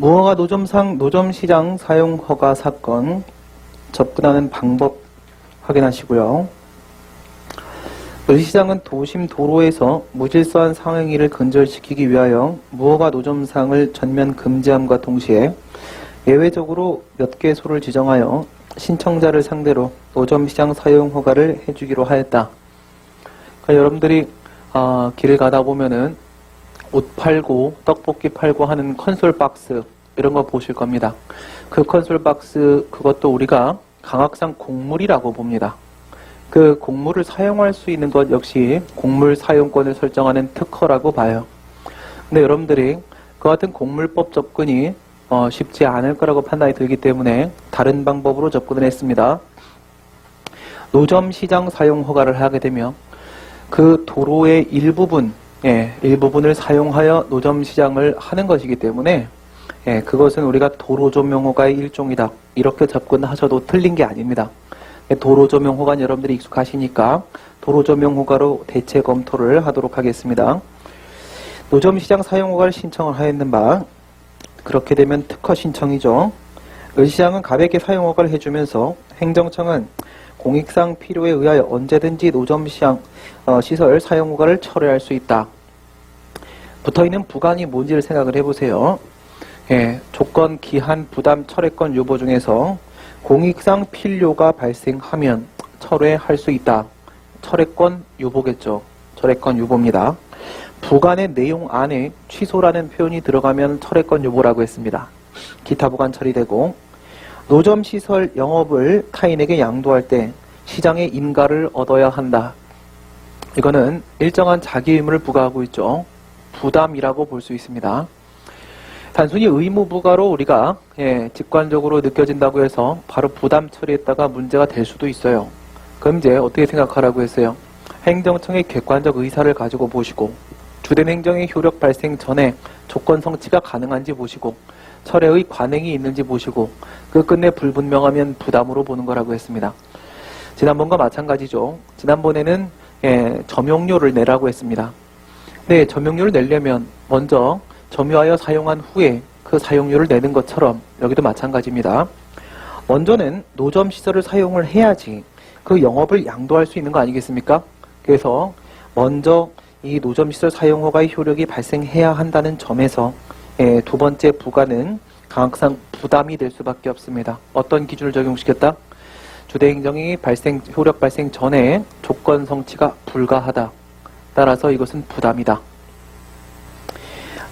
무허가 노점상 노점시장 사용허가 사건 접근하는 방법 확인하시고요. 노시장은 도심 도로에서 무질서한 상행위를 근절시키기 위하여 무허가 노점상을 전면 금지함과 동시에 예외적으로 몇 개소를 지정하여 신청자를 상대로 노점시장 사용허가를 해주기로 하였다. 그러니까 여러분들이 길을 가다 보면은 옷 팔고 떡볶이 팔고 하는 컨솔 박스 이런 거 보실 겁니다. 그 컨솔 박스 그것도 우리가 강학상 곡물이라고 봅니다. 그 곡물을 사용할 수 있는 것 역시 곡물 사용권을 설정하는 특허라고 봐요. 근데 여러분들이 그 같은 곡물법 접근이 쉽지 않을 거라고 판단이 들기 때문에 다른 방법으로 접근을 했습니다. 노점시장 사용 허가를 하게 되면 그 도로의 일부분을 사용하여 노점시장을 하는 것이기 때문에 그것은 우리가 도로조명허가의 일종이다. 이렇게 접근하셔도 틀린 게 아닙니다. 도로조명허가는 여러분들이 익숙하시니까 도로조명허가로 대체 검토를 하도록 하겠습니다. 노점시장 사용허가를 신청을 하였는 바 그렇게 되면 특허 신청이죠. 의시장은 가볍게 사용허가를 해주면서 행정청은 공익상 필요에 의하여 언제든지 노점시장 시설 사용허가를 철회할 수 있다. 붙어있는 부관이 뭔지를 생각을 해보세요. 조건, 기한, 부담, 철회권 유보 중에서 공익상 필요가 발생하면 철회할 수 있다. 철회권 유보겠죠. 철회권 유보입니다. 부관의 내용 안에 취소라는 표현이 들어가면 철회권 유보라고 했습니다. 기타 부관 처리되고 노점시설 영업을 타인에게 양도할 때 시장의 인가를 얻어야 한다. 이거는 일정한 자기 의무를 부과하고 있죠. 부담이라고 볼 수 있습니다. 단순히 의무 부과로 우리가 직관적으로 느껴진다고 해서 바로 부담 처리했다가 문제가 될 수도 있어요. 그럼 이제 어떻게 생각하라고 했어요? 행정청의 객관적 의사를 가지고 보시고 주된 행정의 효력 발생 전에 조건 성취가 가능한지 보시고 철회의 관행이 있는지 보시고 그 끝내 불분명하면 부담으로 보는 거라고 했습니다. 지난번과 마찬가지죠. 지난번에는 점용료를 내라고 했습니다. 네, 점용료를 내려면 먼저 점유하여 사용한 후에 그 사용료를 내는 것처럼 여기도 마찬가지입니다. 먼저는 노점시설을 사용을 해야지 그 영업을 양도할 수 있는 거 아니겠습니까? 그래서 먼저 이 노점시설 사용허가의 효력이 발생해야 한다는 점에서 두 번째 부과는 강학상 부담이 될 수밖에 없습니다. 어떤 기준을 적용시켰다? 주대행정이 효력 발생 전에 조건 성취가 불가하다. 따라서 이것은 부담이다.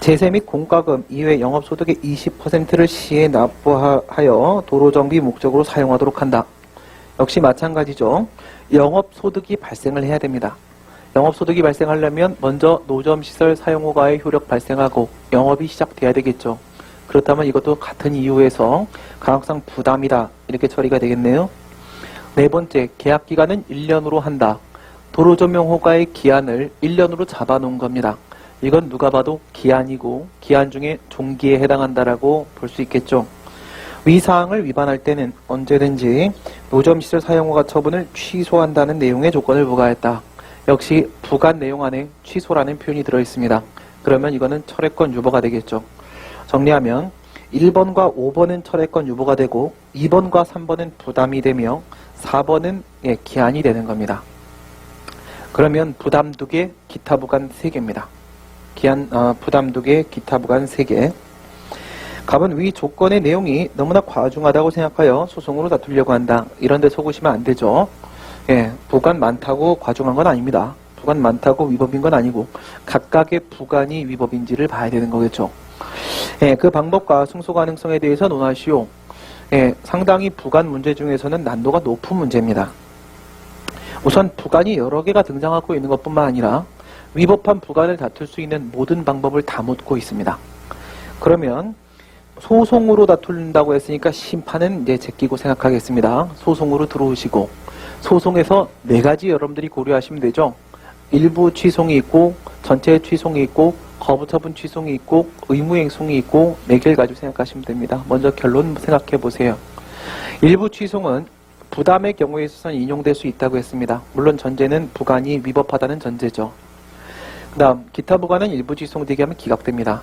제세 및 공과금 이외 영업소득의 20%를 시에 납부하여 도로정비 목적으로 사용하도록 한다. 역시 마찬가지죠. 영업소득이 발생을 해야 됩니다. 영업소득이 발생하려면 먼저 노점시설 사용허가의 효력 발생하고 영업이 시작돼야 되겠죠. 그렇다면 이것도 같은 이유에서 강학상 부담이다. 이렇게 처리가 되겠네요. 네 번째, 계약기간은 1년으로 한다. 도로조명허가의 기한을 1년으로 잡아놓은 겁니다. 이건 누가 봐도 기한이고 기한 중에 종기에 해당한다라고 볼 수 있겠죠. 위 사항을 위반할 때는 언제든지 노점시설 사용허가 처분을 취소한다는 내용의 조건을 부과했다. 역시 부관 내용 안에 취소라는 표현이 들어있습니다. 그러면 이거는 철회권 유보가 되겠죠. 정리하면 1번과 5번은 철회권 유보가 되고 2번과 3번은 부담이 되며 4번은 기한이 되는 겁니다. 그러면 부담 2개, 기타 부관 3개입니다. 부담 2개, 기타 부관 3개. 갑은 위 조건의 내용이 너무나 과중하다고 생각하여 소송으로 다투려고 한다. 이런 데 속으시면 안 되죠. 부관 많다고 과중한 건 아닙니다. 부관 많다고 위법인 건 아니고 각각의 부관이 위법인지를 봐야 되는 거겠죠. 그 방법과 승소 가능성에 대해서 논하시오. 상당히 부관 문제 중에서는 난도가 높은 문제입니다. 우선 부관이 여러 개가 등장하고 있는 것뿐만 아니라 위법한 부관을 다툴 수 있는 모든 방법을 다 묻고 있습니다. 그러면 소송으로 다툴린다고 했으니까 심판은 이제 제끼고 생각하겠습니다. 소송으로 들어오시고 소송에서 4가지 여러분들이 고려하시면 되죠. 일부 취송이 있고 전체 취송이 있고 거부처분 취송이 있고 의무행송이 있고 4개를 가지고 생각하시면 됩니다. 먼저 결론 생각해 보세요. 일부 취송은 부담의 경우에 있어서는 인용될 수 있다고 했습니다. 물론 전제는 부관이 위법하다는 전제죠. 그 다음 기타 부관은 일부 취송되게 하면 기각됩니다.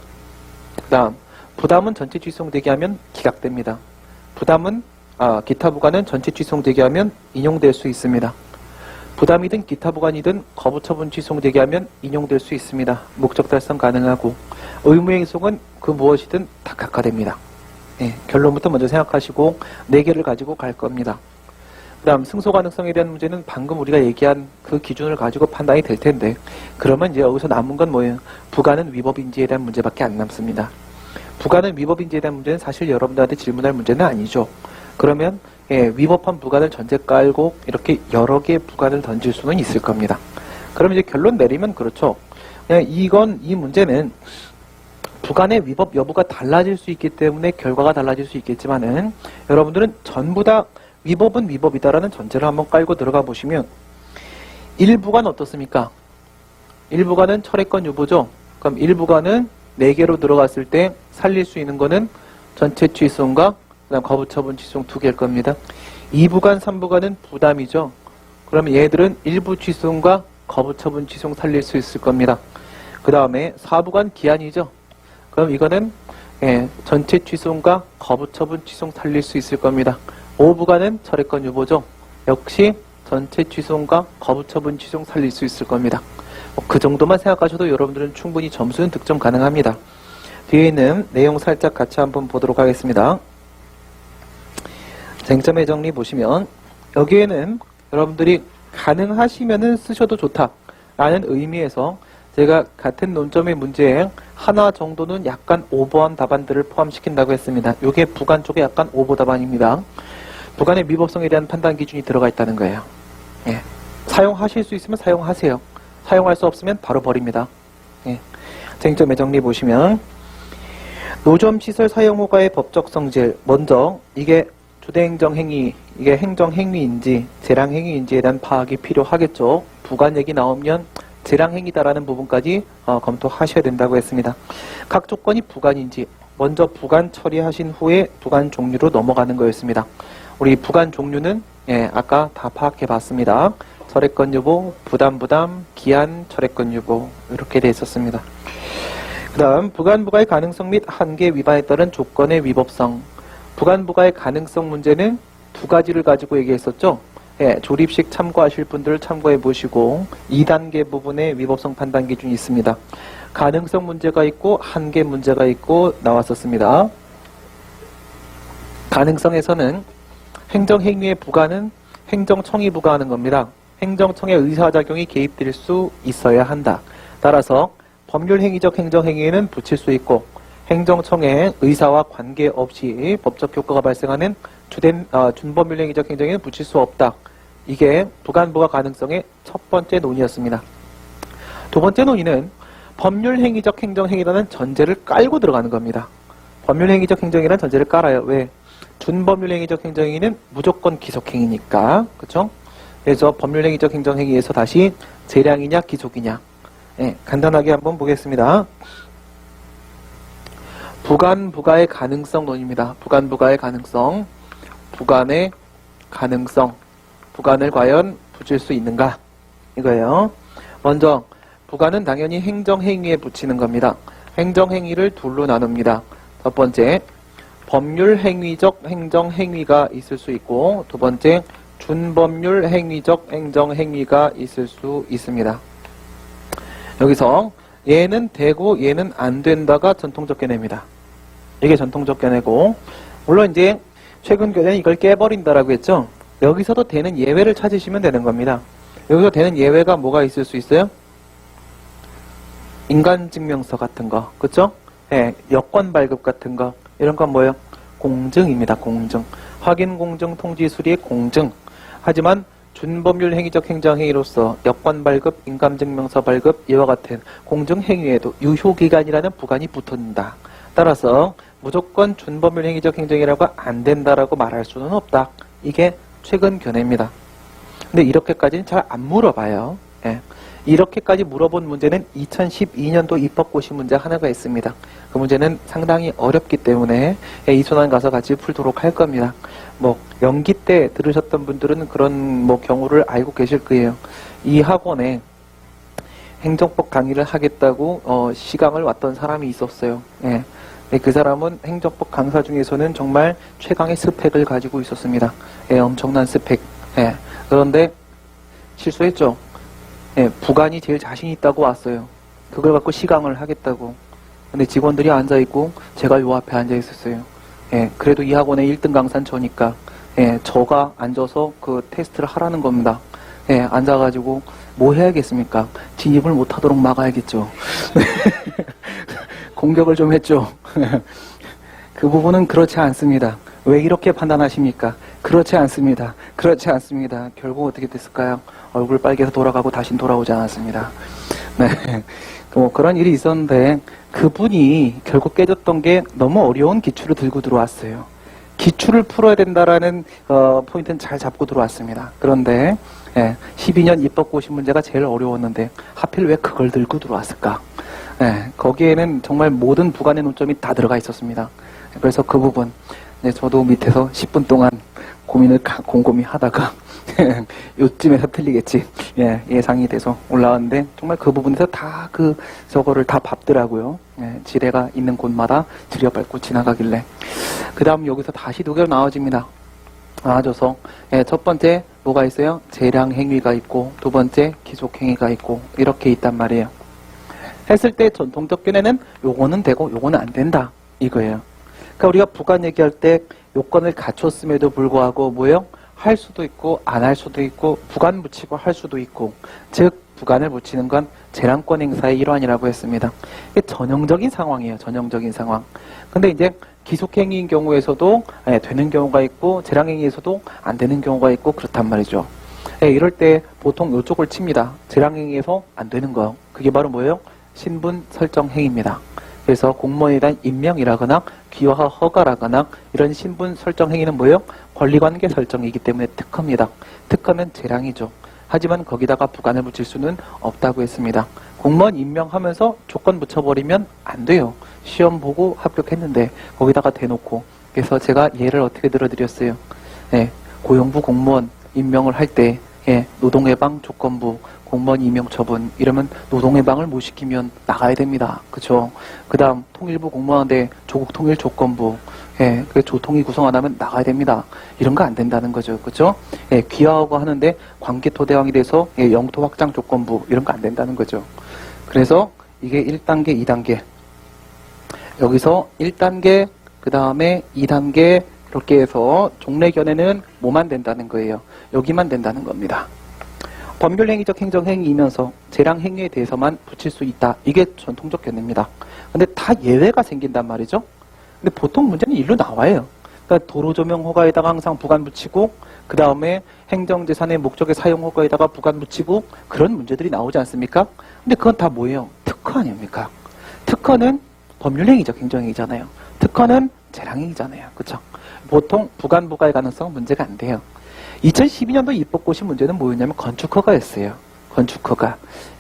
그 다음 부담은 전체 취소되게 하면 기각됩니다. 부담은 기타 부관은 전체 취소되게 하면 인용될 수 있습니다. 부담이든 기타 부관이든 거부 처분 취소되게 하면 인용될 수 있습니다. 목적 달성 가능하고 의무 행속은 그 무엇이든 다 각하됩니다. 예, 결론부터 먼저 생각하시고 4개를 가지고 갈 겁니다. 그 다음 승소 가능성에 대한 문제는 방금 우리가 얘기한 그 기준을 가지고 판단이 될 텐데 그러면 이제 여기서 남은 건 뭐예요? 부가는 위법인지에 대한 문제밖에 안 남습니다. 부가는 위법인지에 대한 문제는 사실 여러분들한테 질문할 문제는 아니죠. 그러면 위법한 부가를 전제 깔고 이렇게 여러 개의 부가를 던질 수는 있을 겁니다. 그럼 이제 결론 내리면 그렇죠. 그냥 이 문제는 부간의 위법 여부가 달라질 수 있기 때문에 결과가 달라질 수 있겠지만은 여러분들은 전부 다 위법은 위법이다라는 전제를 한번 깔고 들어가 보시면 1부간 어떻습니까? 1부간은 철회권 유보죠. 그럼 1부간은 4개로 들어갔을 때 살릴 수 있는 거는 전체 취소과 그다음 거부처분 취소 2개일 겁니다. 2부간, 3부간은 부담이죠. 그러면 얘들은 일부 취소과 거부처분 취소 살릴 수 있을 겁니다. 그 다음에 4부간 기한이죠. 그럼 이거는 전체 취소과 거부처분 취소 살릴 수 있을 겁니다. 5부간은 철회권 유보죠. 역시 전체 취소과 거부처분 취소 살릴 수 있을 겁니다. 그 정도만 생각하셔도 여러분들은 충분히 점수는 득점 가능합니다. 뒤에 있는 내용 살짝 같이 한번 보도록 하겠습니다. 쟁점의 정리 보시면 여기에는 여러분들이 가능하시면은 쓰셔도 좋다라는 의미에서 제가 같은 논점의 문제에 하나 정도는 약간 오버한 답안들을 포함시킨다고 했습니다. 이게 부간 쪽에 약간 오버 답안입니다. 부간의 미법성에 대한 판단 기준이 들어가 있다는 거예요. 예. 사용하실 수 있으면 사용하세요. 사용할 수 없으면 바로 버립니다. 예. 쟁점의 정리 보시면 노점시설 사용허가의 법적 성질, 먼저 이게 주대행정행위, 이게 행정행위인지 재량행위인지에 대한 파악이 필요하겠죠. 부간 얘기 나오면 재량행위다라는 부분까지 검토하셔야 된다고 했습니다. 각 조건이 부간인지 먼저 부간 처리하신 후에 부간 종류로 넘어가는 거였습니다. 우리 부간 종류는 아까 다 파악해 봤습니다. 철회권 유보, 부담, 기한, 철회권 유보 이렇게 돼 있었습니다. 그 다음 부간 부과의 가능성 및 한계 위반에 따른 조건의 위법성. 부간 부과의 가능성 문제는 2가지를 가지고 얘기했었죠. 조립식 참고하실 분들 참고해 보시고 2단계 부분에 위법성 판단 기준이 있습니다. 가능성 문제가 있고 한계 문제가 있고 나왔었습니다. 가능성에서는 행정행위의 부과는 행정청이 부과하는 겁니다. 행정청의 의사작용이 개입될 수 있어야 한다. 따라서 법률행위적 행정행위에는 붙일 수 있고 행정청의 의사와 관계없이 법적 효과가 발생하는 준법률행위적 행정에는 붙일 수 없다. 이게 부간부과 가능성의 첫 번째 논의였습니다. 두 번째 논의는 법률행위적 행정행위라는 전제를 깔고 들어가는 겁니다. 법률행위적 행정이라는 전제를 깔아요. 왜? 준법률행위적 행정행위는 무조건 기속행위니까. 그렇죠? 그래서 법률행위적 행정행위에서 다시 재량이냐 기속이냐. 간단하게 한번 보겠습니다. 부간 부과의 가능성 논입니다. 부간 부과의 가능성. 부간의 가능성. 부간을 과연 붙일 수 있는가? 이거예요. 먼저 부간은 당연히 행정행위에 붙이는 겁니다. 행정행위를 둘로 나눕니다. 첫 번째, 법률행위적 행정행위가 있을 수 있고 두 번째, 준법률행위적 행정행위가 있을 수 있습니다. 여기서 얘는 되고 얘는 안 된다가 전통적 견해입니다. 이게 전통적 견해고 물론 이제 최근 견해는 이걸 깨버린다라고 했죠. 여기서도 되는 예외를 찾으시면 되는 겁니다. 여기서 되는 예외가 뭐가 있을 수 있어요? 인간증명서 같은 거, 그쵸? 여권 발급 같은 거, 이런 건 뭐예요? 공증입니다. 공증. 확인 공증 통지 수리의 공증. 하지만 준법률 행위적 행정행위로서 여권 발급, 인감증명서 발급, 이와 같은 공증행위에도 유효기간이라는 부간이 붙는다. 따라서 무조건 준법률 행위적 행정이라고 안 된다라고 말할 수는 없다. 이게 최근 견해입니다. 근데 이렇게까지는 잘 안 물어봐요. 이렇게까지 물어본 문제는 2012년도 입법고시 문제 하나가 있습니다. 그 문제는 상당히 어렵기 때문에 이소난 가서 같이 풀도록 할 겁니다. 연기 때 들으셨던 분들은 그런 경우를 알고 계실 거예요. 이 학원에 행정법 강의를 하겠다고 시강을 왔던 사람이 있었어요. 그 사람은 행정법 강사 중에서는 정말 최강의 스펙을 가지고 있었습니다. 엄청난 스펙. 그런데 실수했죠. 부관이 제일 자신 있다고 왔어요. 그걸 갖고 시강을 하겠다고. 근데 직원들이 앉아있고 제가 요 앞에 앉아있었어요. 그래도 이 학원의 1등 강사는 저니까 저가 앉아서 그 테스트를 하라는 겁니다. 앉아가지고 뭐 해야겠습니까? 진입을 못하도록 막아야겠죠. 공격을 좀 했죠. 그 부분은 그렇지 않습니다. 왜 이렇게 판단하십니까? 그렇지 않습니다. 그렇지 않습니다. 결국 어떻게 됐을까요? 얼굴 빨개서 돌아가고 다신 돌아오지 않았습니다. 네. 뭐 그런 일이 있었는데 그분이 결국 깨졌던 게 너무 어려운 기출을 들고 들어왔어요. 기출을 풀어야 된다라는 포인트는 잘 잡고 들어왔습니다. 그런데 12년 입법고시 문제가 제일 어려웠는데 하필 왜 그걸 들고 들어왔을까? 거기에는 정말 모든 부관의 논점이 다 들어가 있었습니다. 그래서 그 부분 저도 밑에서 10분 동안 고민을 곰곰이 하다가 요쯤에서 틀리겠지 예상이 돼서 올라왔는데 정말 그 부분에서 다 저거를 다 밟더라고요. 지뢰가 있는 곳마다 들여밟고 지나가길래 그 다음 여기서 다시 두 개로 나눠집니다. 나눠져서 첫 번째 뭐가 있어요? 재량 행위가 있고 두 번째 기속 행위가 있고 이렇게 있단 말이에요. 했을 때 전통적 견해는 요거는 되고 요거는 안 된다 이거예요. 그러니까 우리가 부관 얘기할 때 요건을 갖췄음에도 불구하고 뭐예요? 할 수도 있고 안 할 수도 있고 부관 붙이고 할 수도 있고 즉 부관을 붙이는 건 재량권 행사의 일환이라고 했습니다. 이게 전형적인 상황이에요. 전형적인 상황. 근데 이제 기속행위인 경우에서도 되는 경우가 있고 재량행위에서도 안 되는 경우가 있고 그렇단 말이죠. 이럴 때 보통 이쪽을 칩니다. 재량행위에서 안 되는 거. 그게 바로 뭐예요? 신분 설정 행위입니다. 그래서 공무원에 대한 임명이라거나 귀화 허가라거나 이런 신분 설정 행위는 뭐예요? 권리관계 설정이기 때문에 특허입니다. 특허는 재량이죠. 하지만 거기다가 부관을 붙일 수는 없다고 했습니다. 공무원 임명하면서 조건 붙여버리면 안 돼요. 시험 보고 합격했는데 거기다가 대놓고. 그래서 제가 예를 어떻게 들어드렸어요. 고용부 공무원 임명을 할 때 노동해방 조건부 공무원 임용 처분 이러면 노동해방을 못 시키면 나가야 됩니다. 그렇죠? 그 다음 통일부 공무원대 조국 통일 조건부 그 조통이 구성 안 하면 나가야 됩니다. 이런 거 안 된다는 거죠. 그렇죠? 귀화하고 하는데 광개토대왕이 돼서 영토 확장 조건부 이런 거 안 된다는 거죠. 그래서 이게 1단계, 2단계 여기서 1단계 그 다음에 2단계 이렇게 해서 종래견에는 뭐만 된다는 거예요. 여기만 된다는 겁니다. 법률행위적 행정행위이면서 재량행위에 대해서만 붙일 수 있다. 이게 전통적 견해입니다. 근데 다 예외가 생긴단 말이죠. 근데 보통 문제는 일로 나와요. 그러니까 도로조명허가에다가 항상 부관 붙이고 그 다음에 행정재산의 목적의 사용허가에다가 부관 붙이고 그런 문제들이 나오지 않습니까? 근데 그건 다 뭐예요? 특허 아닙니까? 특허는 법률행위적 행정행위잖아요. 특허는 재량행위잖아요. 그렇죠? 보통 부관 부과의 가능성은 문제가 안 돼요. 2012년도 입법고시 문제는 뭐였냐면 건축허가였어요. 건축허가.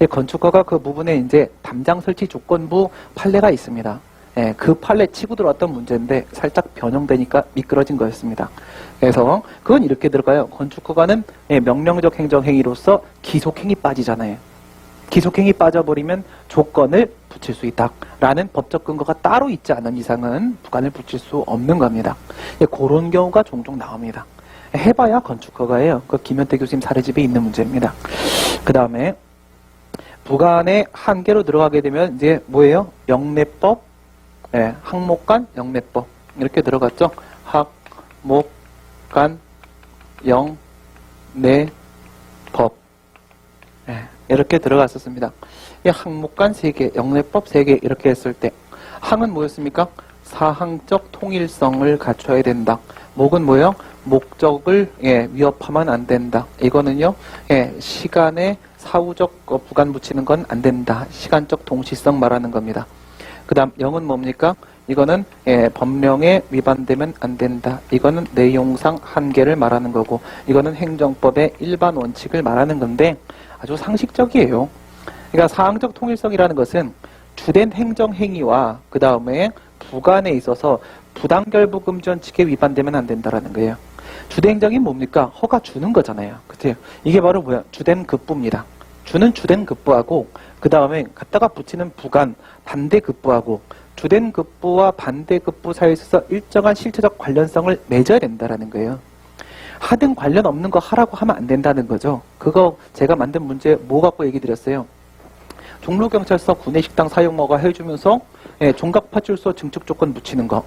건축허가 그 부분에 이제 담장 설치 조건부 판례가 있습니다. 그 판례 치고 들어왔던 문제인데 살짝 변형되니까 미끄러진 거였습니다. 그래서 그건 이렇게 들어가요. 건축허가는 명령적 행정행위로서 기속행위 빠지잖아요. 기속행위 빠져버리면 조건을 붙일 수 있다라는 법적 근거가 따로 있지 않은 이상은 부관을 붙일 수 없는 겁니다. 그런 경우가 종종 나옵니다. 해봐야 건축허가예요. 그 김현태 교수님 사례집에 있는 문제입니다. 그 다음에 부관의 한계로 들어가게 되면 이제 뭐예요? 영내법, 학목간, 영내법 이렇게 들어갔죠. 학목간, 영내법 이렇게 들어갔었습니다. 이 항목간 3개, 영내법 3개 이렇게 했을 때 항은 뭐였습니까? 사항적 통일성을 갖춰야 된다. 목은 뭐예요? 목적을 위협하면 안 된다. 이거는요. 시간에 사후적 부관 붙이는 건 안 된다. 시간적 동시성 말하는 겁니다. 그 다음 영은 뭡니까? 이거는 법령에 위반되면 안 된다. 이거는 내용상 한계를 말하는 거고 이거는 행정법의 일반 원칙을 말하는 건데 아주 상식적이에요. 그러니까 사항적 통일성이라는 것은 주된 행정행위와 그 다음에 부관에 있어서 부당결부금지원칙에 위반되면 안 된다라는 거예요. 주된 행정이 뭡니까? 허가 주는 거잖아요. 그치? 이게 바로 뭐야? 주된 급부입니다. 주는 주된 급부하고 그 다음에 갖다가 붙이는 부관 반대 급부하고 주된 급부와 반대 급부 사이에 있어서 일정한 실체적 관련성을 맺어야 된다라는 거예요. 하등 관련 없는 거 하라고 하면 안 된다는 거죠. 그거 제가 만든 문제 뭐 갖고 얘기 드렸어요? 종로경찰서 구내식당 사용허가 해주면서 종각파출소 증축 조건 붙이는 거.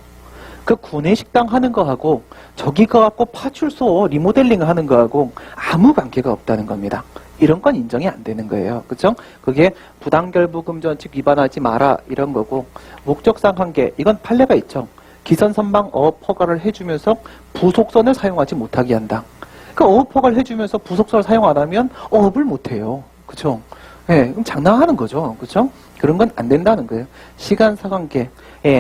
그 구내식당 하는 거하고 저기 가갖고 파출소 리모델링 하는 거하고 아무 관계가 없다는 겁니다. 이런 건 인정이 안 되는 거예요. 그죠? 그게 부당결부금 전칙 위반하지 마라 이런 거고, 목적상 한계, 이건 판례가 있죠. 기선 선방 어업 허가를 해주면서 부속선을 사용하지 못하게 한다. 그 어업 허가를 해주면서 부속선을 사용 안 하면 어업을 못 해요. 그죠? 그럼 장난하는 거죠. 그죠? 그런 건 안 된다는 거예요. 시간상 한계,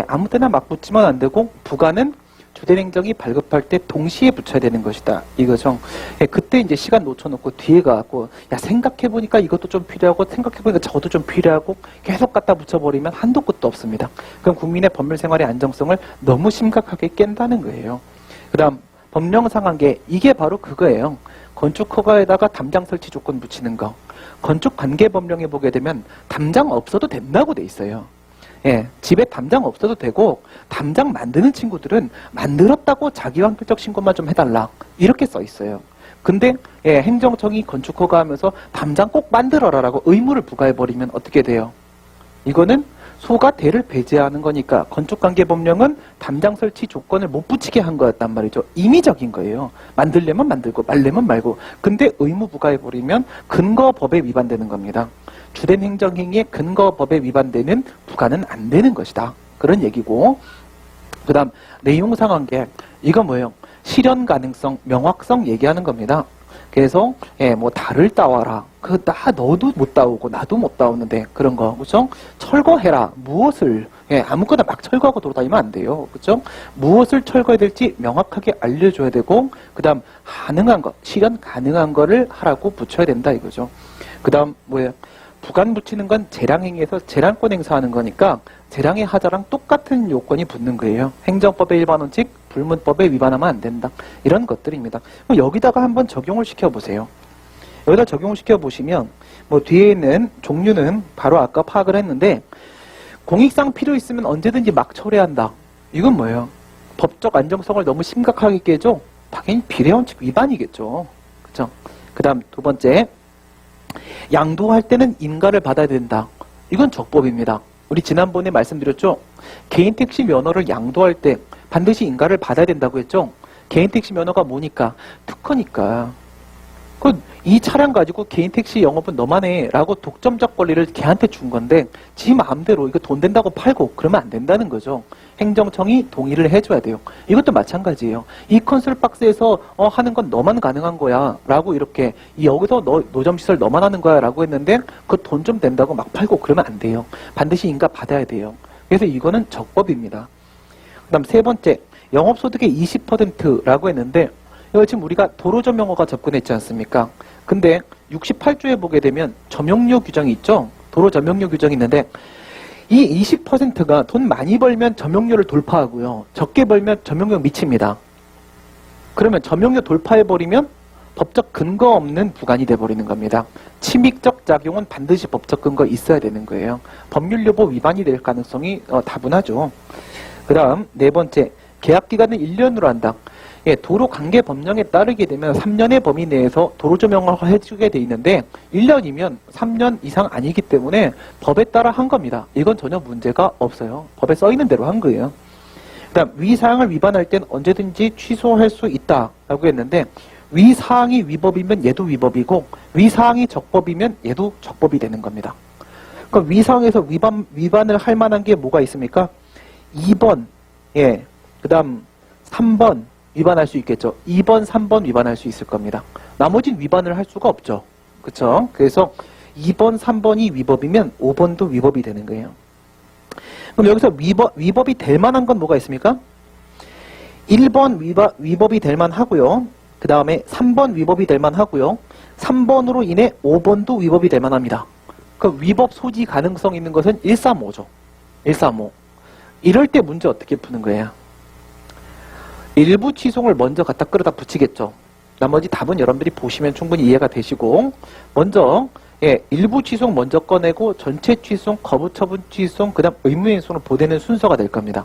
아무 때나 막 붙이면 안 되고, 부가는 주된 행정이 발급할 때 동시에 붙여야 되는 것이다. 이거죠. 그때 이제 시간 놓쳐놓고 뒤에 가고, 야, 생각해보니까 이것도 좀 필요하고, 생각해보니까 저것도 좀 필요하고, 계속 갖다 붙여버리면 한도 끝도 없습니다. 그럼 국민의 법률 생활의 안정성을 너무 심각하게 깬다는 거예요. 그 다음, 법령상 한계, 이게 바로 그거예요. 건축허가에다가 담장 설치 조건 붙이는 거. 건축관계법령에 보게 되면 담장 없어도 된다고 돼 있어요. 집에 담장 없어도 되고, 담장 만드는 친구들은 만들었다고 자기완결적 신고만 좀 해달라. 이렇게 써 있어요. 근데 행정청이 건축허가 하면서 담장 꼭 만들어라라고 의무를 부과해버리면 어떻게 돼요? 이거는 소가 대를 배제하는 거니까 건축관계법령은 담장 설치 조건을 못 붙이게 한 거였단 말이죠. 임의적인 거예요. 만들려면 만들고 말려면 말고. 근데 의무 부과해버리면 근거법에 위반되는 겁니다. 주된 행정행위의 근거법에 위반되는 부과는 안 되는 것이다. 그런 얘기고, 그 다음 내용상 한계, 이거 뭐예요? 실현 가능성, 명확성 얘기하는 겁니다. 그래서 뭐 달을 따와라. 너도 못 따오고 나도 못 따오는데 그런 거, 그죠? 철거해라. 무엇을? 아무거나 막 철거하고 돌아다니면 안 돼요, 그죠? 무엇을 철거해야 될지 명확하게 알려줘야 되고, 그 다음 가능한 거, 실현 가능한 거를 하라고 붙여야 된다 이거죠. 그 다음 뭐예요? 부관 붙이는 건 재량행위에서 재량권 행사하는 거니까 재량의 하자랑 똑같은 요건이 붙는 거예요. 행정법의 일반 원칙, 불문법에 위반하면 안 된다. 이런 것들입니다. 그럼 여기다가 한번 적용을 시켜보세요. 여기다 적용을 시켜보시면 뭐 뒤에 있는 종류는 바로 아까 파악을 했는데, 공익상 필요 있으면 언제든지 막 철회한다. 이건 뭐예요? 법적 안정성을 너무 심각하게 깨죠? 당연히 비례원칙 위반이겠죠. 그죠? 그 다음 두 번째, 양도할 때는 인가를 받아야 된다. 이건 적법입니다. 우리 지난번에 말씀드렸죠? 개인택시 면허를 양도할 때 반드시 인가를 받아야 된다고 했죠? 개인택시 면허가 뭐니까? 특허니까. 이 차량 가지고 개인택시 영업은 너만 해 라고 독점적 권리를 걔한테 준 건데 지 마음대로 이거 돈 된다고 팔고 그러면 안 된다는 거죠. 행정청이 동의를 해줘야 돼요. 이것도 마찬가지예요. 이 컨설박스에서 하는 건 너만 가능한 거야 라고 이렇게, 여기서 노점시설 너만 하는 거야 라고 했는데 그 돈 좀 된다고 막 팔고 그러면 안 돼요. 반드시 인가 받아야 돼요. 그래서 이거는 적법입니다. 그 다음 세 번째, 영업소득의 20%라고 했는데, 이거 지금 우리가 도로점용허가 접근했지 않습니까? 근데 68조에 보게 되면 점용료 규정이 있죠? 도로점용료 규정이 있는데, 이 20%가 돈 많이 벌면 점용료를 돌파하고요. 적게 벌면 점용료 미칩니다. 그러면 점용료 돌파해버리면 법적 근거 없는 부관이 돼버리는 겁니다. 침익적 작용은 반드시 법적 근거 있어야 되는 거예요. 법률여부 위반이 될 가능성이 다분하죠. 그 다음 네 번째, 계약기간은 1년으로 한다. 도로관계법령에 따르게 되면 3년의 범위 내에서 도로조명을 해주게 돼 있는데 1년이면 3년 이상 아니기 때문에 법에 따라 한 겁니다. 이건 전혀 문제가 없어요. 법에 써 있는 대로 한 거예요. 그 다음 위사항을 위반할 땐 언제든지 취소할 수 있다라고 했는데, 위사항이 위법이면 얘도 위법이고 위사항이 적법이면 얘도 적법이 되는 겁니다. 그럼 위사항에서 위반을 할 만한 게 뭐가 있습니까? 2번, 그 다음 3번 위반할 수 있겠죠. 2번, 3번 위반할 수 있을 겁니다. 나머지는 위반을 할 수가 없죠. 그쵸? 그래서 2번, 3번이 위법이면 5번도 위법이 되는 거예요. 그럼 여기서 위법이 될 만한 건 뭐가 있습니까? 1번 위법이 될 만하고요. 그 다음에 3번 위법이 될 만하고요. 3번으로 인해 5번도 위법이 될 만합니다. 그 위법 소지 가능성 있는 것은 135죠. 135. 이럴 때 문제 어떻게 푸는 거예요? 일부 취송을 먼저 갖다 끌어다 붙이겠죠. 나머지 답은 여러분들이 보시면 충분히 이해가 되시고, 먼저 예, 일부 취소송 먼저 꺼내고 전체 취소송, 거부처분 취소송, 그 다음 의무행송을 보내는 순서가 될 겁니다.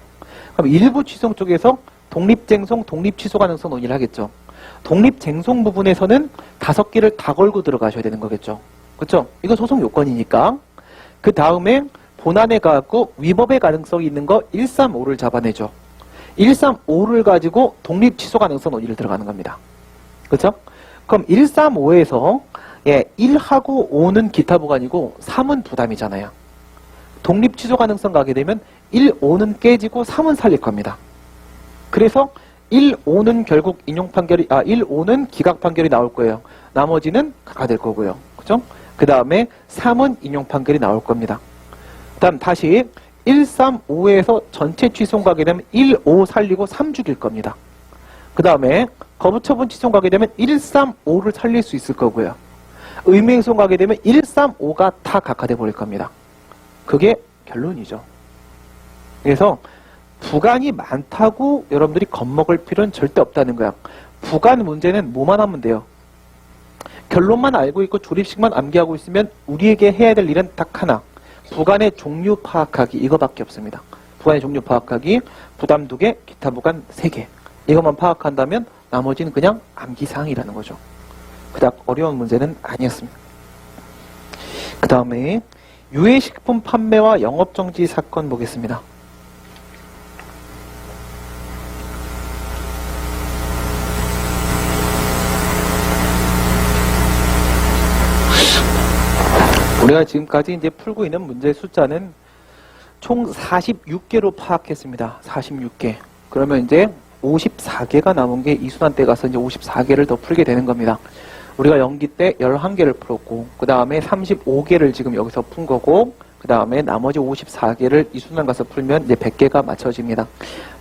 그럼 일부 취소송 쪽에서 독립쟁송, 독립취소 가능성 논의를 하겠죠. 독립쟁송 부분에서는 5개를 다 걸고 들어가셔야 되는 거겠죠. 그렇죠? 이거 소송 요건이니까. 그 다음에 본안에 가고 위법의 가능성이 있는 거 135를 잡아내죠. 135를 가지고 독립취소 가능성 논의를 들어가는 겁니다. 그렇죠? 그럼 135에서 예, 1하고 5는 기타 부관이고 3은 부담이잖아요. 독립 취소 가능성 가게 되면 1, 5는 깨지고 3은 살릴 겁니다. 그래서 1, 5는 결국 인용 판결이 1, 5는 기각 판결이 나올 거예요. 나머지는 가될 거고요. 그죠? 그 다음에 3은 인용 판결이 나올 겁니다. 그다음 다시 1, 3, 5에서 전체 취소 가게 되면 1, 5 살리고 3 죽일 겁니다. 그 다음에 거부처분 취소 가게 되면 1, 3, 5를 살릴 수 있을 거고요. 의무행송 가게 되면 1, 3, 5가 다 각하돼 버릴 겁니다. 그게 결론이죠. 그래서 부관이 많다고 여러분들이 겁먹을 필요는 절대 없다는 거야. 부관 문제는 뭐만 하면 돼요. 결론만 알고 있고 조립식만 암기하고 있으면 우리에게 해야 될 일은 딱 하나. 부관의 종류 파악하기 이거밖에 없습니다. 부관의 종류 파악하기, 부담 2개, 기타 부관 3개. 이것만 파악한다면 나머지는 그냥 암기사항이라는 거죠. 그닥 어려운 문제는 아니었습니다. 그 다음에 유해식품 판매와 영업정지 사건 보겠습니다. 우리가 지금까지 이제 풀고 있는 문제 숫자는 총 46개로 파악했습니다. 46개. 그러면 이제 54개가 남은 게 이순환 때 가서 이제 54개를 더 풀게 되는 겁니다. 우리가 연기 때 11개를 풀었고, 그 다음에 35개를 지금 여기서 푼 거고, 그 다음에 나머지 54개를 이순환 가서 풀면 이제 100개가 맞춰집니다.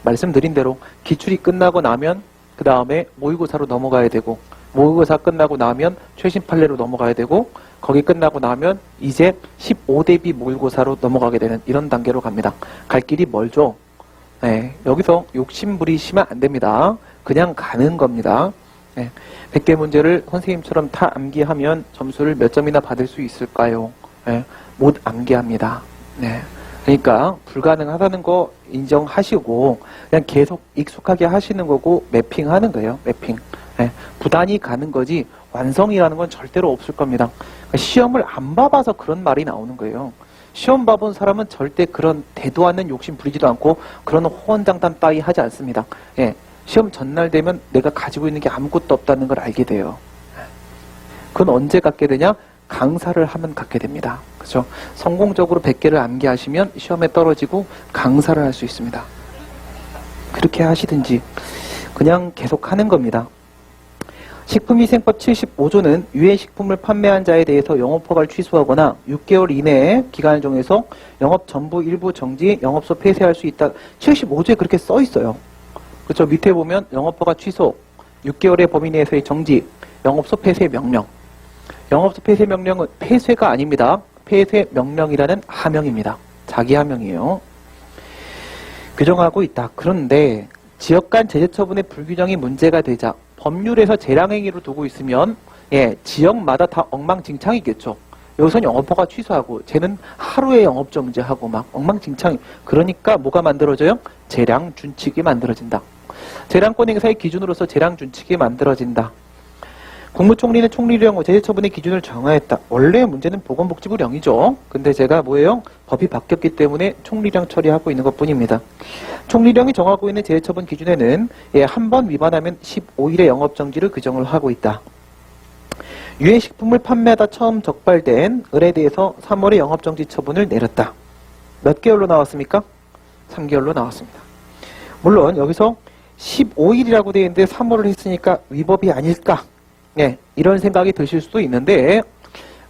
말씀드린 대로 기출이 끝나고 나면 그 다음에 모의고사로 넘어가야 되고, 모의고사 끝나고 나면 최신 판례로 넘어가야 되고, 거기 끝나고 나면 이제 15대비 모의고사로 넘어가게 되는 이런 단계로 갑니다. 갈 길이 멀죠? 네, 여기서 욕심 부리시면 안 됩니다. 그냥 가는 겁니다. 네, 100개 문제를 선생님처럼 다 암기하면 점수를 몇 점이나 받을 수 있을까요? 네, 못 암기합니다. 네, 그러니까 불가능하다는 거 인정하시고 그냥 계속 익숙하게 하시는 거고 매핑하는 거예요. 매핑. 네, 부단히 가는 거지 완성이라는 건 절대로 없을 겁니다. 그러니까 시험을 안 봐봐서 그런 말이 나오는 거예요. 시험 봐본 사람은 절대 그런 대도 않는 욕심 부리지도 않고 그런 호언장담 따위 하지 않습니다. 예, 시험 전날 되면 내가 가지고 있는 게 아무것도 없다는 걸 알게 돼요. 그건 언제 갖게 되냐? 강사를 하면 갖게 됩니다. 그렇죠? 성공적으로 100개를 암기하시면 시험에 떨어지고 강사를 할 수 있습니다. 그렇게 하시든지 그냥 계속 하는 겁니다. 식품위생법 75조는 유해식품을 판매한 자에 대해서 영업허가를 취소하거나 6개월 이내에 기간을 정해서 영업 전부 일부 정지, 영업소 폐쇄할 수 있다. 75조에 그렇게 써 있어요. 그렇죠? 밑에 보면 영업허가 취소, 6개월의 범위 내에서의 정지, 영업소 폐쇄 명령. 영업소 폐쇄 명령은 폐쇄가 아닙니다. 폐쇄 명령이라는 하명입니다. 자기 하명이에요. 규정하고 있다. 그런데 지역 간 제재 처분의 불규정이 문제가 되자 법률에서 재량행위로 두고 있으면 예, 지역마다 다 엉망진창이겠죠. 여기서는 영업허가 취소하고 쟤는 하루에 영업정지하고 막 엉망진창. 그러니까 뭐가 만들어져요? 재량준칙이 만들어진다. 재량권 행사의 기준으로서 재량준칙이 만들어진다. 국무총리는 총리령 제재처분의 기준을 정하였다. 원래 문제는 보건복지부령이죠. 근데 제가 뭐예요? 법이 바뀌었기 때문에 총리령 처리하고 있는 것뿐입니다. 총리령이 정하고 있는 제재처분 기준에는 예, 한 번 위반하면 15일의 영업정지를 규정을 하고 있다. 유해식품을 판매하다 처음 적발된 을에 대해서 3월에 영업정지 처분을 내렸다. 몇 개월로 나왔습니까? 3개월로 나왔습니다. 물론 여기서 15일이라고 되어 있는데 3월을 했으니까 위법이 아닐까? 네, 이런 생각이 드실 수도 있는데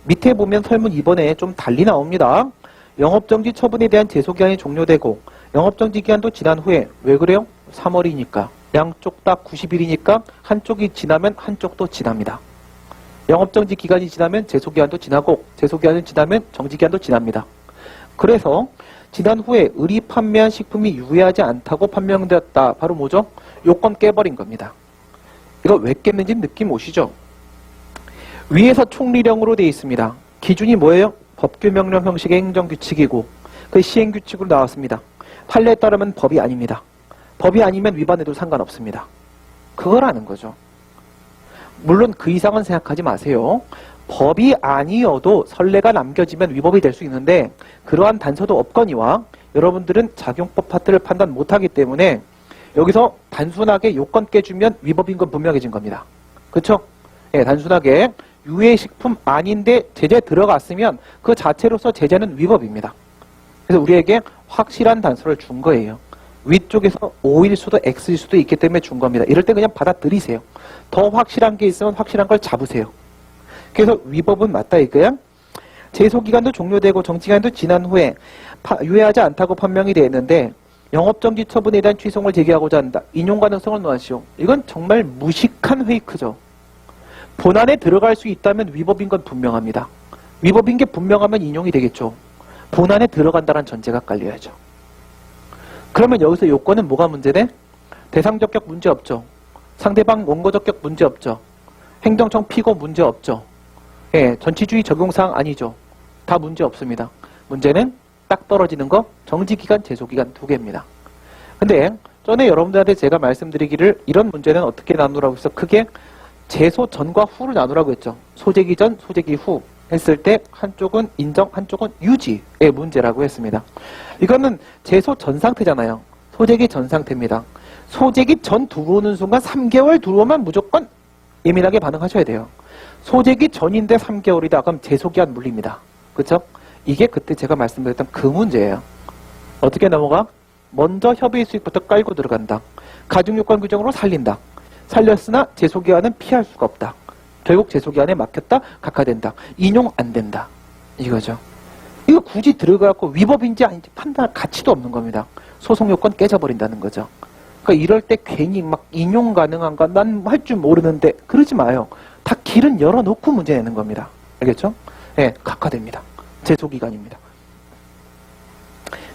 밑에 보면 설문 2번에 좀 달리 나옵니다. 영업정지 처분에 대한 제소기한이 종료되고 영업정지 기한도 지난 후에 왜 그래요? 3월이니까 양쪽 다 90일이니까 한쪽이 지나면 한쪽도 지납니다. 영업정지 기간이 지나면 제소기한도 지나고 제소기한이 지나면 정지기한도 지납니다. 그래서 지난 후에 을이 판매한 식품이 유해하지 않다고 판명되었다. 바로 뭐죠? 요건 깨버린 겁니다. 이거 왜 깼는지 느낌 오시죠? 위에서 총리령으로 되어 있습니다. 기준이 뭐예요? 법규 명령 형식의 행정규칙이고 그 시행규칙으로 나왔습니다. 판례에 따르면 법이 아닙니다. 법이 아니면 위반해도 상관없습니다. 그거라는 거죠. 물론 그 이상은 생각하지 마세요. 법이 아니어도 선례가 남겨지면 위법이 될 수 있는데 그러한 단서도 없거니와 여러분들은 작용법 파트를 판단 못하기 때문에 여기서 단순하게 요건 깨주면 위법인 건 분명해진 겁니다. 그렇죠? 예, 단순하게 유해식품 아닌데 제재 들어갔으면 그 자체로서 제재는 위법입니다. 그래서 우리에게 확실한 단서를 준 거예요. 위쪽에서 O일 수도 X일 수도 있기 때문에 준 겁니다. 이럴 때 그냥 받아들이세요. 더 확실한 게 있으면 확실한 걸 잡으세요. 그래서 위법은 맞다 이거야. 제소기간도 종료되고 정지기간도 지난 후에 유해하지 않다고 판명이 되었는데 영업정지 처분에 대한 취소를 제기하고자 한다. 인용 가능성을 논하시오. 이건 정말 무식한 페이크죠. 본안에 들어갈 수 있다면 위법인 건 분명합니다. 위법인 게 분명하면 인용이 되겠죠. 본안에 들어간다는 전제가 깔려야죠. 그러면 여기서 요건은 뭐가 문제네? 대상적격 문제 없죠. 상대방 원고적격 문제 없죠. 행정청 피고 문제 없죠. 예, 전치주의 적용사항 아니죠. 다 문제 없습니다. 문제는 딱 떨어지는 거 정지기간, 제소기간 두 개입니다. 근데 전에 여러분들한테 제가 말씀드리기를 이런 문제는 어떻게 나누라고 해서 크게 제소 전과 후를 나누라고 했죠. 소재기 전, 소재기 후 했을 때 한쪽은 인정, 한쪽은 유지의 문제라고 했습니다. 이거는 제소 전 상태잖아요. 소재기 전 상태입니다. 소재기 전 들어오는 순간 3개월 들어오면 무조건 예민하게 반응하셔야 돼요. 소재기 전인데 3개월이다. 그럼 제소기한 물립니다. 그렇죠? 이게 그때 제가 말씀드렸던 그 문제예요. 어떻게 넘어가? 먼저 협의 수익부터 깔고 들어간다. 가중요건 규정으로 살린다. 살렸으나 제소기한은 피할 수가 없다. 결국 제소기한에 막혔다. 각하된다. 인용 안 된다. 이거죠. 이거 굳이 들어가고 위법인지 아닌지 판단할 가치도 없는 겁니다. 소송요건 깨져버린다는 거죠. 그러니까 이럴 때 괜히 막 인용 가능한가? 난 할 줄 모르는데 그러지 마요. 다 길은 열어놓고 문제 내는 겁니다. 알겠죠? 예, 네, 각하됩니다. 제소기간입니다.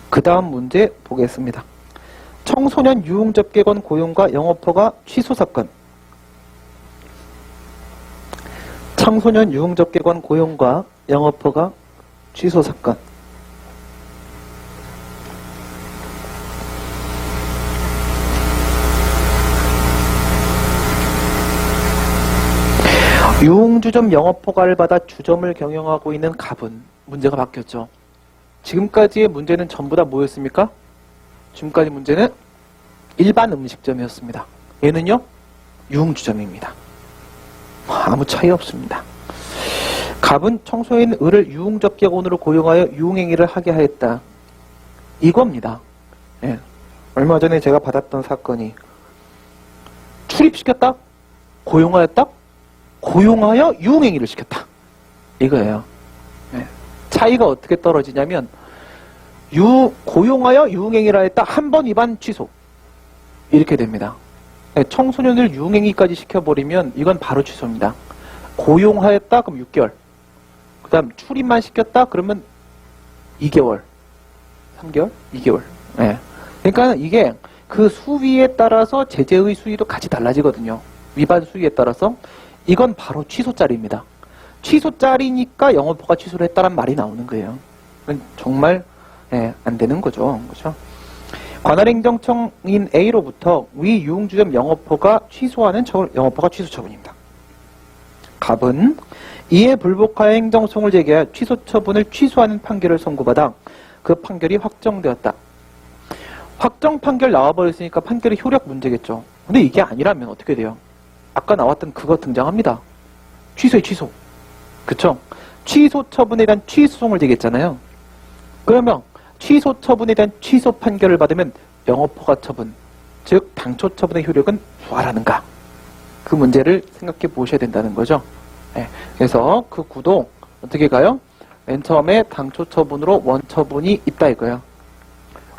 그 다음 문제 보겠습니다. 청소년 유흥접객원 고용과 영업허가 취소 사건. 청소년 유흥접객원 고용과 영업허가 취소 사건. 유흥주점 영업허가를 받아 주점을 경영하고 있는 갑은 문제가 바뀌었죠. 지금까지의 문제는 전부 다 뭐였습니까? 지금까지 문제는 일반 음식점이었습니다. 얘는요, 유흥주점입니다. 아무 차이 없습니다. 갑은 청소년 을을 유흥접객원으로 고용하여 유흥행위를 하게 하였다. 이겁니다. 예. 얼마 전에 제가 받았던 사건이 출입시켰다? 고용하였다? 고용하여 유흥행위를 시켰다. 이거예요. 예. 차이가 어떻게 떨어지냐면 고용하여 유흥행위를 했다. 한 번 위반 취소. 이렇게 됩니다. 예. 청소년을 유흥행위까지 시켜버리면 이건 바로 취소입니다. 고용하였다? 그럼 6개월. 그 다음 출입만 시켰다? 그러면 2개월. 3개월? 2개월. 예. 그러니까 이게 그 수위에 따라서 제재의 수위도 같이 달라지거든요. 위반 수위에 따라서. 이건 바로 취소짜리입니다. 취소짜리니까 영업허가 취소를 했다는 말이 나오는 거예요. 정말 안 되는 거죠. 그렇죠? 관할행정청인 A로부터 위 유흥주점 영업허가 취소하는 영업허가 취소 처분입니다. 갑은 이에 불복하여 행정소송을 제기하여 취소 처분을 취소하는 판결을 선고받아 그 판결이 확정되었다. 확정 판결 나와버렸으니까 판결의 효력 문제겠죠. 근데 이게 아니라면 어떻게 돼요? 아까 나왔던 그거 등장합니다. 취소의 취소. 그쵸? 취소 처분에 대한 취소송을 제기했잖아요. 그러면 취소 처분에 대한 취소 판결을 받으면 영업허가 처분, 즉 당초 처분의 효력은 부활하는가? 그 문제를 생각해 보셔야 된다는 거죠. 네. 그래서 그 구도 어떻게 가요? 맨 처음에 당초 처분으로 원처분이 있다 이거예요.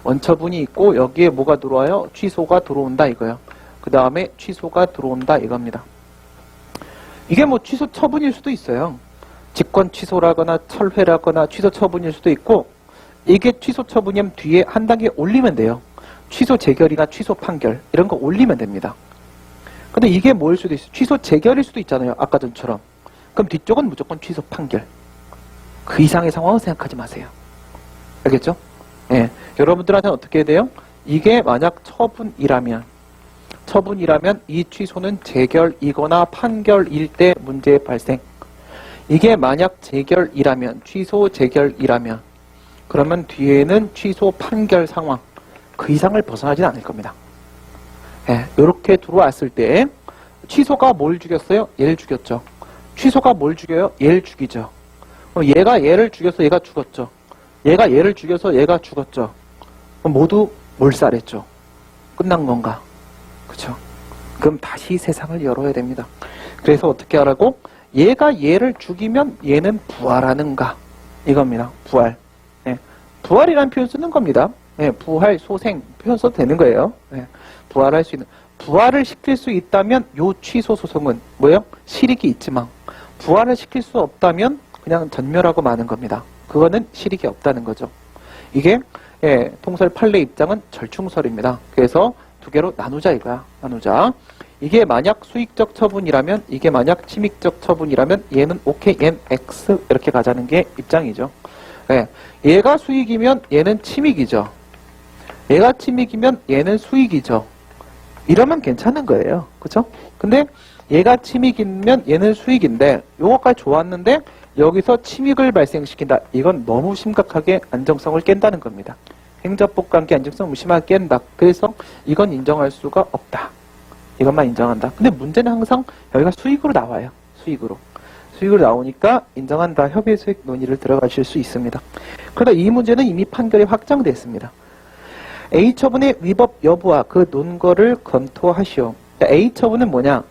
원처분이 있고 여기에 뭐가 들어와요? 취소가 들어온다 이거예요. 그 다음에 취소가 들어온다 이겁니다. 이게 뭐 취소 처분일 수도 있어요. 직권 취소라거나 철회라거나 취소 처분일 수도 있고 이게 취소 처분이면 뒤에 한 단계 올리면 돼요. 취소 재결이나 취소 판결 이런 거 올리면 됩니다. 근데 이게 뭐일 수도 있어요. 취소 재결일 수도 있잖아요. 아까 전처럼. 그럼 뒤쪽은 무조건 취소 판결. 그 이상의 상황은 생각하지 마세요. 알겠죠? 예. 여러분들한테는 어떻게 해야 돼요? 이게 만약 처분이라면 이 취소는 재결이거나 판결일 때 문제 발생. 이게 만약 재결이라면, 취소 재결이라면, 그러면 뒤에는 취소 판결 상황, 그 이상을 벗어나진 않을 겁니다. 예, 이렇게 들어왔을 때 취소가 뭘 죽였어요? 얘를 죽였죠. 취소가 뭘 죽여요? 얘를 죽이죠. 얘가 얘를 죽여서 얘가 죽었죠. 얘가 얘를 죽여서 얘가 죽었죠. 모두 몰살했죠. 끝난 건가? 그쵸? 그럼 다시 세상을 열어야 됩니다. 그래서 어떻게 하라고? 얘가 얘를 죽이면 얘는 부활하는가? 이겁니다. 부활. 예. 부활이라는 표현 쓰는 겁니다. 예. 부활, 소생 표현 써도 되는 거예요. 예. 부활할 수 있는. 부활을 시킬 수 있다면 요 취소 소송은 뭐예요? 실익이 있지만 부활을 시킬 수 없다면 그냥 전멸하고 마는 겁니다. 그거는 실익이 없다는 거죠. 이게 예, 통설 판례 입장은 절충설입니다. 그래서 두 개로 나누자 이거야. 나누자. 이게 만약 수익적 처분이라면, 이게 만약 침익적 처분이라면 얘는 오케이, 얘는 X 이렇게 가자는 게 입장이죠. 예, 얘가 수익이면 얘는 침익이죠. 얘가 침익이면 얘는 수익이죠. 이러면 괜찮은 거예요. 그쵸? 근데 얘가 침익이면 얘는 수익인데 요거까지 좋았는데 여기서 침익을 발생시킨다. 이건 너무 심각하게 안정성을 깬다는 겁니다. 행정법관계 안정성을 심하게 깬다. 그래서 이건 인정할 수가 없다. 이것만 인정한다. 근데 문제는 항상 여기가 수익으로 나와요. 수익으로 나오니까 인정한다. 협의 수익 논의를 들어가실 수 있습니다. 그러다 이 문제는 이미 판결이 확정됐습니다. A 처분의 위법 여부와 그 논거를 검토하시오. A 처분은 뭐냐?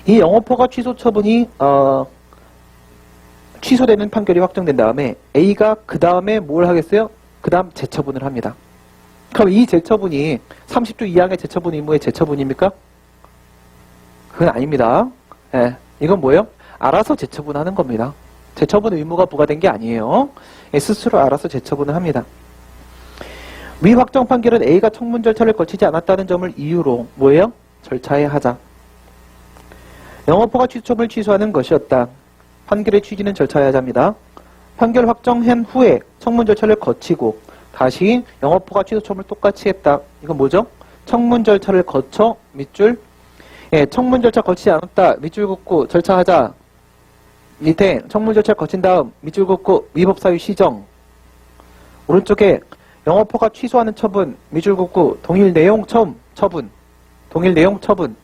이 영업허가 취소 처분이 취소되는 판결이 확정된 다음에 A가 그 다음에 뭘 하겠어요? 그 다음 재처분을 합니다. 그럼 이 재처분이 30조 이항의 재처분 의무의 재처분입니까? 그건 아닙니다. 예, 이건 뭐예요? 알아서 재처분하는 겁니다. 재처분 의무가 부과된 게 아니에요. 예, 스스로 알아서 재처분을 합니다. 위 확정 판결은 A가 청문 절차를 거치지 않았다는 점을 이유로 뭐예요? 절차의 하자. 영업허가 취소를 취소하는 것이었다. 판결의 취지는 절차의 하자입니다. 판결 확정한 후에 청문 절차를 거치고 다시 영업허가 취소 처분을 똑같이 했다. 이건 뭐죠? 청문 절차를 거쳐 밑줄, 예, 청문 절차 거치지 않았다. 밑줄 긋고 절차하자. 밑에 청문 절차를 거친 다음 밑줄 긋고 위법사유 시정. 오른쪽에 영업허가 취소하는 처분, 밑줄 긋고 동일 내용 처분. 동일 내용 처분.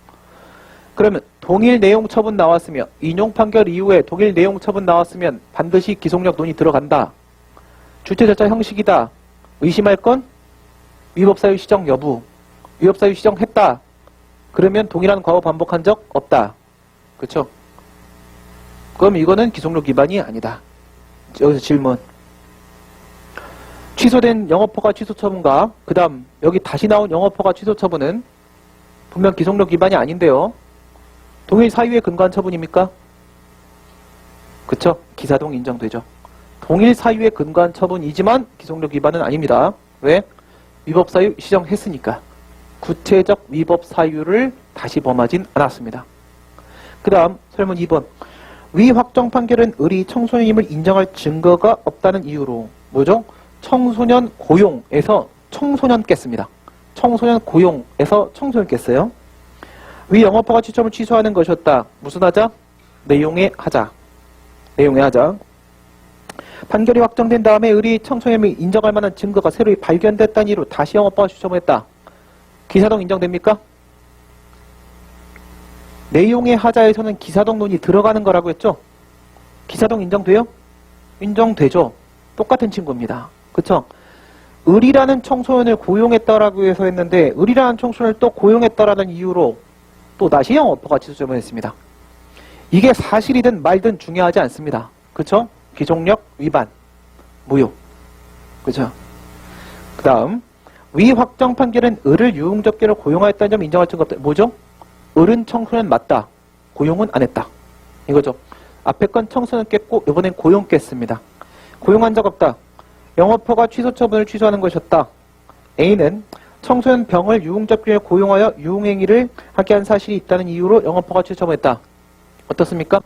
그러면 동일 내용 처분 나왔으면, 인용 판결 이후에 동일 내용 처분 나왔으면 반드시 기속력 논의 들어간다. 주체 절차 형식이다. 의심할 건 위법사유 시정 여부. 위법사유 시정했다. 그러면 동일한 과오 반복한 적 없다. 그렇죠? 그럼 이거는 기속력 위반이 아니다. 여기서 질문. 취소된 영업허가 취소 처분과 그 다음 여기 다시 나온 영업허가 취소 처분은 분명 기속력 위반이 아닌데요. 동일 사유에 근거한 처분입니까? 그쵸? 기사동 인정되죠. 동일 사유에 근거한 처분이지만 기속력 위반은 아닙니다. 왜? 위법 사유 시정했으니까. 구체적 위법 사유를 다시 범하진 않았습니다. 그 다음 설문 2번. 위 확정 판결은 을이 청소년임을 인정할 증거가 없다는 이유로 뭐죠? 청소년 고용에서 청소년 깼습니다. 청소년 고용에서 청소년 깼어요. 위 영업허가 취소를 취소하는 것이었다. 무슨 하자? 내용의 하자. 내용의 하자. 판결이 확정된 다음에 을이 청소년임을 인정할 만한 증거가 새로 발견됐다는 이유로 다시 영업허가 취소를 했다. 기사동 인정됩니까? 내용의 하자에서는 기사동 논의 들어가는 거라고 했죠? 기사동 인정돼요? 인정되죠. 똑같은 친구입니다. 그쵸? 을이라는 청소년을 고용했다라고 해서 했는데 을이라는 청소년을 또 고용했다라는 이유로 또 다시 영업허가 취소를 했습니다. 이게 사실이든 말든 중요하지 않습니다. 그쵸? 기속력 위반, 무효. 그쵸? 그 다음 위 확정 판결은 을을 유흥접기로 고용하였다는 점 인정할 증거 없다. 뭐죠? 을은 청소년 맞다. 고용은 안 했다. 이거죠. 앞에 건 청소년 깼고 이번엔 고용 깼습니다. 고용한 적 없다. 영업허가 취소 처분을 취소하는 것이었다. A는 청소년 병을 유흥접기로 고용하여 유흥행위를 하게 한 사실이 있다는 이유로 영업허가 취소 처분했다. 어떻습니까?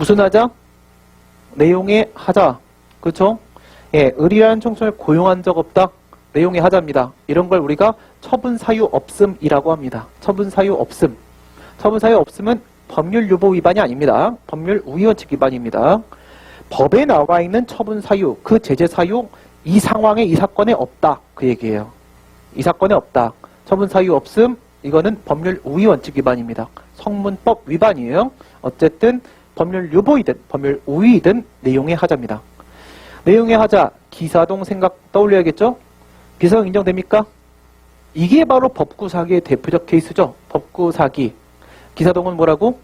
무슨 하자? 내용의 하자. 그쵸? 예, 을이라는 청소년을 고용한 적 없다. 내용의 하자입니다. 이런 걸 우리가 처분 사유 없음이라고 합니다. 처분 사유 없음. 처분 사유 없음은 법률 유보 위반이 아닙니다. 법률 우위 원칙 위반입니다. 법에 나와 있는 처분 사유, 그 제재 사유 이 상황에 이 사건에 없다. 그 얘기예요. 이 사건에 없다. 처분 사유 없음. 이거는 법률 우위 원칙 위반입니다. 성문법 위반이에요. 어쨌든 법률 유보이든 법률 우위이든 내용의 하자입니다. 내용의 하자, 기사동 생각 떠올려야겠죠? 기사동 인정됩니까? 이게 바로 법구 사기의 대표적 케이스죠. 법구 사기. 기사동은 뭐라고?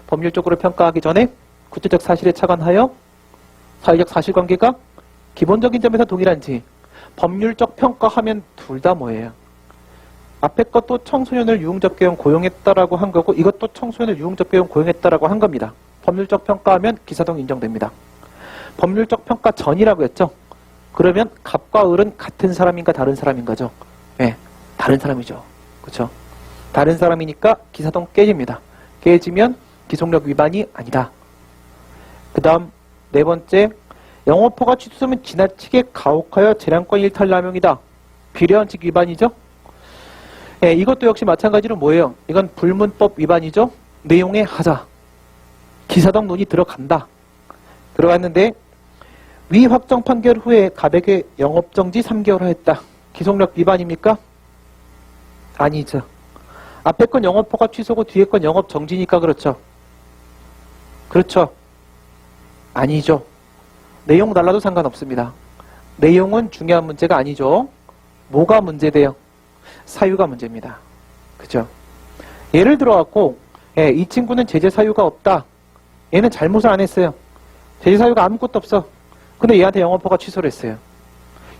법률적으로 평가하기 전에 구체적 사실에 착안하여 사회적 사실관계가 기본적인 점에서 동일한지 법률적 평가하면 둘 다 뭐예요? 앞에 것도 청소년을 유흥접객용 고용했다라고 한 거고 이것도 청소년을 유흥접객용 고용했다라고 한 겁니다. 법률적 평가하면 기사동 인정됩니다. 법률적 평가 전이라고 했죠. 그러면 갑과 을은 같은 사람인가 다른 사람인 거죠. 네, 다른 사람이죠. 그렇죠? 다른 사람이니까 기사동 깨집니다. 깨지면 기속력 위반이 아니다. 그 다음 네 번째, 영업허가 취소면 지나치게 가혹하여 재량권 일탈 남용이다. 비례원칙 위반이죠. 네, 이것도 역시 마찬가지로 뭐예요? 이건 불문법 위반이죠. 내용의 하자. 기사동 논이 들어간다. 들어갔는데 위 확정 판결 후에 갑에게 영업정지 3개월 하였다. 기속력 위반입니까? 아니죠. 앞에 건 영업허가 취소고 뒤에 건 영업정지니까 그렇죠. 그렇죠. 아니죠. 내용 달라도 상관없습니다. 내용은 중요한 문제가 아니죠. 뭐가 문제돼요? 사유가 문제입니다. 그죠? 예를 들어갖고 이 친구는 제재 사유가 없다. 얘는 잘못을 안 했어요. 제재 사유가 아무것도 없어. 근데 얘한테 영업허가 취소를 했어요.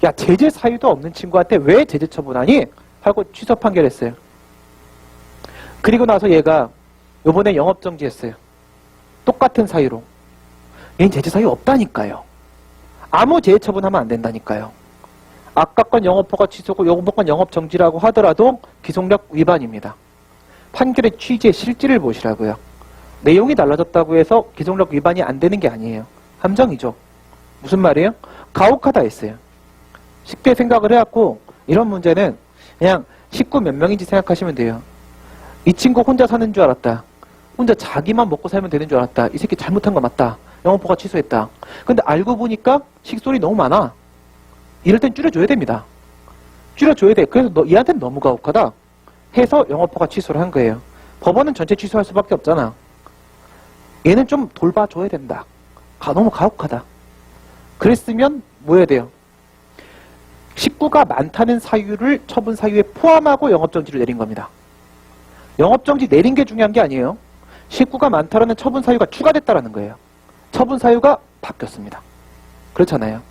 야, 제재 사유도 없는 친구한테 왜 제재 처분하니? 하고 취소 판결했어요. 그리고 나서 얘가 요번에 영업정지했어요. 똑같은 사유로. 얘는 제재 사유 없다니까요. 아무 제재 처분하면 안 된다니까요. 아까 건 영업허가 취소고 요번 건 영업정지라고 하더라도 기속력 위반입니다. 판결의 취지의 실질을 보시라고요. 내용이 달라졌다고 해서 기속력 위반이 안 되는 게 아니에요. 함정이죠. 무슨 말이에요? 가혹하다 했어요. 쉽게 생각을 해갖고 이런 문제는 그냥 식구 몇 명인지 생각하시면 돼요. 이 친구 혼자 사는 줄 알았다. 혼자 자기만 먹고 살면 되는 줄 알았다. 이 새끼 잘못한 거 맞다. 영업허가 취소했다. 근데 알고 보니까 식솔이 너무 많아. 이럴 땐 줄여줘야 됩니다. 줄여줘야 돼. 그래서 얘한테는 너무 가혹하다 해서 영업허가 취소를 한 거예요. 법원은 전체 취소할 수밖에 없잖아. 얘는 좀 돌봐줘야 된다. 너무 가혹하다. 그랬으면 뭐 해야 돼요? 식구가 많다는 사유를 처분 사유에 포함하고 영업정지를 내린 겁니다. 영업정지 내린 게 중요한 게 아니에요. 식구가 많다라는 처분 사유가 추가됐다라는 거예요. 처분 사유가 바뀌었습니다. 그렇잖아요.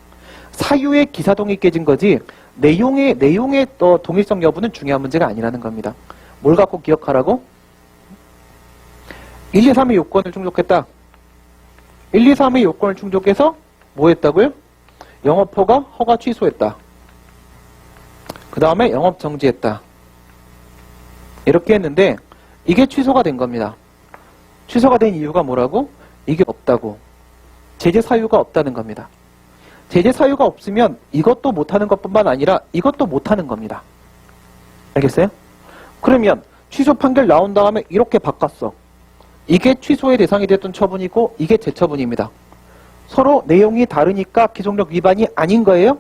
사유의 기사동이 깨진 거지 내용의 또 동일성 여부는 중요한 문제가 아니라는 겁니다. 뭘 갖고 기억하라고? 1, 2, 3의 요건을 충족했다. 1, 2, 3의 요건을 충족해서 뭐 했다고요? 영업허가 허가 취소했다. 그 다음에 영업 정지했다. 이렇게 했는데 이게 취소가 된 겁니다. 취소가 된 이유가 뭐라고? 이게 없다고. 제재 사유가 없다는 겁니다. 제재 사유가 없으면 이것도 못하는 것뿐만 아니라 이것도 못하는 겁니다. 알겠어요? 그러면 취소 판결 나온 다음에 이렇게 바꿨어. 이게 취소의 대상이 됐던 처분이고 이게 재처분입니다. 서로 내용이 다르니까 기속력 위반이 아닌 거예요?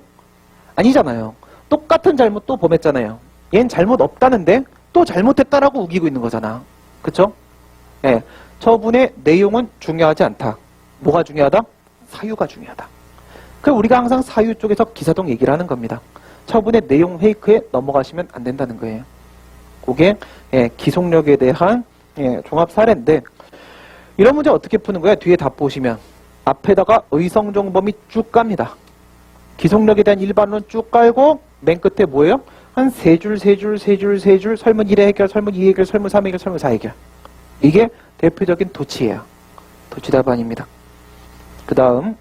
아니잖아요. 똑같은 잘못도 범했잖아요. 얘는 잘못 없다는데 또 잘못했다라고 우기고 있는 거잖아. 그쵸? 예. 처분의 내용은 중요하지 않다. 뭐가 중요하다? 사유가 중요하다. 그럼 우리가 항상 사유 쪽에서 기사동 얘기를 하는 겁니다. 처분의 내용 페이크에 넘어가시면 안 된다는 거예요. 그게 기속력에 대한 종합 사례인데 이런 문제 어떻게 푸는 거야? 뒤에 답 보시면 앞에다가 의성정범위 쭉 갑니다. 기속력에 대한 일반론 쭉 깔고 맨 끝에 뭐예요? 한 세 줄 설문 1의 해결, 설문 2의 해결, 설문 3의 해결, 설문 4의 해결. 이게 대표적인 도치예요. 도치 답안입니다. 그 다음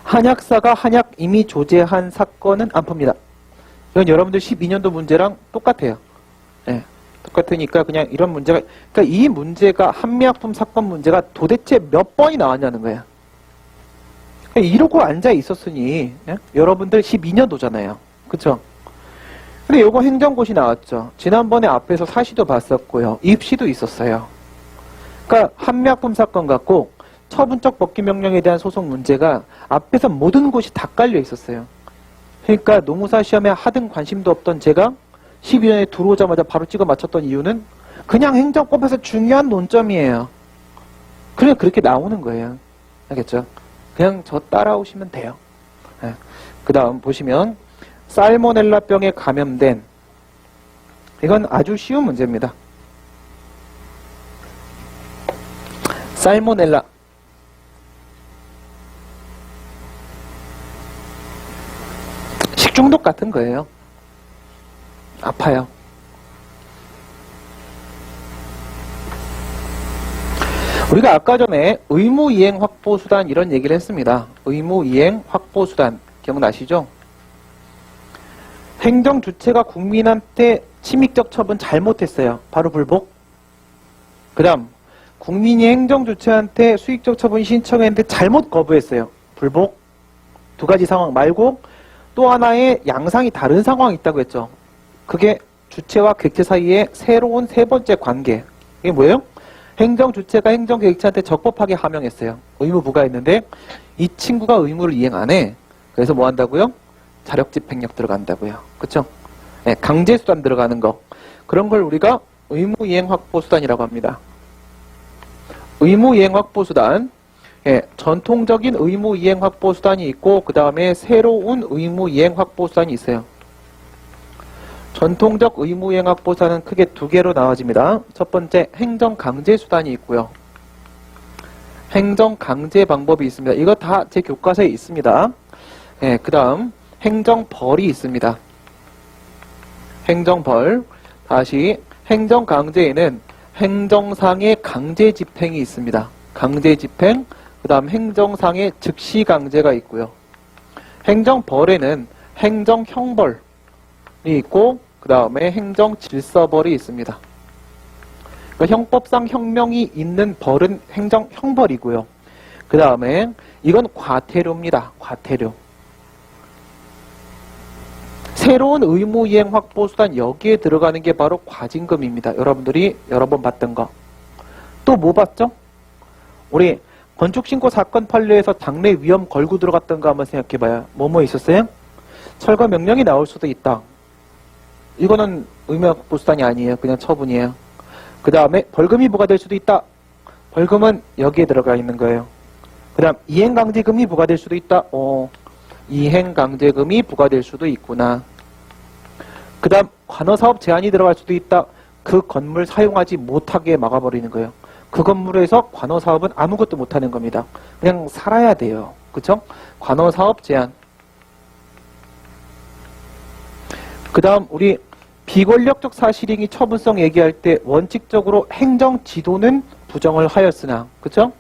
한약사가 한약 이미 조제한 사건은 안 풉니다. 이건 여러분들 12년도 문제랑 똑같아요. 네. 똑같으니까 그냥 이런 문제가, 그러니까 이 문제가 한미약품 사건 문제가 도대체 몇 번이 나왔냐는 거야. 이러고 앉아 있었으니, 예? 여러분들 12년도잖아요. 그쵸? 근데 요거 행정고시 나왔죠. 지난번에 앞에서 사시도 봤었고요. 입시도 있었어요. 그러니까 한미약품 사건 갖고 처분적 법규 명령에 대한 소송 문제가 앞에서 모든 곳이 다 깔려 있었어요. 그러니까 노무사 시험에 하등 관심도 없던 제가 12년에 들어오자마자 바로 찍어 맞췄던 이유는 그냥 행정법에서 중요한 논점이에요. 그냥 그렇게 나오는 거예요. 알겠죠? 그냥 저 따라오시면 돼요. 네. 그 다음 보시면 살모넬라병에 감염된, 이건 아주 쉬운 문제입니다. 살모넬라, 식중독 같은 거예요. 아파요. 우리가 아까 전에 의무이행 확보수단 이런 얘기를 했습니다. 의무이행 확보수단 기억나시죠? 행정주체가 국민한테 침입적 처분 잘못했어요. 바로 불복. 그 다음 국민이 행정주체한테 수익적 처분 신청했는데 잘못 거부했어요. 불복. 두 가지 상황 말고 또 하나의 양상이 다른 상황이 있다고 했죠. 그게 주체와 객체 사이의 새로운 세 번째 관계. 이게 뭐예요? 행정주체가 행정계획체한테 적법하게 하명했어요. 의무 부과했는데 이 친구가 의무를 이행 안 해. 그래서 뭐 한다고요? 자력집행력 들어간다고요. 그쵸? 네, 강제수단 들어가는 거. 그런 걸 우리가 의무이행 확보수단이라고 합니다. 의무이행 확보수단. 예, 전통적인 의무이행 확보수단이 있고 그 다음에 새로운 의무이행 확보수단이 있어요. 전통적 의무이행 확보수단은 크게 두 개로 나눠집니다. 첫 번째 행정강제수단이 있고요. 행정강제 방법이 있습니다. 이거 다 제 교과서에 있습니다. 예, 그 다음 행정벌이 있습니다. 행정벌. 다시 행정강제에는 행정상의 강제집행이 있습니다. 강제집행. 그 다음 행정상의 즉시강제가 있고요. 행정벌에는 행정형벌이 있고 그 다음에 행정질서벌이 있습니다. 그러니까 형법상 형명이 있는 벌은 행정형벌이고요. 그 다음에 이건 과태료입니다. 과태료. 새로운 의무이행 확보수단 여기에 들어가는 게 바로 과징금입니다. 여러분들이 여러 번 봤던 거. 또 뭐 봤죠? 우리 건축신고 사건 판례에서 장래 위험 걸고 들어갔던 거 한번 생각해봐요. 뭐뭐 있었어요? 철거 명령이 나올 수도 있다. 이거는 의무이행 확보수단이 아니에요. 그냥 처분이에요. 그 다음에 벌금이 부과될 수도 있다. 벌금은 여기에 들어가 있는 거예요. 그 다음 이행강제금이 부과될 수도 있다. 이행강제금이 부과될 수도 있구나. 그 다음 관어사업 제한이 들어갈 수도 있다. 그 건물 사용하지 못하게 막아버리는 거예요. 그 건물에서 관어사업은 아무것도 못하는 겁니다. 그냥 살아야 돼요. 그쵸? 관어사업 제한. 그 다음 우리 비권력적 사실행위 처분성 얘기할 때 원칙적으로 행정지도는 부정을 하였으나, 그쵸?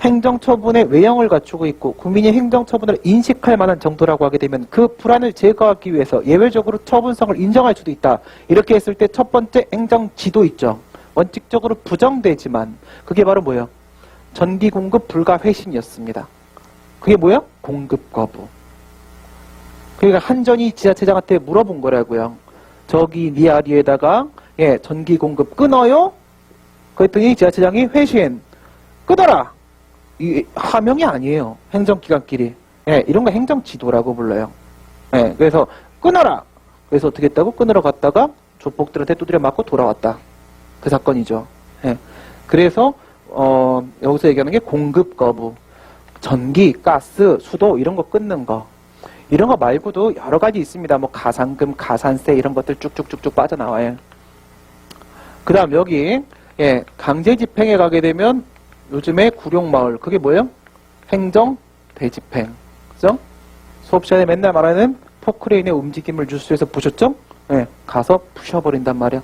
행정처분의 외형을 갖추고 있고 국민이 행정처분을 인식할 만한 정도라고 하게 되면 그 불안을 제거하기 위해서 예외적으로 처분성을 인정할 수도 있다. 이렇게 했을 때 첫 번째 행정지도 있죠. 원칙적으로 부정되지만 그게 바로 뭐예요? 전기공급 불가 회신이었습니다. 그게 뭐예요? 공급 거부. 그러니까 한전이 지자체장한테 물어본 거라고요. 저기 니 아리에다가 전기공급 끊어요? 그랬더니 지자체장이 회신 끊어라. 이 하명이 아니에요. 행정기관끼리. 이런 거 행정지도라고 불러요. 그래서 끊어라. 그래서 어떻게 했다고? 끊으러 갔다가 조폭들한테 두드려 맞고 돌아왔다. 그 사건이죠. 그래서 여기서 얘기하는 게 공급 거부. 전기, 가스, 수도 이런 거 끊는 거. 이런 거 말고도 여러 가지 있습니다. 뭐 가산금, 가산세 이런 것들 쭉쭉쭉쭉 빠져나와요. 그 다음 여기 강제 집행에 가게 되면 요즘에 구룡마을 그게 뭐예요? 행정 대집행. 그죠? 수업 시간에 맨날 말하는 포크레인의 움직임을 뉴스에서 보셨죠? 가서 부셔버린단 말이야.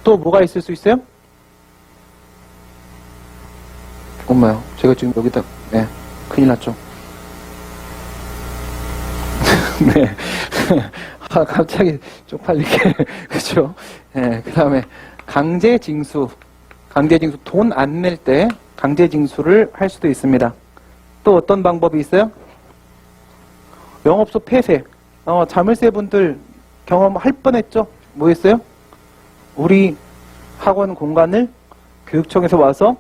또 뭐가 있을 수 있어요? 엄마요. 제가 지금 여기다 큰일 났죠. 네. 갑자기 쪽팔리게. 그죠? 그 다음에 강제징수, 돈 안 낼 때 강제징수를 할 수도 있습니다. 또 어떤 방법이 있어요? 영업소 폐쇄. 자물쇠 분들 경험할 뻔했죠? 뭐 했어요? 우리 학원 공간을 교육청에서 와서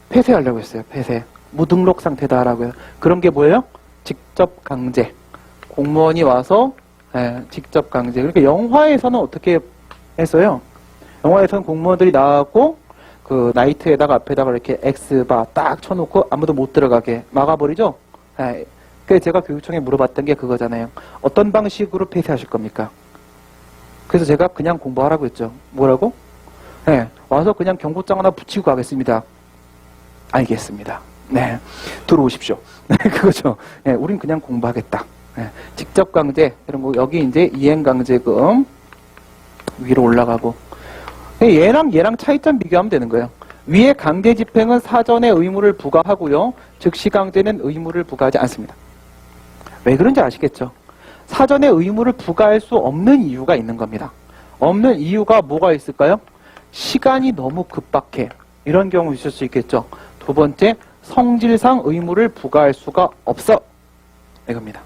폐쇄하려고 했어요. 폐쇄. 무등록 상태다라고 해요. 그런 게 뭐예요? 직접 강제. 공무원이 와서 직접 강제. 그러니까 영화에서는 어떻게 했어요? 영화에서는 공무원들이 나가고 그 나이트에다가 앞에다가 이렇게 X바 딱 쳐놓고 아무도 못 들어가게 막아버리죠? 그래서 제가 교육청에 물어봤던 게 그거잖아요. 어떤 방식으로 폐쇄하실 겁니까? 그래서 제가 그냥 공부하라고 했죠. 뭐라고? 와서 그냥 경고장 하나 붙이고 가겠습니다. 알겠습니다. 네, 들어오십시오. 네, 그거죠. 우린 그냥 공부하겠다. 직접 강제 이런 거 여기 이제 이행강제금 위로 올라가고 얘랑 차이점 비교하면 되는 거예요. 위에 강제 집행은 사전에 의무를 부과하고요. 즉시 강제는 의무를 부과하지 않습니다. 왜 그런지 아시겠죠? 사전에 의무를 부과할 수 없는 이유가 있는 겁니다. 없는 이유가 뭐가 있을까요? 시간이 너무 급박해. 이런 경우 있을 수 있겠죠. 두 번째, 성질상 의무를 부과할 수가 없어. 이겁니다.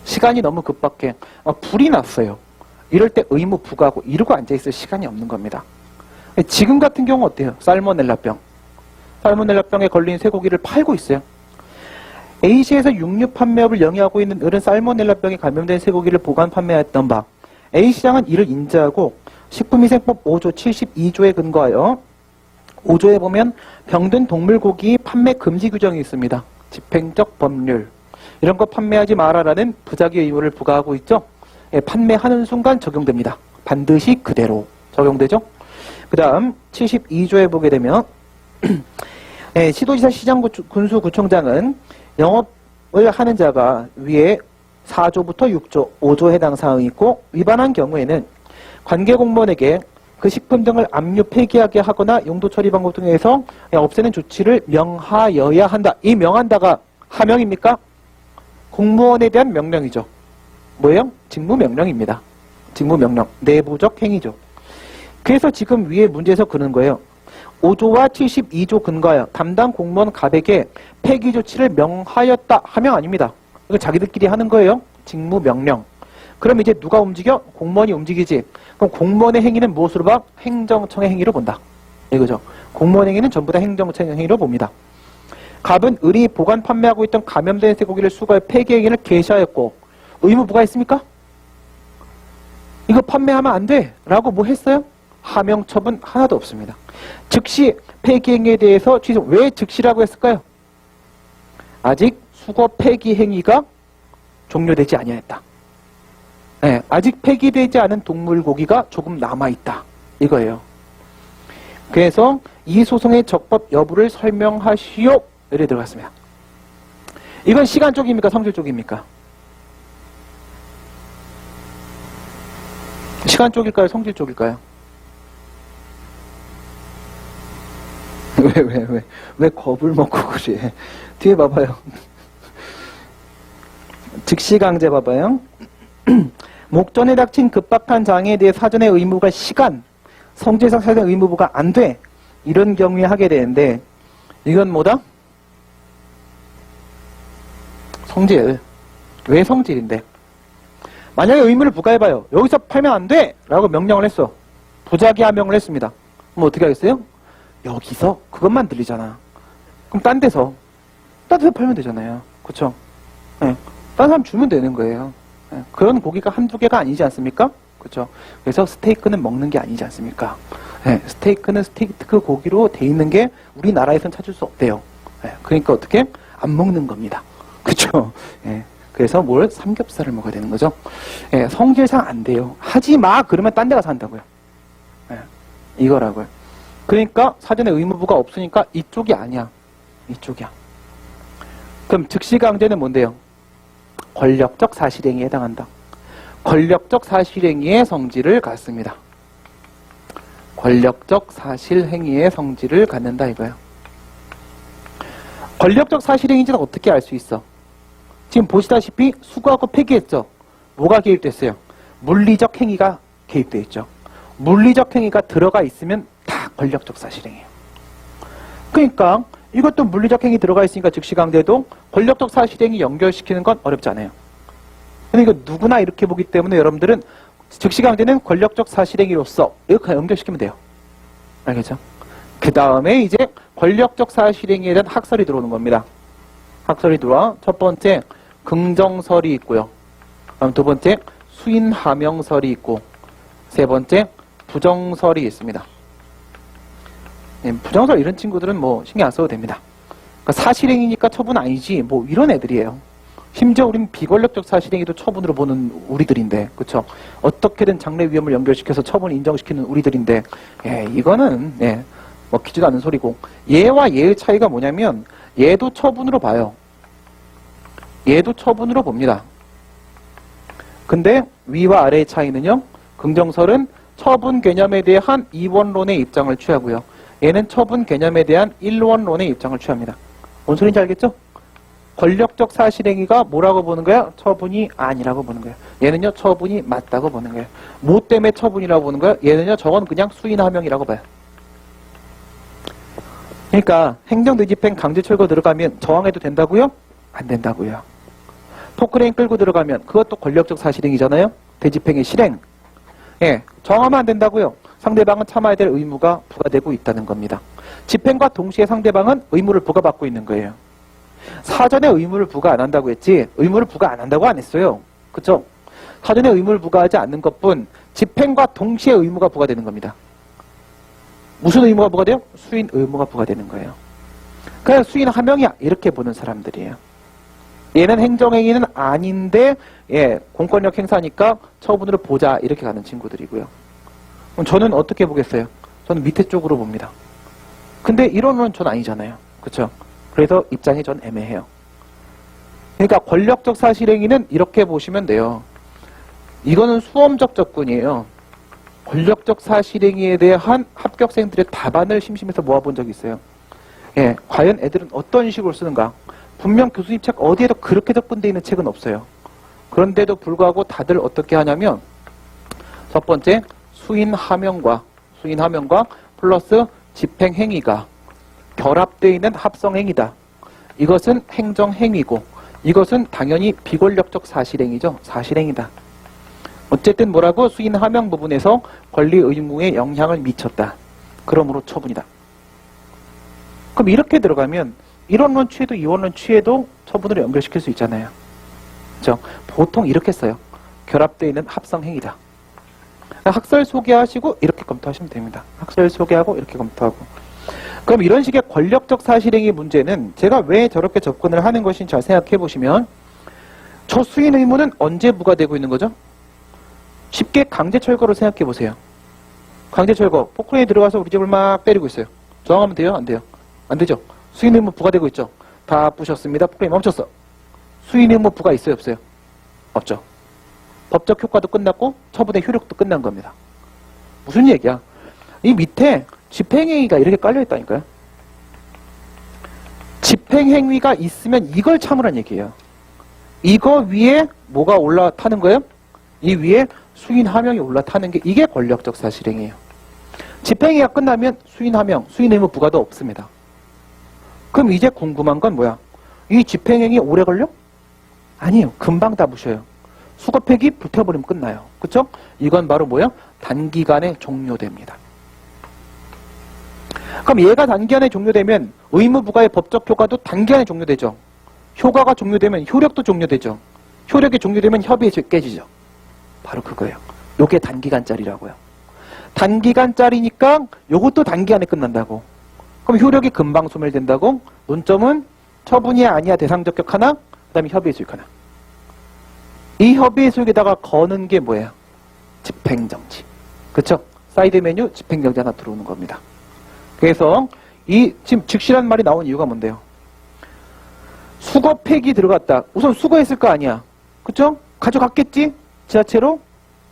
시간이 너무 급박해. 불이 났어요. 이럴 때 의무 부과하고 이러고 앉아있을 시간이 없는 겁니다. 지금 같은 경우 어때요? 살모넬라병. 살모넬라병에 걸린 쇠고기를 팔고 있어요. A시에서 육류 판매업을 영위하고 있는 을은 살모넬라병에 감염된 쇠고기를 보관 판매했던 바 A시장은 이를 인지하고 식품위생법 5조 72조에 근거하여 5조에 보면 병든 동물고기 판매 금지 규정이 있습니다. 집행적 법률. 이런 거 판매하지 마라라는 부작위 의무를 부과하고 있죠. 판매하는 순간 적용됩니다. 반드시 그대로 적용되죠. 그 다음 72조에 보게 되면 시도지사 시장군수구청장은 영업을 하는 자가 위에 4조부터 6조, 5조에 해당 사항이 있고 위반한 경우에는 관계공무원에게 그 식품 등을 압류 폐기하게 하거나 용도 처리 방법 등에서 없애는 조치를 명하여야 한다. 이 명한다가 하명입니까? 공무원에 대한 명령이죠. 뭐예요? 직무명령입니다. 직무명령. 내부적 행위죠. 그래서 지금 위에 문제에서 그러는 거예요. 5조와 72조 근거하여 담당 공무원 갑에게 폐기 조치를 명하였다. 하명 아닙니다. 이거 자기들끼리 하는 거예요. 직무명령. 그럼 이제 누가 움직여? 공무원이 움직이지. 그럼 공무원의 행위는 무엇으로 봐? 행정청의 행위로 본다. 이거죠. 공무원 행위는 전부 다 행정청의 행위로 봅니다. 갑은 을이 보관 판매하고 있던 감염된 쇠고기를 수거해 폐기 행위를 개시하였고 의무 부과했습니까? 이거 판매하면 안 돼. 라고 뭐 했어요? 하명 처분 하나도 없습니다. 즉시 폐기 행위에 대해서 취소. 왜 즉시라고 했을까요? 아직 수거 폐기 행위가 종료되지 아니했다. 아직 폐기되지 않은 동물 고기가 조금 남아있다. 이거예요. 그래서 이 소송의 적법 여부를 설명하시오. 이래 들어갔습니다. 이건 시간 쪽입니까? 성질 쪽입니까? 시간 쪽일까요? 성질 쪽일까요? 왜 겁을 먹고 그래? 뒤에 봐봐요. 즉시강제 봐봐요. 목전에 닥친 급박한 장애에 대해 사전의 의무가 시간, 성질상 사전의 의무부가 안 돼. 이런 경우에 하게 되는데 이건 뭐다? 성질. 왜 성질인데? 만약에 의무를 부과해봐요. 여기서 팔면 안 돼! 라고 명령을 했어. 부작위 하명을 했습니다. 그럼 어떻게 하겠어요? 여기서 그것만 들리잖아. 그럼 딴 데서 팔면 되잖아요. 그쵸? 딴 사람 주면 되는 거예요. 그런 고기가 한두 개가 아니지 않습니까? 그쵸? 그래서 스테이크는 먹는 게 아니지 않습니까? 스테이크는 스테이크 고기로 돼 있는 게 우리나라에선 찾을 수 없대요. 그러니까 어떻게? 안 먹는 겁니다. 그쵸? 그래서 뭘? 삼겹살을 먹어야 되는 거죠. 성질상 안 돼요. 하지 마! 그러면 딴 데 가서 한다고요. 이거라고요. 그러니까 사전에 의무부가 없으니까 이쪽이 아니야. 이쪽이야. 그럼 즉시강제는 뭔데요? 권력적 사실행위에 해당한다. 권력적 사실행위의 성질을 갖습니다. 권력적 사실행위의 성질을 갖는다 이거예요. 권력적 사실행위인지는 어떻게 알 수 있어? 지금 보시다시피 수거하고 폐기했죠. 뭐가 개입됐어요? 물리적 행위가 개입되어 있죠. 물리적 행위가 들어가 있으면 다 권력적 사실행위예요. 그러니까 이것도 물리적 행위 들어가 있으니까 즉시강제도 권력적 사실행위 연결시키는 건 어렵지 않아요. 근데 이거 누구나 이렇게 보기 때문에 여러분들은 즉시강제는 권력적 사실행위로서 이렇게 연결시키면 돼요. 알겠죠? 그 다음에 이제 권력적 사실행위에 대한 학설이 들어오는 겁니다. 학설이 들어와 첫 번째 긍정설이 있고요. 그다음 두 번째 수인하명설이 있고 세 번째 부정설이 있습니다. 부정설 이런 친구들은 뭐 신경 안 써도 됩니다. 그러니까 사실행위니까 처분 아니지 뭐 이런 애들이에요. 심지어 우린 비권력적 사실행위도 처분으로 보는 우리들인데, 그렇죠? 어떻게든 장래 위험을 연결시켜서 처분 인정시키는 우리들인데, 이거는 먹히지도 않는 소리고, 얘와 얘의 차이가 뭐냐면 얘도 처분으로 봐요. 얘도 처분으로 봅니다. 근데 위와 아래의 차이는요, 긍정설은 처분 개념에 대한 이원론의 입장을 취하고요. 얘는 처분 개념에 대한 일원론의 입장을 취합니다. 뭔 소리인지 알겠죠? 권력적 사실행위가 뭐라고 보는 거야? 처분이 아니라고 보는 거예요. 얘는요, 처분이 맞다고 보는 거예요. 뭐 때문에 처분이라고 보는 거야? 얘는요, 저건 그냥 수인하명이라고 봐요. 그러니까 행정대집행 강제철거 들어가면 저항해도 된다고요? 안 된다고요. 토크레인 끌고 들어가면 그것도 권력적 사실행위잖아요. 대집행의 실행. 저항하면 안 된다고요. 상대방은 참아야 될 의무가 부과되고 있다는 겁니다. 집행과 동시에 상대방은 의무를 부과받고 있는 거예요. 사전에 의무를 부과 안 한다고 했지 의무를 부과 안 한다고 안 했어요. 그쵸? 사전에 의무를 부과하지 않는 것뿐 집행과 동시에 의무가 부과되는 겁니다. 무슨 의무가 부과돼요? 수인 의무가 부과되는 거예요. 그냥 수인 하명이야 이렇게 보는 사람들이에요. 얘는 행정행위는 아닌데 공권력 행사니까 처분으로 보자 이렇게 가는 친구들이고요. 그럼 저는 어떻게 보겠어요? 저는 밑에 쪽으로 봅니다. 근데 이론은 전 아니잖아요. 그쵸? 그래서 입장이 전 애매해요. 그러니까 권력적 사실행위는 이렇게 보시면 돼요. 이거는 수험적 접근이에요. 권력적 사실행위에 대한 합격생들의 답안을 심심해서 모아본 적이 있어요. 과연 애들은 어떤 식으로 쓰는가? 분명 교수님 책 어디에도 그렇게 접근되어 있는 책은 없어요. 그런데도 불구하고 다들 어떻게 하냐면 첫 번째 수인하명과 플러스 집행행위가 결합되어 있는 합성행위다. 이것은 행정행위고 이것은 당연히 비권력적 사실행위죠. 사실행위다. 어쨌든 뭐라고? 수인하명 부분에서 권리 의무에 영향을 미쳤다. 그러므로 처분이다. 그럼 이렇게 들어가면 1원론 취해도 2원론 취해도 처분으로 연결시킬 수 있잖아요. 그렇죠? 보통 이렇게 써요. 결합되어 있는 합성행위다. 학설 소개하시고 이렇게 검토하시면 됩니다. 학설 소개하고 이렇게 검토하고. 그럼 이런 식의 권력적 사실행위 문제는 제가 왜 저렇게 접근을 하는 것인지 잘 생각해 보시면 저 수인 의무는 언제 부과되고 있는 거죠? 쉽게 강제철거로 생각해 보세요. 강제철거. 포크레인에 들어가서 우리 집을 막 때리고 있어요. 저항하면 돼요? 안 돼요? 안 되죠? 수인 의무 부과되고 있죠? 다 부셨습니다. 포크레인 멈췄어. 수인 의무 부과 있어요? 없어요? 없죠. 법적 효과도 끝났고 처분의 효력도 끝난 겁니다. 무슨 얘기야? 이 밑에 집행행위가 이렇게 깔려있다니까요. 집행행위가 있으면 이걸 참으란 얘기예요. 이거 위에 뭐가 올라타는 거예요? 이 위에 수인하명이 올라타는 게 이게 권력적 사실행위예요. 집행행위가 끝나면 수인하명, 수인의무 부과도 없습니다. 그럼 이제 궁금한 건 뭐야? 이 집행행위 오래 걸려? 아니에요. 금방 다 부셔요. 수거폐기 불태워버리면 끝나요. 그쵸? 이건 바로 뭐야? 단기간에 종료됩니다. 그럼 얘가 단기간에 종료되면 의무 부과의 법적 효과도 단기간에 종료되죠. 효과가 종료되면 효력도 종료되죠. 효력이 종료되면 협의가 깨지죠. 바로 그거예요. 요게 단기간짜리라고요. 단기간짜리니까 요것도 단기간에 끝난다고. 그럼 효력이 금방 소멸된다고? 논점은 처분이 아니야 대상적 격 하나, 그 다음에 협의의 수익 하나. 이 협의의 수익에다가 거는 게 뭐예요? 집행정지. 그쵸? 사이드 메뉴 집행정지 하나 들어오는 겁니다. 그래서 이 지금 즉시란 말이 나온 이유가 뭔데요? 수거 폐기 들어갔다. 우선 수거했을 거 아니야. 그쵸? 가져갔겠지? 지하체로?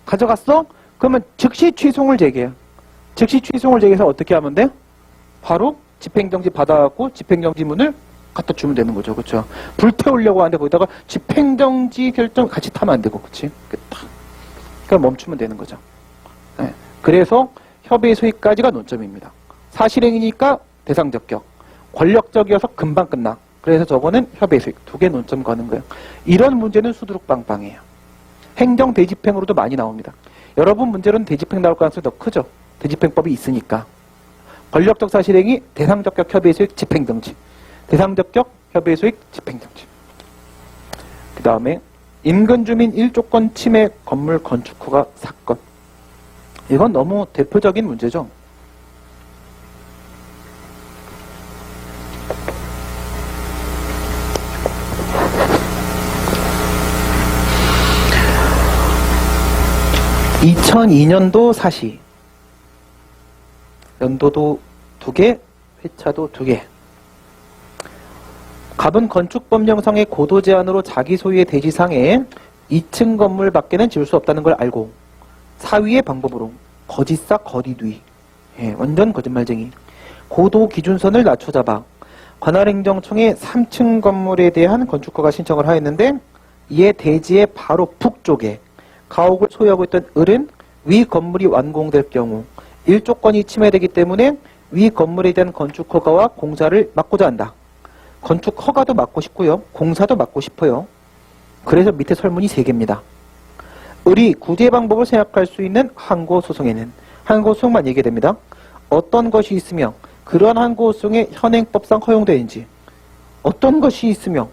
가져갔어? 그러면 즉시 취송을 제기해요. 즉시 취송을 제기해서 어떻게 하면 돼요? 바로 집행정지 받아갖고 집행정지문을 갖다 주면 되는 거죠. 그쵸? 불태우려고 하는데 거기다가 집행정지 결정 같이 타면 안 되고, 그치? 그냥 멈추면 되는 거죠. 그래서 협의의 소위까지가 논점입니다. 사실행위니까 대상적격, 권력적이어서 금방 끝나. 그래서 저거는 협의의 소위, 두 개 논점 거는 거예요. 이런 문제는 수두룩빵빵해요. 행정 대집행으로도 많이 나옵니다. 여러분 문제로는 대집행 나올 가능성이 더 크죠. 대집행법이 있으니까. 권력적 사실행위, 대상적격 협의의 소익, 집행정지. 대상적격 협의의 소익, 집행정지. 그 다음에 인근 주민 1조권 침해 건물 건축 허가 사건. 이건 너무 대표적인 문제죠. (2002년도) 사시. 연도도 2개, 회차도 2개. 갑은 건축법령상의 고도 제한으로 자기 소유의 대지상에 2층 건물 밖에는 지을 수 없다는 걸 알고 사위의 방법으로 거짓사 거리두이, 완전 거짓말쟁이, 고도 기준선을 낮춰잡아 관할행정청에 3층 건물에 대한 건축허가 신청을 하였는데, 이에 대지의 바로 북쪽에 가옥을 소유하고 있던 을은 위 건물이 완공될 경우 1조권이 침해되기 때문에 위 건물에 대한 건축허가와 공사를 막고자 한다. 건축허가도 막고 싶고요, 공사도 막고 싶어요. 그래서 밑에 설문이 3개입니다. 을이 구제 방법을 생각할 수 있는 항고소송에는, 항고소송만 얘기됩니다. 어떤 것이 있으며 그러한 항고소송에 현행법상 허용되는지, 어떤 것이 있으며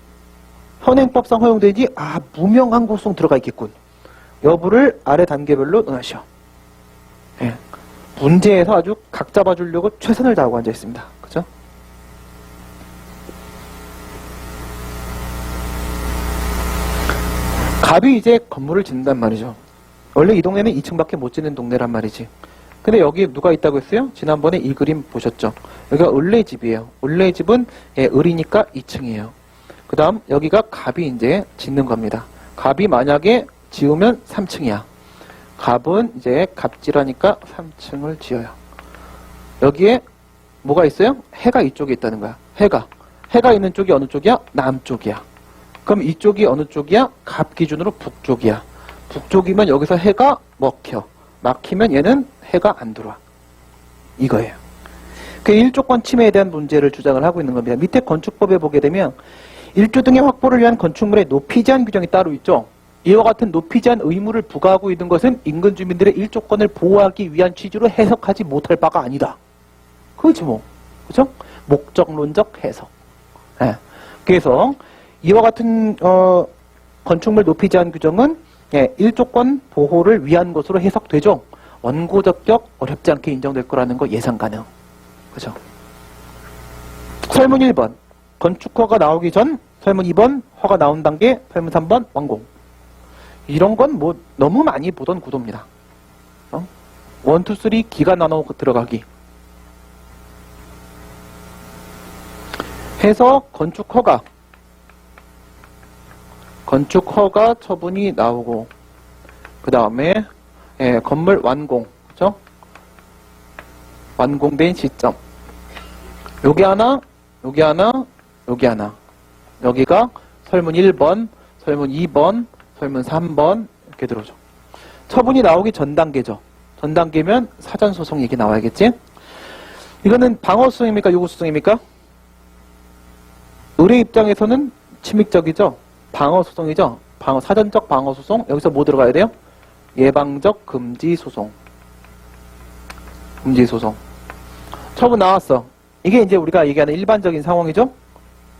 현행법상 허용되는지, 무명 항고소송 들어가 있겠군. 여부를 아래 단계별로 논하시오. 문제에서 아주 각 잡아주려고 최선을 다하고 앉아 있습니다. 그죠? 갑이 이제 건물을 짓는단 말이죠. 원래 이 동네는 2층밖에 못 짓는 동네란 말이지. 근데 여기 누가 있다고 했어요? 지난번에 이 그림 보셨죠? 여기가 을의 집이에요. 을의 집은 을이니까 2층이에요. 그 다음 여기가 갑이 이제 짓는 겁니다. 갑이 만약에 지으면 3층이야. 갑은 이제 갑질하니까 3층을 지어요. 여기에 뭐가 있어요? 해가 이쪽에 있다는 거야. 해가 있는 쪽이 어느 쪽이야? 남쪽이야. 그럼 이쪽이 어느 쪽이야? 갑 기준으로 북쪽이야. 북쪽이면 여기서 해가 먹혀. 막히면 얘는 해가 안 들어와. 이거예요. 그 1조권 침해에 대한 문제를 주장을 하고 있는 겁니다. 밑에 건축법에 보게 되면 1조 등의 확보를 위한 건축물의 높이 제한 규정이 따로 있죠. 이와 같은 높이 제한 의무를 부과하고 있는 것은 인근 주민들의 1조권을 보호하기 위한 취지로 해석하지 못할 바가 아니다. 그렇지 뭐. 그죠? 목적론적 해석. 그래서 이와 같은 건축물 높이 제한 규정은 1조권 보호를 위한 것으로 해석되죠. 원고적격 어렵지 않게 인정될 거라는 거 예상 가능. 그죠? 설문 1번. 건축허가 나오기 전. 설문 2번. 허가 나온 단계. 설문 3번. 완공. 이런 건 뭐 너무 많이 보던 구도입니다. 1, 2, 3 기가 나눠 들어가기. 해서 건축허가 처분이 나오고, 그 다음에 건물 완공, 그죠? 완공된 시점. 여기 하나, 여기 하나, 여기 하나. 여기가 설문 1번, 설문 2번, 설문 3번 이렇게 들어오죠. 처분이 나오기 전 단계죠. 전 단계면 사전소송 얘기 나와야겠지? 이거는 방어소송입니까? 요구소송입니까? 의뢰 입장에서는 침입적이죠. 방어소송이죠. 사전적 방어소송. 여기서 뭐 들어가야 돼요? 예방적 금지소송. 금지소송. 처분 나왔어. 이게 이제 우리가 얘기하는 일반적인 상황이죠.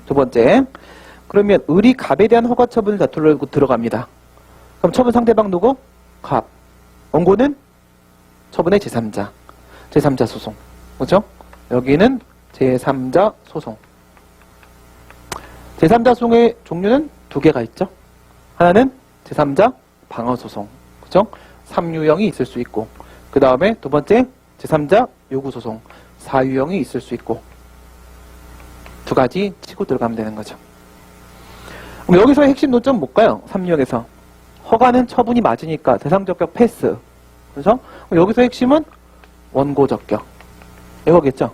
두 번째. 그러면 을이 갑에 대한 허가 처분을 다투려고 들어갑니다. 그럼 처분 상대방 누구? 갑. 원고는 처분의 제3자. 제3자 소송. 그렇죠? 여기는 제3자 소송. 제3자 소송의 종류는 2개가 있죠. 하나는 제3자 방어소송. 그죠? 3유형이 있을 수 있고, 그 다음에 두 번째 제3자 요구소송. 4유형이 있을 수 있고, 2가지 치고 들어가면 되는 거죠. 그럼 여기서의 핵심 논점 뭘까요? 3유형에서. 허가는 처분이 맞으니까 대상적격 패스. 그래서 여기서 핵심은 원고적격. 이거겠죠?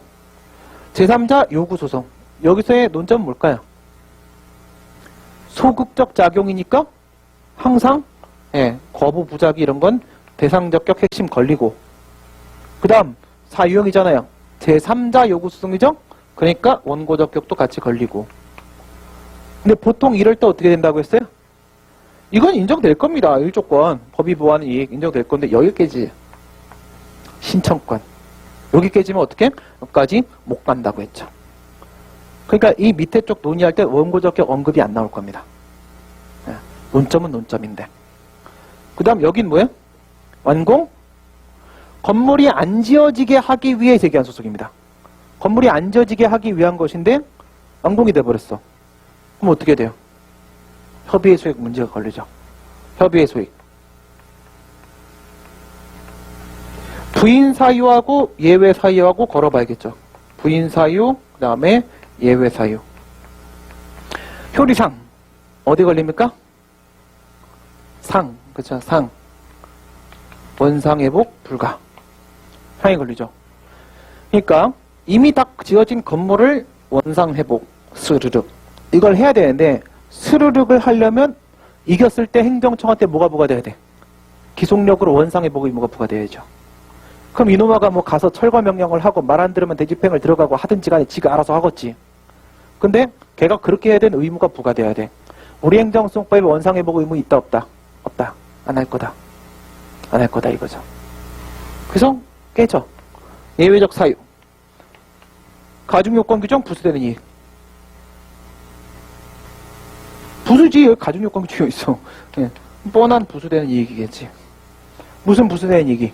제3자 요구소송. 여기서의 논점은 뭘까요? 소극적 작용이니까 항상 거부 부작위 이런 건 대상적격 핵심 걸리고, 그 다음 사유형이잖아요. 제3자 요구수성이죠? 그러니까 원고적격도 같이 걸리고. 근데 보통 이럴 때 어떻게 된다고 했어요? 이건 인정될 겁니다. 1조건. 법이 보호하는 이익 인정될 건데 여기까지 신청권. 여기 깨지면 어떻게? 여기까지 못 간다고 했죠. 그러니까 이 밑에 쪽 논의할 때 원고적격 언급이 안 나올 겁니다. 논점은 논점인데. 그 다음 여긴 뭐예요? 완공? 건물이 안 지어지게 하기 위해 제기한 소속입니다. 건물이 안 지어지게 하기 위한 것인데 완공이 돼버렸어. 그럼 어떻게 돼요? 협의의 소액 문제가 걸리죠. 협의의 소액. 부인 사유하고 예외 사유하고 걸어봐야겠죠. 부인 사유, 그 다음에 예외 사유. 효리상. 어디 걸립니까? 상. 그쵸, 상. 원상회복 불가. 상이 걸리죠. 그러니까 이미 딱 지어진 건물을 원상회복, 스르륵. 이걸 해야 되는데 스르륵을 하려면 이겼을 때 행정청한테 뭐가 부과돼야 돼? 기속력으로 원상회복 의무가 부과돼야죠. 그럼 이놈아가 뭐 가서 철거 명령을 하고 말 안 들으면 대집행을 들어가고 하든지 간에 지가 알아서 하겠지. 근데 걔가 그렇게 해야 되는 의무가 부과돼야 돼. 우리 행정소송법에 원상회복 의무 있다 없다? 없다. 안 할 거다. 안 할 거다 이거죠. 그래서 깨져. 예외적 사유. 가중요건 규정 부수되는 이익. 부수지. 여기 가중요건 규정이 있어. 예. 뻔한 부수되는 이익이겠지. 무슨 부수되는 이익이?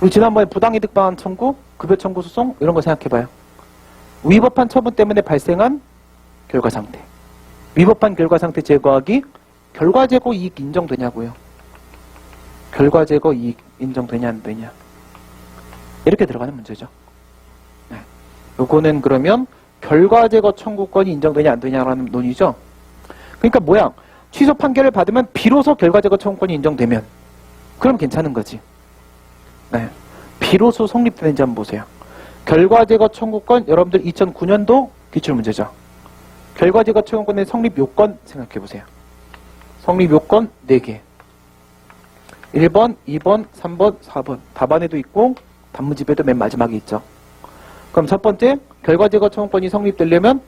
우리 지난번에 부당이득 방안 청구, 급여 청구 소송 이런 거 생각해봐요. 위법한 처분 때문에 발생한 결과 상태. 위법한 결과 상태 제거하기, 결과 제거 이익 인정되냐고요. 결과 제거 이익 인정되냐 안 되냐. 이렇게 들어가는 문제죠. 네. 요거는 그러면 결과 제거 청구권이 인정되냐 안 되냐라는 논의죠. 그러니까 뭐야? 취소 판결을 받으면 비로소 결과 제거 청구권이 인정되면 그럼 괜찮은 거지. 네. 비로소 성립되는지 한번 보세요. 결과 제거 청구권 여러분들 2009년도 기출문제죠. 결과 제거 청구권의 성립 요건 생각해 보세요. 성립 요건 4개. 1번, 2번, 3번, 4번. 답안에도 있고 단무집에도 맨 마지막에 있죠. 그럼 첫 번째, 결과 제거 청구권이 성립되려면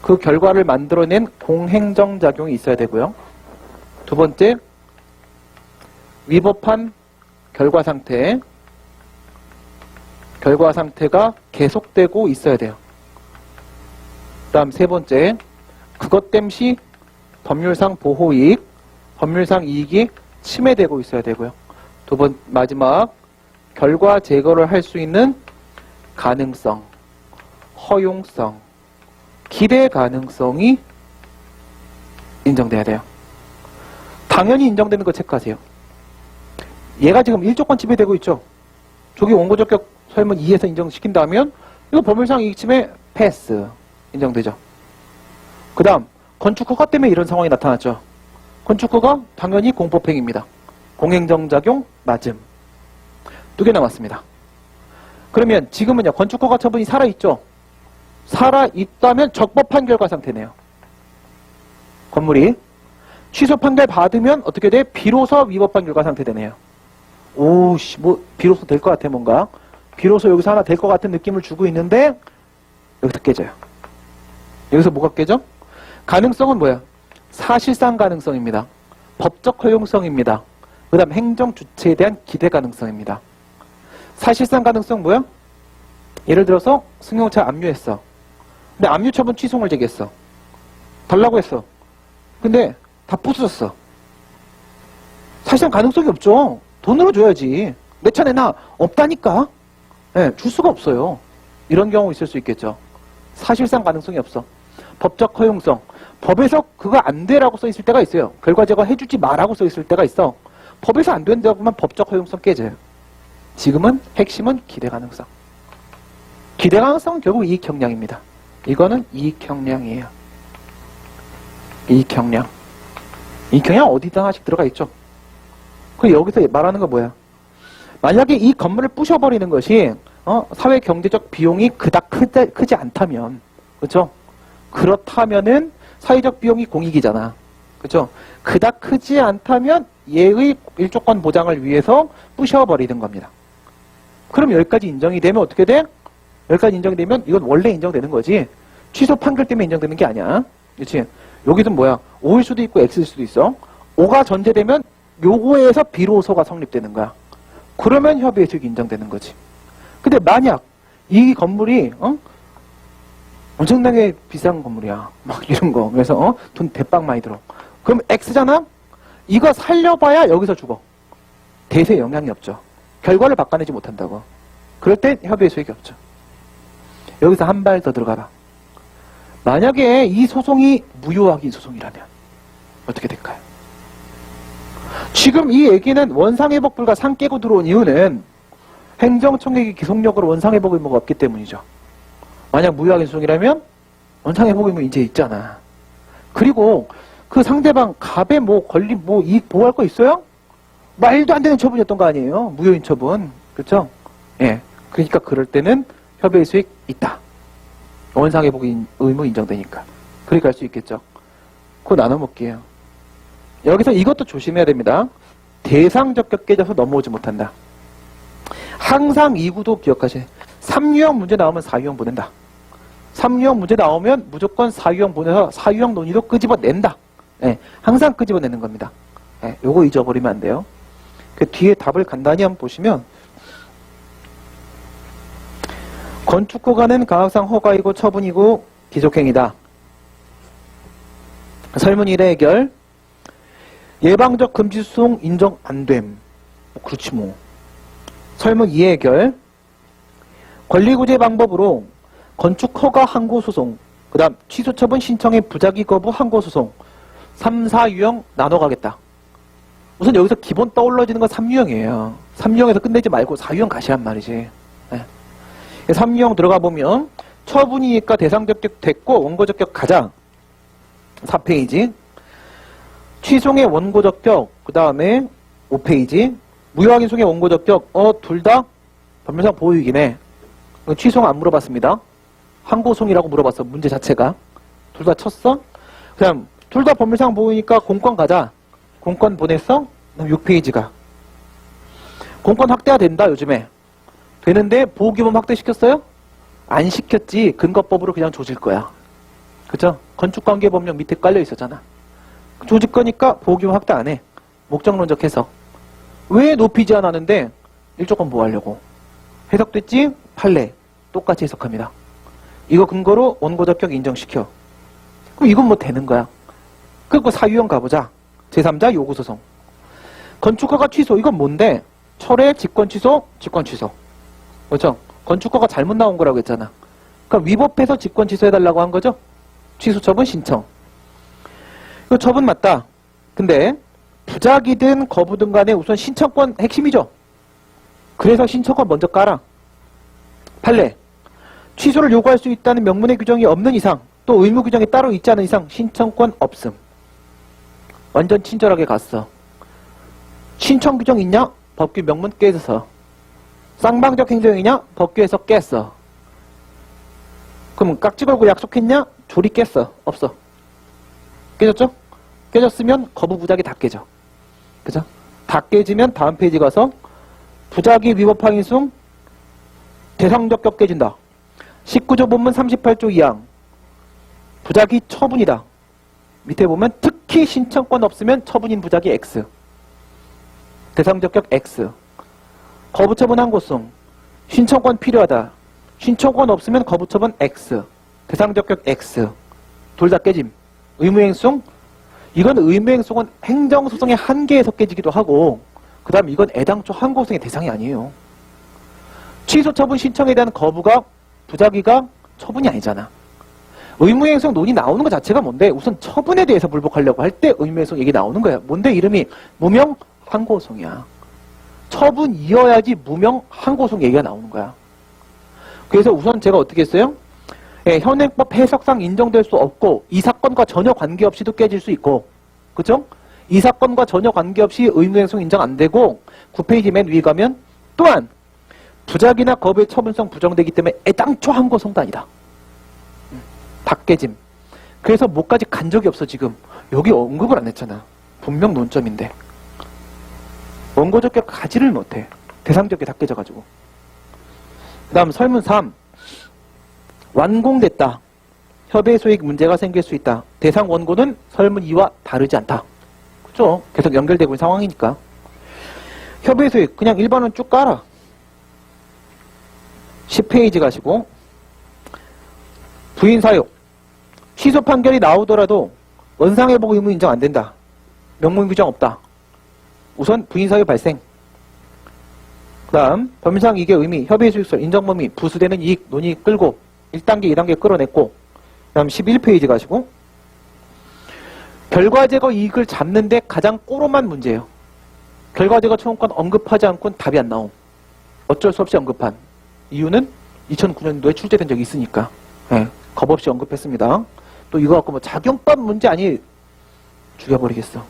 그 결과를 만들어낸 공행정작용이 있어야 되고요. 두 번째, 위법한 결과 상태가 계속되고 있어야 돼요. 그 다음 세 번째, 그것 땜시 법률상 보호이익, 법률상 이익이 침해되고 있어야 되고요. 마지막, 결과 제거를 할 수 있는 가능성, 허용성, 기대 가능성이 인정돼야 돼요. 당연히 인정되는 거 체크하세요. 얘가 지금 1조건 침해되고 있죠. 조기 원고적격 설문 2에서 인정시킨다면 이거 법률상 이익 침해 패스 인정되죠. 그 다음 건축 허가 때문에 이런 상황이 나타났죠. 건축 허가 당연히 공법행위입니다. 공행정작용 맞음. 2개 남았습니다. 그러면 지금은요. 건축 허가 처분이 살아있죠. 살아있다면 적법한 결과 상태네요. 건물이 취소 판결 받으면 어떻게 돼? 비로소 위법한 결과 상태 되네요. 오씨, 뭐 비로소 될 것 같아 뭔가. 비로소 여기서 하나 될 것 같은 느낌을 주고 있는데 여기서 깨져요. 여기서 뭐가 깨져? 가능성은 뭐야? 사실상 가능성입니다. 법적 허용성입니다. 그 다음 행정 주체에 대한 기대 가능성입니다. 사실상 가능성 뭐야? 예를 들어서 승용차 압류했어. 근데 압류 처분 취소를 제기했어. 달라고 했어. 근데 다 부수졌어. 사실상 가능성이 없죠. 돈으로 줘야지. 내 차 내놔. 없다니까. 네, 줄 수가 없어요. 이런 경우 있을 수 있겠죠. 사실상 가능성이 없어. 법적 허용성. 법에서 그거 안 돼라고 써 있을 때가 있어요. 결과 제거 해주지 마라고 써 있을 때가 있어. 법에서 안 된다고 하면 법적 허용성 깨져요. 지금은 핵심은 기대 가능성. 기대 가능성은 결국 이익 형량입니다. 이거는 이익 형량이에요. 이익 형량. 이익 형량 어디다 하나씩 들어가 있죠. 그 여기서 말하는 거 뭐야? 만약에 이 건물을 부셔버리는 것이 사회 경제적 비용이 그닥 크지 않다면, 그렇죠? 그렇다면은 사회적 비용이 공익이잖아. 그죠? 그닥 크지 않다면 얘의 일조권 보장을 위해서 부셔버리는 겁니다. 그럼 여기까지 인정이 되면 어떻게 돼? 여기까지 인정이 되면 이건 원래 인정되는 거지. 취소 판결 때문에 인정되는 게 아니야. 그렇지? 여기도 뭐야? O일 수도 있고 X일 수도 있어. O가 전제되면 요거에서 비로소가 성립되는 거야. 그러면 협의의 수익이 인정되는 거지. 근데 만약 이 건물이 엄청나게 비싼 건물이야. 막 이런 거. 그래서 돈 대빵 많이 들어. 그럼 X잖아? 이거 살려봐야 여기서 죽어. 대세에 영향이 없죠. 결과를 바꿔내지 못한다고. 그럴 땐 협의의 수익이 없죠. 여기서 한 발 더 들어가봐. 만약에 이 소송이 무효확인 소송이라면 어떻게 될까요? 지금 이 얘기는 원상회복 불가 상 깨고 들어온 이유는 행정청획이 기속력으로 원상회복 의무가 없기 때문이죠. 만약 무효확인 소송이라면 원상회복 의무 이제 있잖아. 그리고 그 상대방 갑에 뭐 권리 뭐 이익 보호할 거 있어요? 말도 안 되는 처분이었던 거 아니에요? 무효인 처분. 그렇죠? 예. 그러니까 그럴 때는 협의의 수익 있다. 원상회복 의무 인정되니까. 그렇게 할 수 있겠죠. 그거 나눠볼게요. 여기서 이것도 조심해야 됩니다. 대상적격 깨져서 넘어오지 못한다. 항상 이 구도 기억하세요. 3유형 문제 나오면 4유형 보낸다. 3유형 문제 나오면 무조건 4유형 보내서 4유형 논의도 끄집어낸다. 예, 항상 끄집어내는 겁니다. 예, 요거 잊어버리면 안 돼요. 그 뒤에 답을 간단히 한번 보시면 건축허가는 가학상 허가이고 처분이고 기속행위다. 설문 1의 해결. 예방적 금지소송 인정 안됨. 그렇지 뭐. 설문 2의 해결. 권리구제 방법으로 건축허가 항고소송, 그 다음 취소처분 신청의 부작위 거부 항고소송 3, 4유형 나눠가겠다. 우선 여기서 기본 떠올라지는 건 3유형이에요. 3유형에서 끝내지 말고 4유형 가시란 말이지. 네. 3유형 들어가 보면 처분이니까 대상적격 됐고 원고적격 가자. 4페이지. 취소의 원고적격 그 다음에 5페이지. 무효확인 소송의 원고적격 둘 다 법률상 보호이긴 해. 취소 안 물어봤습니다. 항고송이라고 물어봤어. 문제 자체가. 둘 다 쳤어? 그냥 둘 다 법률상 보호니까 공권 가자. 공권 보냈어? 6페이지가. 공권 확대가 된다 요즘에. 되는데 보호규범 확대시켰어요? 안 시켰지. 근거법으로 그냥 조질 거야. 그죠? 건축관계법령 밑에 깔려 있었잖아. 조질 거니까 보호규범 확대 안 해. 목적론적 해석. 왜 높이지 않았는데 일조권 보호하려고. 해석됐지? 판례. 똑같이 해석합니다. 이거 근거로 원고적격 인정시켜. 그럼 이건 뭐 되는 거야. 그리고 사유형 가보자. 제3자 요구소송. 건축허가 취소. 이건 뭔데? 철회, 직권취소, 직권취소. 그렇죠? 건축허가 잘못 나온 거라고 했잖아. 그러니까 위법해서 직권취소해달라고 한 거죠? 취소처분 신청. 이거 처분 맞다. 근데 부작이든 거부든 간에 우선 신청권 핵심이죠. 그래서 신청권 먼저 깔아. 판례. 취소를 요구할 수 있다는 명문의 규정이 없는 이상 또 의무 규정이 따로 있지 않은 이상 신청권 없음. 완전 친절하게 갔어. 신청 규정 있냐? 법규 명문 깨져서. 쌍방적 행정이냐? 법규에서 깼어. 그럼 깍지 걸고 약속했냐? 조리 깼어. 없어. 깨졌죠? 깨졌으면 거부 부작이 다 깨져. 그죠? 다 깨지면 다음 페이지 가서 부작위 위법 확인 중 대상적격 깨진다. 19조 본문 38조 2항. 부작위 처분이다. 밑에 보면 특히 신청권 없으면 처분인 부작위 X. 대상적격 X. 거부처분 항고송. 신청권 필요하다. 신청권 없으면 거부처분 X. 대상적격 X. 둘 다 깨짐. 의무행송. 이건 의무행송은 행정소송의 한계에서 깨지기도 하고 그 다음 이건 애당초 항고소송의 대상이 아니에요. 취소처분 신청에 대한 거부가 부작위가 처분이 아니잖아. 의무행송 논의 나오는 것 자체가 뭔데? 우선 처분에 대해서 불복하려고 할 때 의무행송 얘기 나오는 거야. 뭔데? 이름이 무명 항고송이야. 처분이어야지 무명 항고송 얘기가 나오는 거야. 그래서 우선 제가 어떻게 했어요? 예, 현행법 해석상 인정될 수 없고 이 사건과 전혀 관계없이도 깨질 수 있고 그죠? 이 사건과 전혀 관계없이 의무행송 인정 안 되고 9페이지 맨 위에 가면 또한 부작위나 거부의 처분성 부정되기 때문에 애당초 항고송도 아니다. 다 깨짐. 그래서 뭐까지 간 적이 없어 지금. 여기 언급을 안 했잖아. 분명 논점인데. 원고 적격 가지를 못해. 대상 적격이 다 깨져가지고. 그 다음 설문 3. 완공됐다. 협의 소익 문제가 생길 수 있다. 대상 원고는 설문 2와 다르지 않다. 그죠? 계속 연결되고 있는 상황이니까. 협의 소익 그냥 일반은 쭉 깔아. 10페이지 가시고 부인 사유. 취소 판결이 나오더라도 원상회복 의무 인정 안 된다. 명문 규정 없다. 우선 부인 사유 발생. 그 다음 법률상 이게 의미, 협의 수익설, 인정 범위, 부수되는 이익, 논의 끌고 1단계, 2단계 끌어냈고 그 다음 11페이지 가시고 결과제거 이익을 잡는데 가장 꼬롬한 문제예요. 결과제거 청구권 언급하지 않고는 답이 안 나옴. 어쩔 수 없이 언급한 이유는 2009년도에 출제된 적이 있으니까 겁 없이 언급했습니다. 또 이거 갖고 뭐 작용법 문제 아니 죽여버리겠어.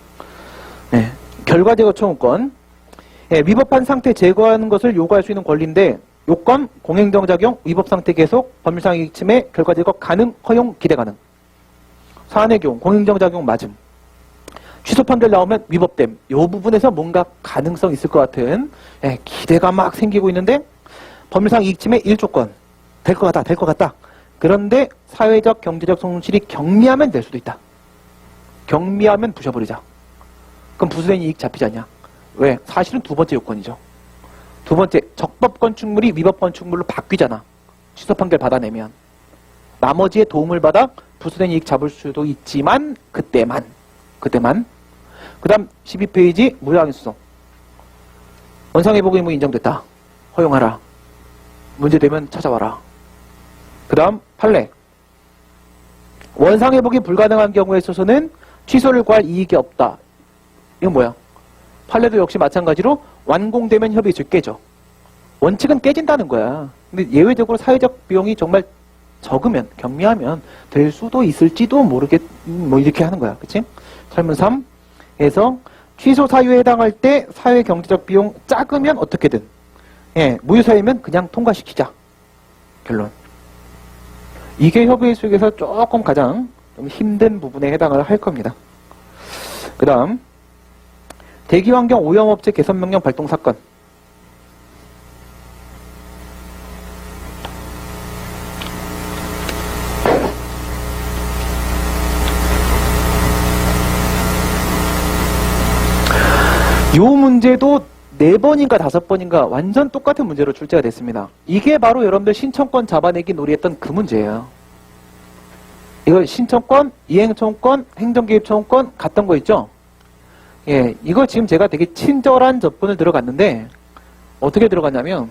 결과제거 청구권 위법한 상태 제거하는 것을 요구할 수 있는 권리인데 요건 공행정작용 위법 상태 계속 법률상 이익 침해 결과제거 가능 허용 기대 가능. 사안의 경우 공행정작용 맞음. 취소 판결 나오면 위법됨. 요 부분에서 뭔가 가능성 있을 것 같은 기대가 막 생기고 있는데 법률상 이익 침해 1조건 될 것 같다. 될 것 같다. 그런데 사회적 경제적 손실이 경미하면 될 수도 있다. 경미하면 부셔버리자. 그럼 부수된 이익 잡히지 않냐? 왜? 사실은 두 번째 요건이죠. 두 번째, 적법 건축물이 위법 건축물로 바뀌잖아. 취소 판결 받아내면. 나머지의 도움을 받아 부수된 이익 잡을 수도 있지만 그때만. 그 다음 12페이지 무효항의 수송. 원상회복 의무 인정됐다. 허용하라. 문제되면 찾아와라. 그 다음 판례. 원상회복이 불가능한 경우에 있어서는 취소를 구할 이익이 없다. 이건 뭐야? 판례도 역시 마찬가지로 완공되면 협의를 깨져. 원칙은 깨진다는 거야. 근데 예외적으로 사회적 비용이 정말 적으면, 경미하면 될 수도 있을지도 뭐 이렇게 하는 거야. 그치? 설문 3에서 취소 사유에 해당할 때 사회 경제적 비용 작으면 어떻게든. 무효사유면 그냥 통과시키자. 결론. 이게 협의 속에서 조금 가장 좀 힘든 부분에 해당을 할 겁니다. 그 다음 대기환경 오염업체 개선명령 발동 사건. 이 문제도 4번인가 5번인가 완전 똑같은 문제로 출제가 됐습니다. 이게 바로 여러분들 신청권 잡아내기 놀이했던 그 문제예요. 이거 신청권, 이행청구권, 행정개입청구권 갔던 거 있죠? 이거 지금 제가 되게 친절한 접근을 들어갔는데 어떻게 들어갔냐면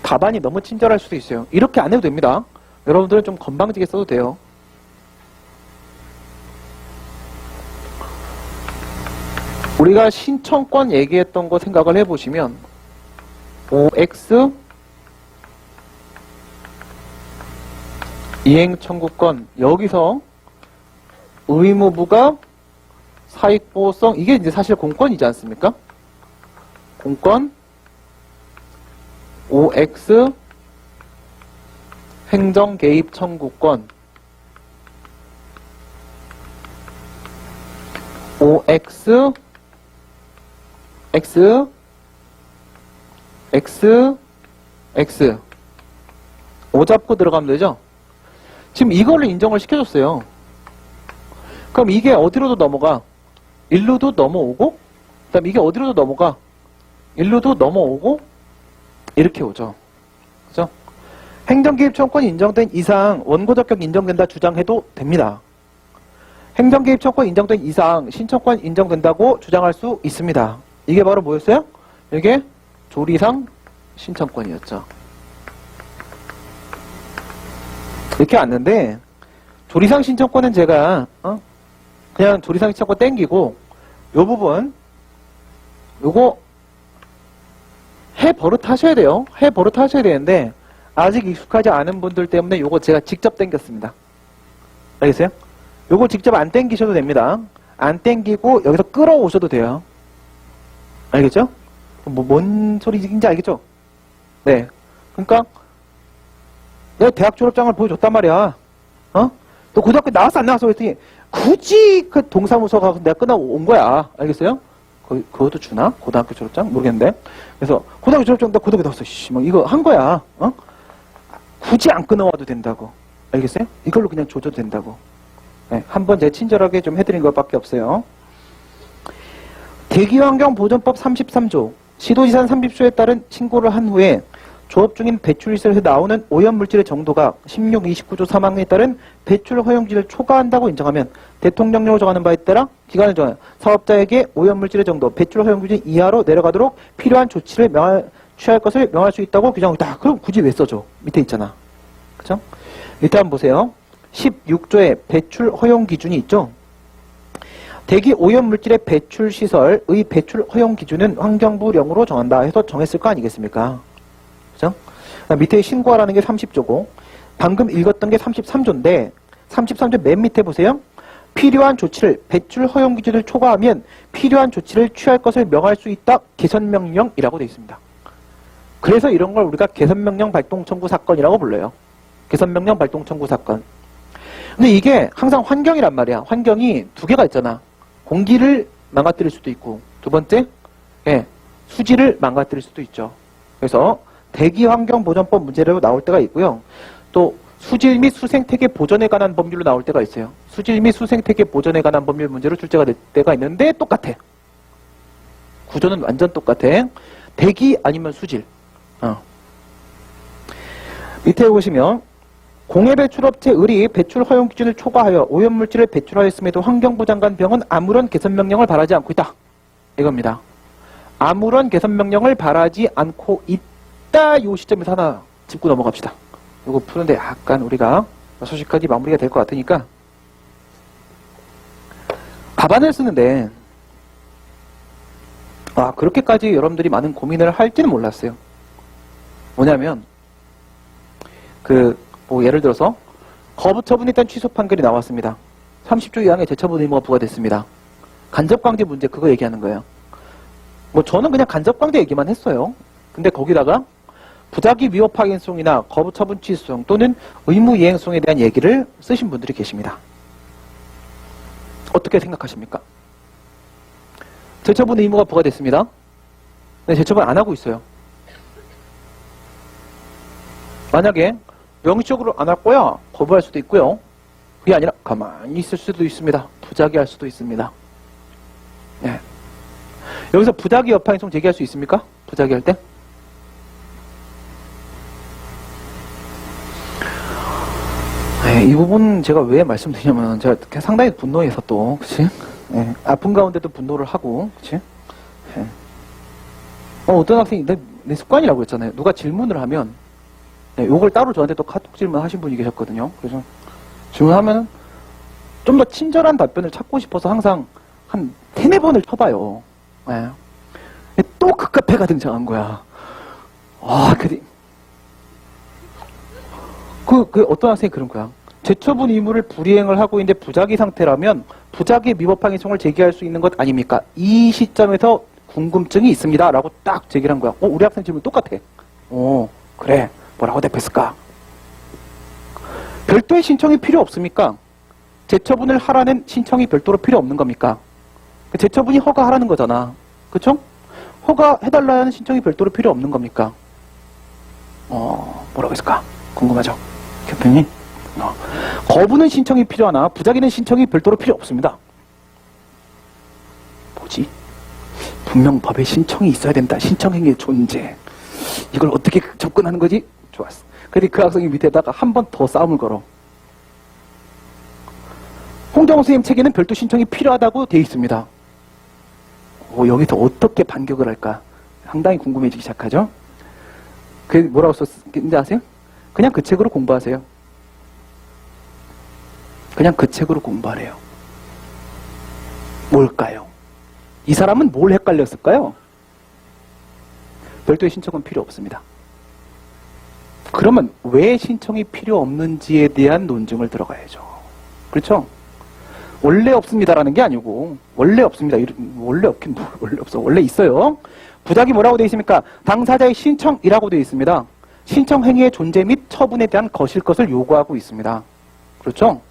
답안이 너무 친절할 수도 있어요. 이렇게 안 해도 됩니다. 여러분들은 좀 건방지게 써도 돼요. 우리가 신청권 얘기했던 거 생각을 해보시면 OX 이행청구권 여기서 의무부가 사익보호성 이게 이제 사실 공권이지 않습니까? 공권 OX 행정개입 청구권 OX X X X 5 잡고 들어가면 되죠? 지금 이거를 인정을 시켜줬어요. 그럼 이게 어디로도 넘어가? 일루도 넘어오고 그 다음 이게 어디로도 넘어가? 일루도 넘어오고 이렇게 오죠. 그죠? 행정개입 청구권이 인정된 이상 원고적격 인정된다 주장해도 됩니다. 행정개입 청구권 인정된 이상 신청권 인정된다고 주장할 수 있습니다. 이게 바로 뭐였어요? 이게 조리상 신청권이었죠. 이렇게 왔는데 조리상 신청권은 제가 그냥 조리상 신청권 땡기고 요 부분 요거 해버릇 하셔야 돼요. 해버릇 하셔야 되는데 아직 익숙하지 않은 분들 때문에 요거 제가 직접 땡겼습니다. 알겠어요? 요거 직접 안 땡기셔도 됩니다. 안 땡기고 여기서 끌어오셔도 돼요. 알겠죠? 뭔 소리인지 알겠죠? 네. 그러니까 내가 대학 졸업장을 보여줬단 말이야. 너 고등학교 나왔어 안 나왔어? 그랬더니 굳이 그 동사무소 가서 내가 끝나고 온 거야. 알겠어요? 그것도 주나? 고등학교 졸업장? 모르겠는데. 그래서 고등학교 졸업장 나 고등학교 나왔어. 막 이거 한 거야. 굳이 안 끊어와도 된다고. 알겠어요? 이걸로 그냥 줘도 된다고. 네, 한번 제가 친절하게 좀 해드린 것밖에 없어요. 대기환경보전법 33조 시도지산 30조에 따른 신고를 한 후에 조업 중인 배출시설에서 나오는 오염물질의 정도가 16, 29조 3항에 따른 배출 허용지를 초과한다고 인정하면 대통령령으로 정하는 바에 따라 기간을 정하여 사업자에게 오염물질의 정도, 배출 허용지 이하로 내려가도록 필요한 조치를 취할 것을 명할 수 있다고 규정하고 있다. 그럼 굳이 왜 써줘? 밑에 있잖아. 그죠? 밑에 한번 보세요. 16조에 배출 허용 기준이 있죠? 대기 오염물질의 배출시설의 배출 허용 기준은 환경부령으로 정한다 해서 정했을 거 아니겠습니까? 그죠? 밑에 신고하라는 게 30조고 방금 읽었던 게 33조인데 33조 맨 밑에 보세요. 필요한 조치를 배출 허용 기준을 초과하면 필요한 조치를 취할 것을 명할 수 있다. 개선명령이라고 되어 있습니다. 그래서 이런 걸 우리가 개선명령 발동 청구 사건이라고 불러요. 개선명령 발동 청구 사건. 근데 이게 항상 환경이란 말이야. 환경이 두 개가 있잖아. 공기를 망가뜨릴 수도 있고 두 번째 수지를 망가뜨릴 수도 있죠. 그래서 대기환경보전법 문제로 나올 때가 있고요. 또 수질 및 수생태계 보전에 관한 법률로 나올 때가 있어요. 수질 및 수생태계 보전에 관한 법률 문제로 출제가 될 때가 있는데 똑같아. 구조는 완전 똑같아. 대기 아니면 수질. 밑에 보시면 공해배출업체의 배출 허용 기준을 초과하여 오염물질을 배출하였음에도 환경부 장관 병은 아무런 개선명령을 바라지 않고 있다. 이겁니다. 아무런 개선명령을 바라지 않고 있다. 요 시점에서 하나 짚고 넘어갑시다. 이거 푸는데 약간 우리가 소식까지 마무리가 될 것 같으니까 답안을 쓰는데 그렇게까지 여러분들이 많은 고민을 할지는 몰랐어요. 뭐냐면 예를 들어서 거부처분에 대한 취소 판결이 나왔습니다. 30조 이항의 재처분 의무가 부과됐습니다. 간접광대 문제 그거 얘기하는 거예요. 저는 그냥 간접광대 얘기만 했어요. 근데 거기다가 부작위 위법 확인성이나 거부처분 취소성 또는 의무 이행성에 대한 얘기를 쓰신 분들이 계십니다. 어떻게 생각하십니까? 재처분 의무가 부과됐습니다. 근데 재처분 안 하고 있어요. 만약에 명시적으로 안 할 거야 거부할 수도 있고요. 그게 아니라 가만히 있을 수도 있습니다. 부작위할 수도 있습니다. 네. 여기서 부작위 여파행성 제기할 수 있습니까? 부작위 할 때? 네, 이 부분 제가 왜 말씀드리냐면 제가 상당히 분노해서 또 그치? 네, 아픈 가운데도 분노를 하고 그치? 네. 어떤 학생이 내 습관이라고 했잖아요. 누가 질문을 하면 요걸 따로 저한테 또 카톡 질문하신 분이 계셨거든요. 그래서 질문하면 좀 더 친절한 답변을 찾고 싶어서 항상 한 3-4번을 쳐봐요. 네. 또 극카페가 등장한 거야. 어떤 학생이 그런 거야. 재처분 의무를 불이행을 하고 있는데 부작위 상태라면 부작위 위법 항의성을 제기할 수 있는 것 아닙니까? 이 시점에서 궁금증이 있습니다. 라고 딱 제기를 한 거야. 우리 학생 질문 똑같아. 그래. 뭐라고 답했을까? 별도의 신청이 필요 없습니까? 재처분을 하라는 신청이 별도로 필요 없는 겁니까? 재처분이 허가하라는 거잖아. 그쵸? 허가해달라는 신청이 별도로 필요 없는 겁니까? 뭐라고 했을까? 궁금하죠? 교수님? 거부는 신청이 필요하나 부작위는 신청이 별도로 필요 없습니다. 뭐지? 분명 법에 신청이 있어야 된다. 신청행위의 존재. 이걸 어떻게 접근하는 거지? 좋았어. 근데 그 학생이 밑에다가 한 번 더 싸움을 걸어. 홍정호 선생님 책에는 별도 신청이 필요하다고 되어 있습니다. 여기서 어떻게 반격을 할까? 상당히 궁금해지기 시작하죠? 뭐라고 썼는지 아세요? 그냥 그 책으로 공부하세요. 그냥 그 책으로 공부하래요. 뭘까요? 이 사람은 뭘 헷갈렸을까요? 별도의 신청은 필요 없습니다. 그러면 왜 신청이 필요 없는지에 대한 논증을 들어가야죠. 그렇죠? 원래 없습니다라는 게 아니고 원래 없습니다. 원래 없긴 원래 없어. 원래 있어요. 부작위 뭐라고 되어 있습니까? 당사자의 신청이라고 되어 있습니다. 신청 행위의 존재 및 처분에 대한 거실 것을 요구하고 있습니다. 그렇죠?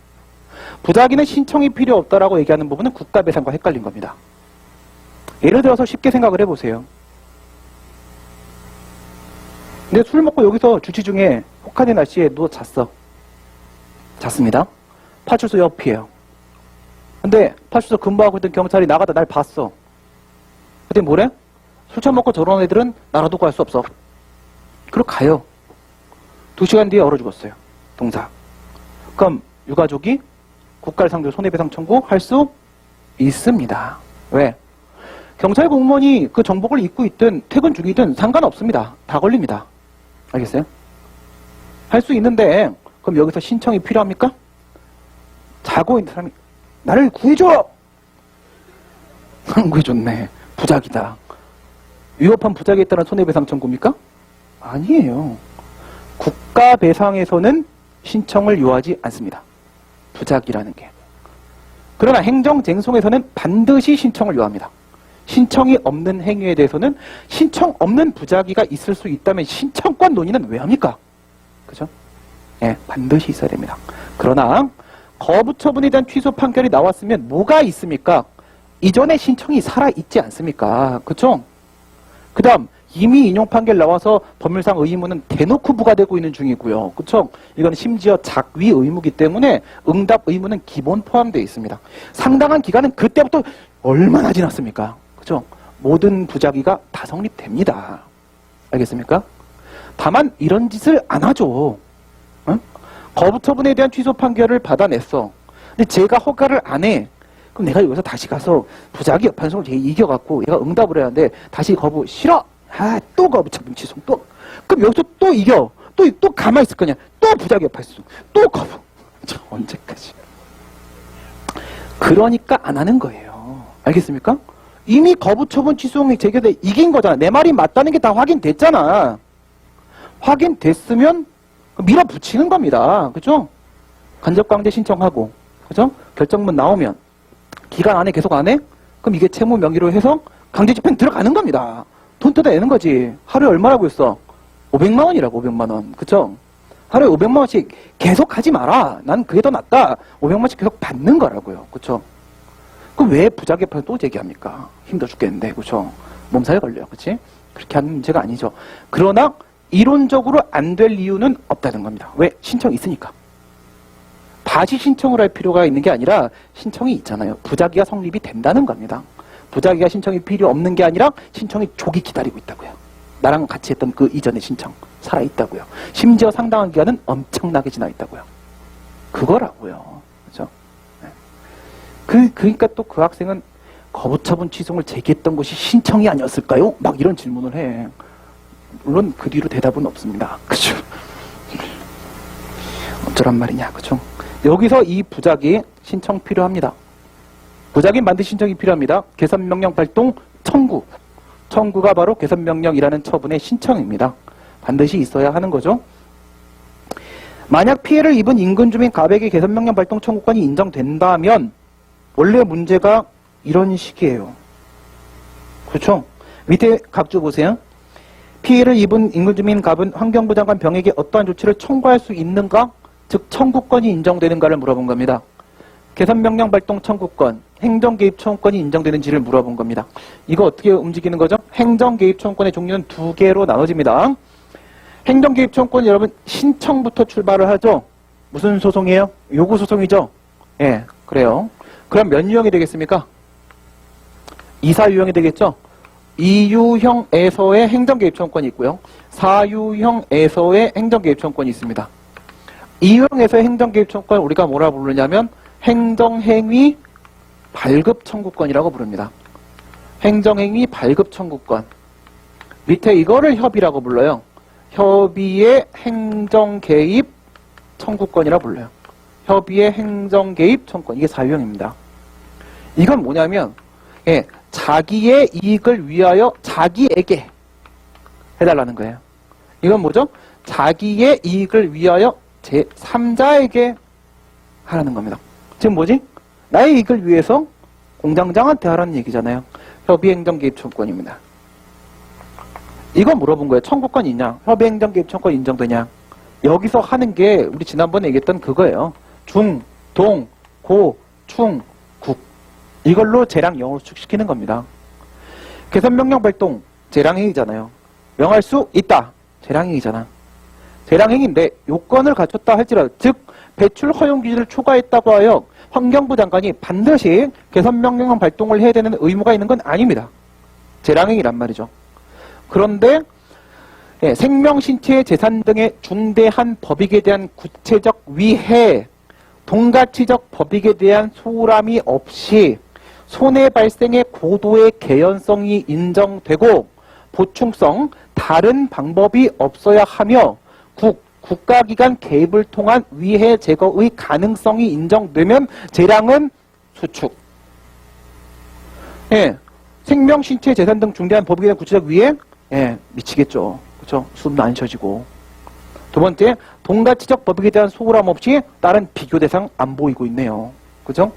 부작위는 신청이 필요 없다라고 얘기하는 부분은 국가배상과 헷갈린 겁니다. 예를 들어서 쉽게 생각을 해보세요. 근데 술 먹고 여기서 주치 중에 혹한의 날씨에 누워 잤습니다. 파출소 옆이에요. 근데 파출소 근무하고 있던 경찰이 나가다 날 봤어. 그때 뭐래? 술 처먹고 저런 애들은 나라도 갈 수 없어. 그리고 가요. 2시간 뒤에 얼어 죽었어요. 동사. 그럼 유가족이 국가를 상대로 손해배상 청구할 수 있습니다. 왜? 경찰 공무원이 그 정복을 입고 있든 퇴근 중이든 상관없습니다. 다 걸립니다. 알겠어요? 할 수 있는데 그럼 여기서 신청이 필요합니까? 자고 있는 사람이 나를 구해줘! 안 구해줬네. 부작이다. 위법한 부작위에 따른 손해배상 청구입니까? 아니에요. 국가배상에서는 신청을 요하지 않습니다. 부작이라는 게. 그러나 행정쟁송에서는 반드시 신청을 요합니다. 신청이 없는 행위에 대해서는 신청 없는 부작위가 있을 수 있다면 신청권 논의는 왜 합니까? 그죠? 예, 반드시 있어야 됩니다. 그러나 거부 처분에 대한 취소 판결이 나왔으면 뭐가 있습니까? 이전에 신청이 살아있지 않습니까? 그쵸? 그 다음 이미 인용 판결 나와서 법률상 의무는 대놓고 부과되고 있는 중이고요. 그쵸? 이건 심지어 작위 의무이기 때문에 응답 의무는 기본 포함되어 있습니다. 상당한 기간은 그때부터 얼마나 지났습니까? 그죠? 모든 부작위가 다 성립됩니다. 알겠습니까? 다만 이런 짓을 안 하죠. 응? 거부 처분에 대한 취소 판결을 받아냈어. 근데 제가 허가를 안 해. 그럼 내가 여기서 다시 가서 부작위 판송을 이겨갖고 얘가 응답을 해야 하는데 다시 거부 싫어. 또 거부 처분 취소 또. 그럼 여기서 또 이겨. 또 가만히 있을 거냐. 또 부작위 판송. 또 거부. 언제까지. 그러니까 안 하는 거예요. 알겠습니까? 이미 거부 처분 취소형이 제기돼 이긴 거잖아. 내 말이 맞다는 게 다 확인됐잖아. 확인됐으면 밀어붙이는 겁니다. 그죠? 간접강제 신청하고, 그죠? 결정문 나오면 기간 안에 계속 안 해? 그럼 이게 채무 명의로 해서 강제 집행 들어가는 겁니다. 돈 뜯어내는 거지. 하루에 얼마라고 했어? 500만 원이라고, 500만 원. 그쵸? 하루에 500만 원씩 계속 하지 마라. 난 그게 더 낫다. 500만 원씩 계속 받는 거라고요. 그쵸? 그럼 왜 부작위 판을 또 제기합니까? 힘들어 죽겠는데, 그쵸? 몸살에 걸려요. 그치? 그렇게 하는 문제가 아니죠. 그러나 이론적으로 안 될 이유는 없다는 겁니다. 왜? 신청이 있으니까. 다시 신청을 할 필요가 있는 게 아니라 신청이 있잖아요. 부작위가 성립이 된다는 겁니다. 부작위가 신청이 필요 없는 게 아니라 신청이 조기 기다리고 있다고요. 나랑 같이 했던 그 이전의 신청 살아있다고요. 심지어 상당한 기간은 엄청나게 지나 있다고요. 그거라고요. 그죠? 네. 그러니까 또 그 학생은 거부처분 취소를 제기했던 것이 신청이 아니었을까요? 막 이런 질문을 해. 물론 그 뒤로 대답은 없습니다. 그죠? 어쩌란 말이냐. 그죠? 여기서 이 부작위 신청 필요합니다. 부작위 반드시 신청이 필요합니다. 개선명령 발동 청구. 청구가 바로 개선명령이라는 처분의 신청입니다. 반드시 있어야 하는 거죠. 만약 피해를 입은 인근 주민 갑에게 개선명령 발동 청구권이 인정된다면 원래 문제가 이런 식이에요. 그렇죠? 밑에 각주 보세요. 피해를 입은 인근 주민 갑은 환경부 장관 병에게 어떠한 조치를 청구할 수 있는가? 즉 청구권이 인정되는가를 물어본 겁니다. 개선명령 발동 청구권, 행정개입 청구권이 인정되는지를 물어본 겁니다. 이거 어떻게 움직이는 거죠? 행정개입 청구권의 종류는 2개로 나눠집니다. 행정개입 청구권 여러분 신청부터 출발을 하죠. 무슨 소송이에요? 요구소송이죠. 예, 그래요. 그럼 몇 유형이 되겠습니까? 2사유형이 되겠죠. 2유형에서의 행정개입 청구권이 있고요. 4유형에서의 행정개입 청구권이 있습니다. 2유형에서의 행정개입 청구권 우리가 뭐라 부르냐면 행정행위 발급 청구권이라고 부릅니다. 행정행위 발급 청구권. 밑에 이거를 협의라고 불러요. 협의의 행정개입 청구권이라고 불러요. 협의의 행정개입 청구권. 이게 4유형입니다. 이건 뭐냐면 예, 자기의 이익을 위하여 자기에게 해달라는 거예요. 이건 뭐죠? 자기의 이익을 위하여 제3자에게 하라는 겁니다. 지금 뭐지? 나의 이익을 위해서 공장장한테 하라는 얘기잖아요. 협의행정개입 청구권입니다. 이거 물어본 거예요. 청구권 있냐? 협의행정개입 청구권 인정되냐? 여기서 하는 게 우리 지난번에 얘기했던 그거예요. 중, 동, 고, 충, 국. 이걸로 재량 영어로 축시키는 겁니다. 개선명령 발동, 재량행위잖아요. 명할 수 있다. 재량행위잖아. 재량행위인데 요건을 갖췄다 할지라도, 즉 배출 허용 기준을 초과했다고 하여 환경부 장관이 반드시 개선명령 발동을 해야 되는 의무가 있는 건 아닙니다. 재량행위란 말이죠. 그런데 생명, 신체, 재산 등의 중대한 법익에 대한 구체적 위해, 동가치적 법익에 대한 소홀함이 없이 손해 발생의 고도의 개연성이 인정되고 보충성, 다른 방법이 없어야 하며 국가기관 개입을 통한 위해 제거의 가능성이 인정되면 재량은 수축. 생명, 신체, 재산 등 중대한 법익에 대한 구체적 위해 미치겠죠. 그렇죠? 숨도 안 쉬어지고. 두 번째, 동가치적 법익에 대한 소홀함 없이 다른 비교 대상 안 보이고 있네요. 그죠?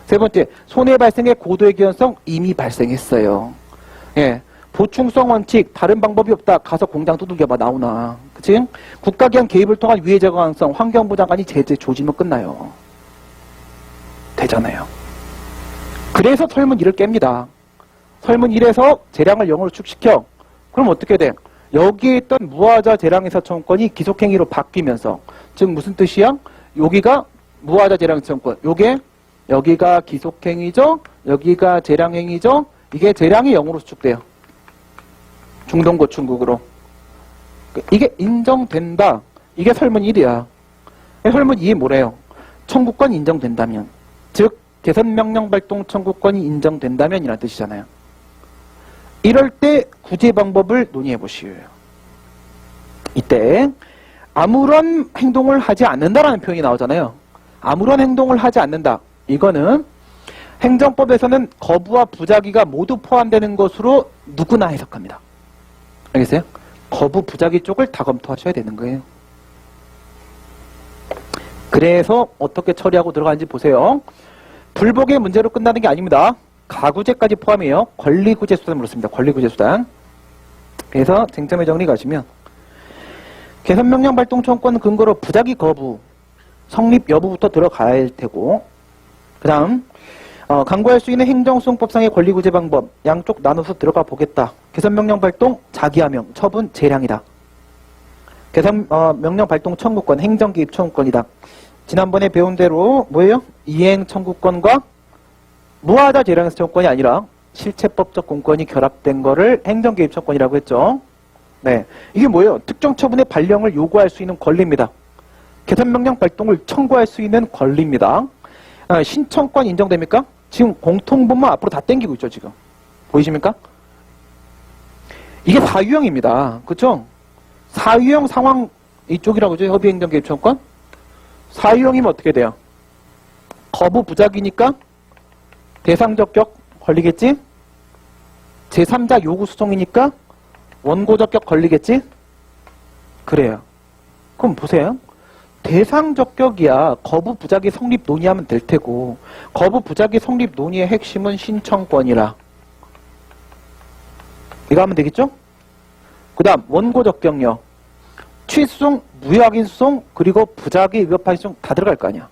세 번째, 손해 발생의 고도의 개연성 이미 발생했어요. 보충성 원칙, 다른 방법이 없다. 가서 공장 두들겨봐 나오나. 그치? 국가기관 개입을 통한 위해 제거 가능성, 환경부 장관이 제재 조지면 끝나요. 되잖아요. 그래서 설문 1을 깹니다. 설문 1에서 재량을 0으로 축시켜. 그럼 어떻게 돼? 여기에 있던 무하자 재량에서 청구권이 기속행위로 바뀌면서, 즉 무슨 뜻이야? 여기가 무하자 재량 청구권, 여기가 기속행위죠? 여기가 재량행위죠? 이게 재량이 0으로 수축돼요. 중동고충국으로. 이게 인정된다. 이게 설문 1이야. 설문 2에 뭐래요? 청구권 인정된다면, 즉 개선명령 발동 청구권이 인정된다면 이란 뜻이잖아요. 이럴 때 구제 방법을 논의해 보시오요. 이때 아무런 행동을 하지 않는다라는 표현이 나오잖아요. 아무런 행동을 하지 않는다. 이거는 행정법에서는 거부와 부작위가 모두 포함되는 것으로 누구나 해석합니다. 알겠어요? 거부, 부작위 쪽을 다 검토하셔야 되는 거예요. 그래서 어떻게 처리하고 들어가는지 보세요. 불복의 문제로 끝나는 게 아닙니다. 가구제까지 포함해요. 권리구제 수단으로 씁니다. 권리구제 수단. 그래서 쟁점의 정리 가시면 개선명령 발동 청구권 근거로 부작위 거부, 성립 여부부터 들어가야 할 테고, 그 다음 강구할 수 있는 행정수용법상의 권리구제 방법 양쪽 나눠서 들어가 보겠다. 개선명령 발동 자기하명 처분 재량이다. 개선명령 발동 청구권 행정개입 청구권이다. 지난번에 배운 대로 뭐예요? 이행 청구권과 무하자 재량에서 청구권이 아니라 실체법적 공권이 결합된 거를 행정개입 청구권이라고 했죠. 네, 이게 뭐예요? 특정 처분의 발령을 요구할 수 있는 권리입니다. 개선명령 발동을 청구할 수 있는 권리입니다. 신청권 인정됩니까? 지금 공통분모 앞으로 다 땡기고 있죠, 지금. 보이십니까? 이게 사유형입니다. 그렇죠? 사유형 상황 이쪽이라고 하죠. 협의행정개입 청구권. 사유형이면 어떻게 돼요? 거부 부작위니까 대상적격 걸리겠지? 제3자 요구 수송이니까 원고적격 걸리겠지? 그래요. 그럼 보세요. 대상적격이야 거부 부작위 성립 논의하면 될 테고, 거부 부작위 성립 논의의 핵심은 신청권이라. 이거 하면 되겠죠? 그 다음 원고적격요. 취소송, 무효확인 소송, 그리고 부작위 위법한 소송 다 들어갈 거 아니야.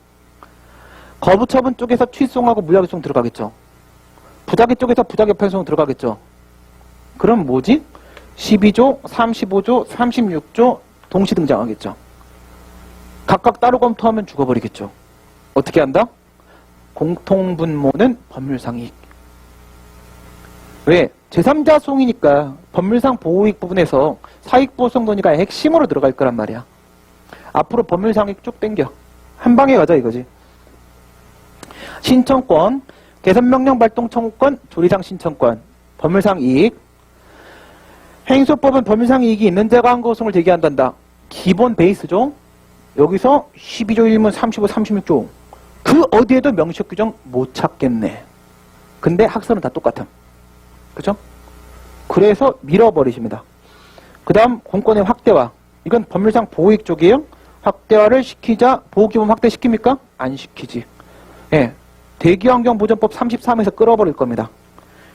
거부처분 쪽에서 취소송하고 무효확인 소송 들어가겠죠. 부작위 쪽에서 부작위 위법한 소송 들어가겠죠. 그럼 뭐지? 12조, 35조, 36조 동시 등장하겠죠. 각각 따로 검토하면 죽어버리겠죠. 어떻게 한다? 공통분모는 법률상이익. 왜? 제3자 소송이니까 법률상 보호이익 부분에서 사익보호성 논의가 핵심으로 들어갈 거란 말이야. 앞으로 법률상이익 쭉 땡겨. 한 방에 가자 이거지. 신청권, 개선명령 발동 청구권, 조리상 신청권, 법률상 이익. 행소법은 법률상 이익이 있는 자가 항고소송을 제기한단다. 기본 베이스죠. 여기서 12조 1문 35, 36조 그 어디에도 명시적 규정 못 찾겠네. 근데 학설은 다 똑같음. 그죠? 그래서 밀어버리십니다. 그 다음 공권의 확대화. 이건 법률상 보호익 쪽이에요. 확대화를 시키자 보호기본 확대시킵니까? 안 시키지. 예, 대기환경보전법 33에서 끌어버릴 겁니다.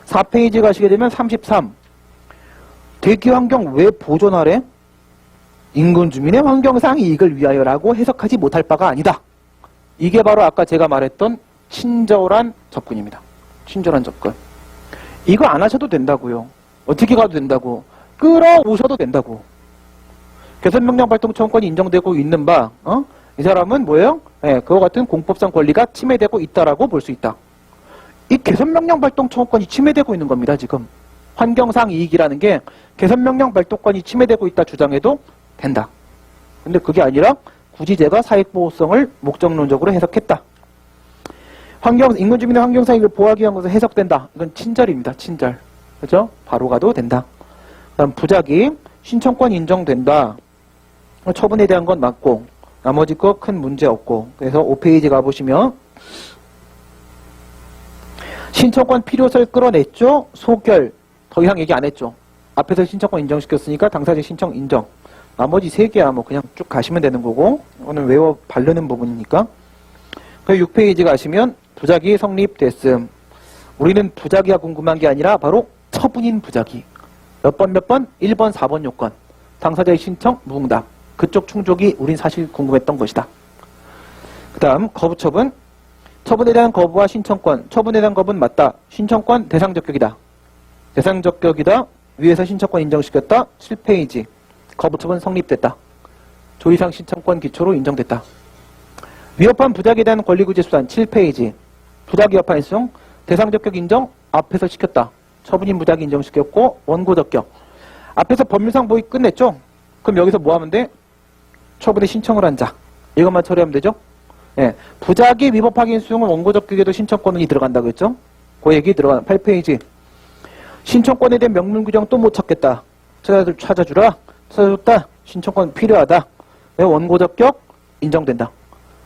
4페이지 가시게 되면 33. 대기환경 왜 보존하래? 인근 주민의 환경상 이익을 위하여라고 해석하지 못할 바가 아니다. 이게 바로 아까 제가 말했던 친절한 접근입니다. 친절한 접근. 이거 안 하셔도 된다고요. 어떻게 가도 된다고. 끌어오셔도 된다고. 개선명령 발동 청구권이 인정되고 있는 바, 이 사람은 뭐예요? 예, 그와 같은 공법상 권리가 침해되고 있다라고 볼 수 있다. 이 개선명령 발동 청구권이 침해되고 있는 겁니다, 지금. 환경상 이익이라는 게 개선명령 발동권이 침해되고 있다 주장해도 된다. 근데 그게 아니라 굳이 제가 사익보호성을 목적론적으로 해석했다. 인근주민의 환경상 이익을 보호하기 위한 것은 해석된다. 이건 친절입니다. 친절. 그죠? 바로 가도 된다. 그다음 부작위, 신청권 인정된다. 처분에 대한 건 맞고 나머지 거 큰 문제 없고. 그래서 5페이지 가보시면 신청권 필요성을 끌어냈죠. 소결. 더 이상 얘기 안 했죠. 앞에서 신청권 인정시켰으니까 당사자 신청 인정. 나머지 3개야 뭐 그냥 쭉 가시면 되는 거고. 이거는 외워 바르는 부분이니까. 그 6페이지 가시면 부작위 성립됐음. 우리는 부작위가 궁금한 게 아니라 바로 처분인 부작위. 몇 번? 1번, 4번 요건. 당사자의 신청, 무응답. 그쪽 충족이 우린 사실 궁금했던 것이다. 그 다음 거부처분. 처분에 대한 거부와 신청권. 처분에 대한 거부는 맞다. 신청권 대상적격이다. 대상적격이다. 위에서 신청권 인정시켰다. 7페이지. 거부처분 성립됐다. 조이상 신청권 기초로 인정됐다. 위협한 부작위에 대한 권리구제수단 7페이지. 부작위 위협한 수용 대상적격 인정 앞에서 시켰다. 처분인 부작위 인정시켰고 원고적격. 앞에서 법률상 보기 끝냈죠? 그럼 여기서 뭐 하면 돼? 처분에 신청을 한 자. 이것만 처리하면 되죠? 예. 부작위 위법 확인 수용은 원고적격에도 신청권이 들어간다고 했죠? 그 얘기 들어가는 8페이지. 신청권에 대한 명문 규정 또 못 찾겠다. 찾아주라. 찾아줬다. 신청권 필요하다. 원고적격 인정된다.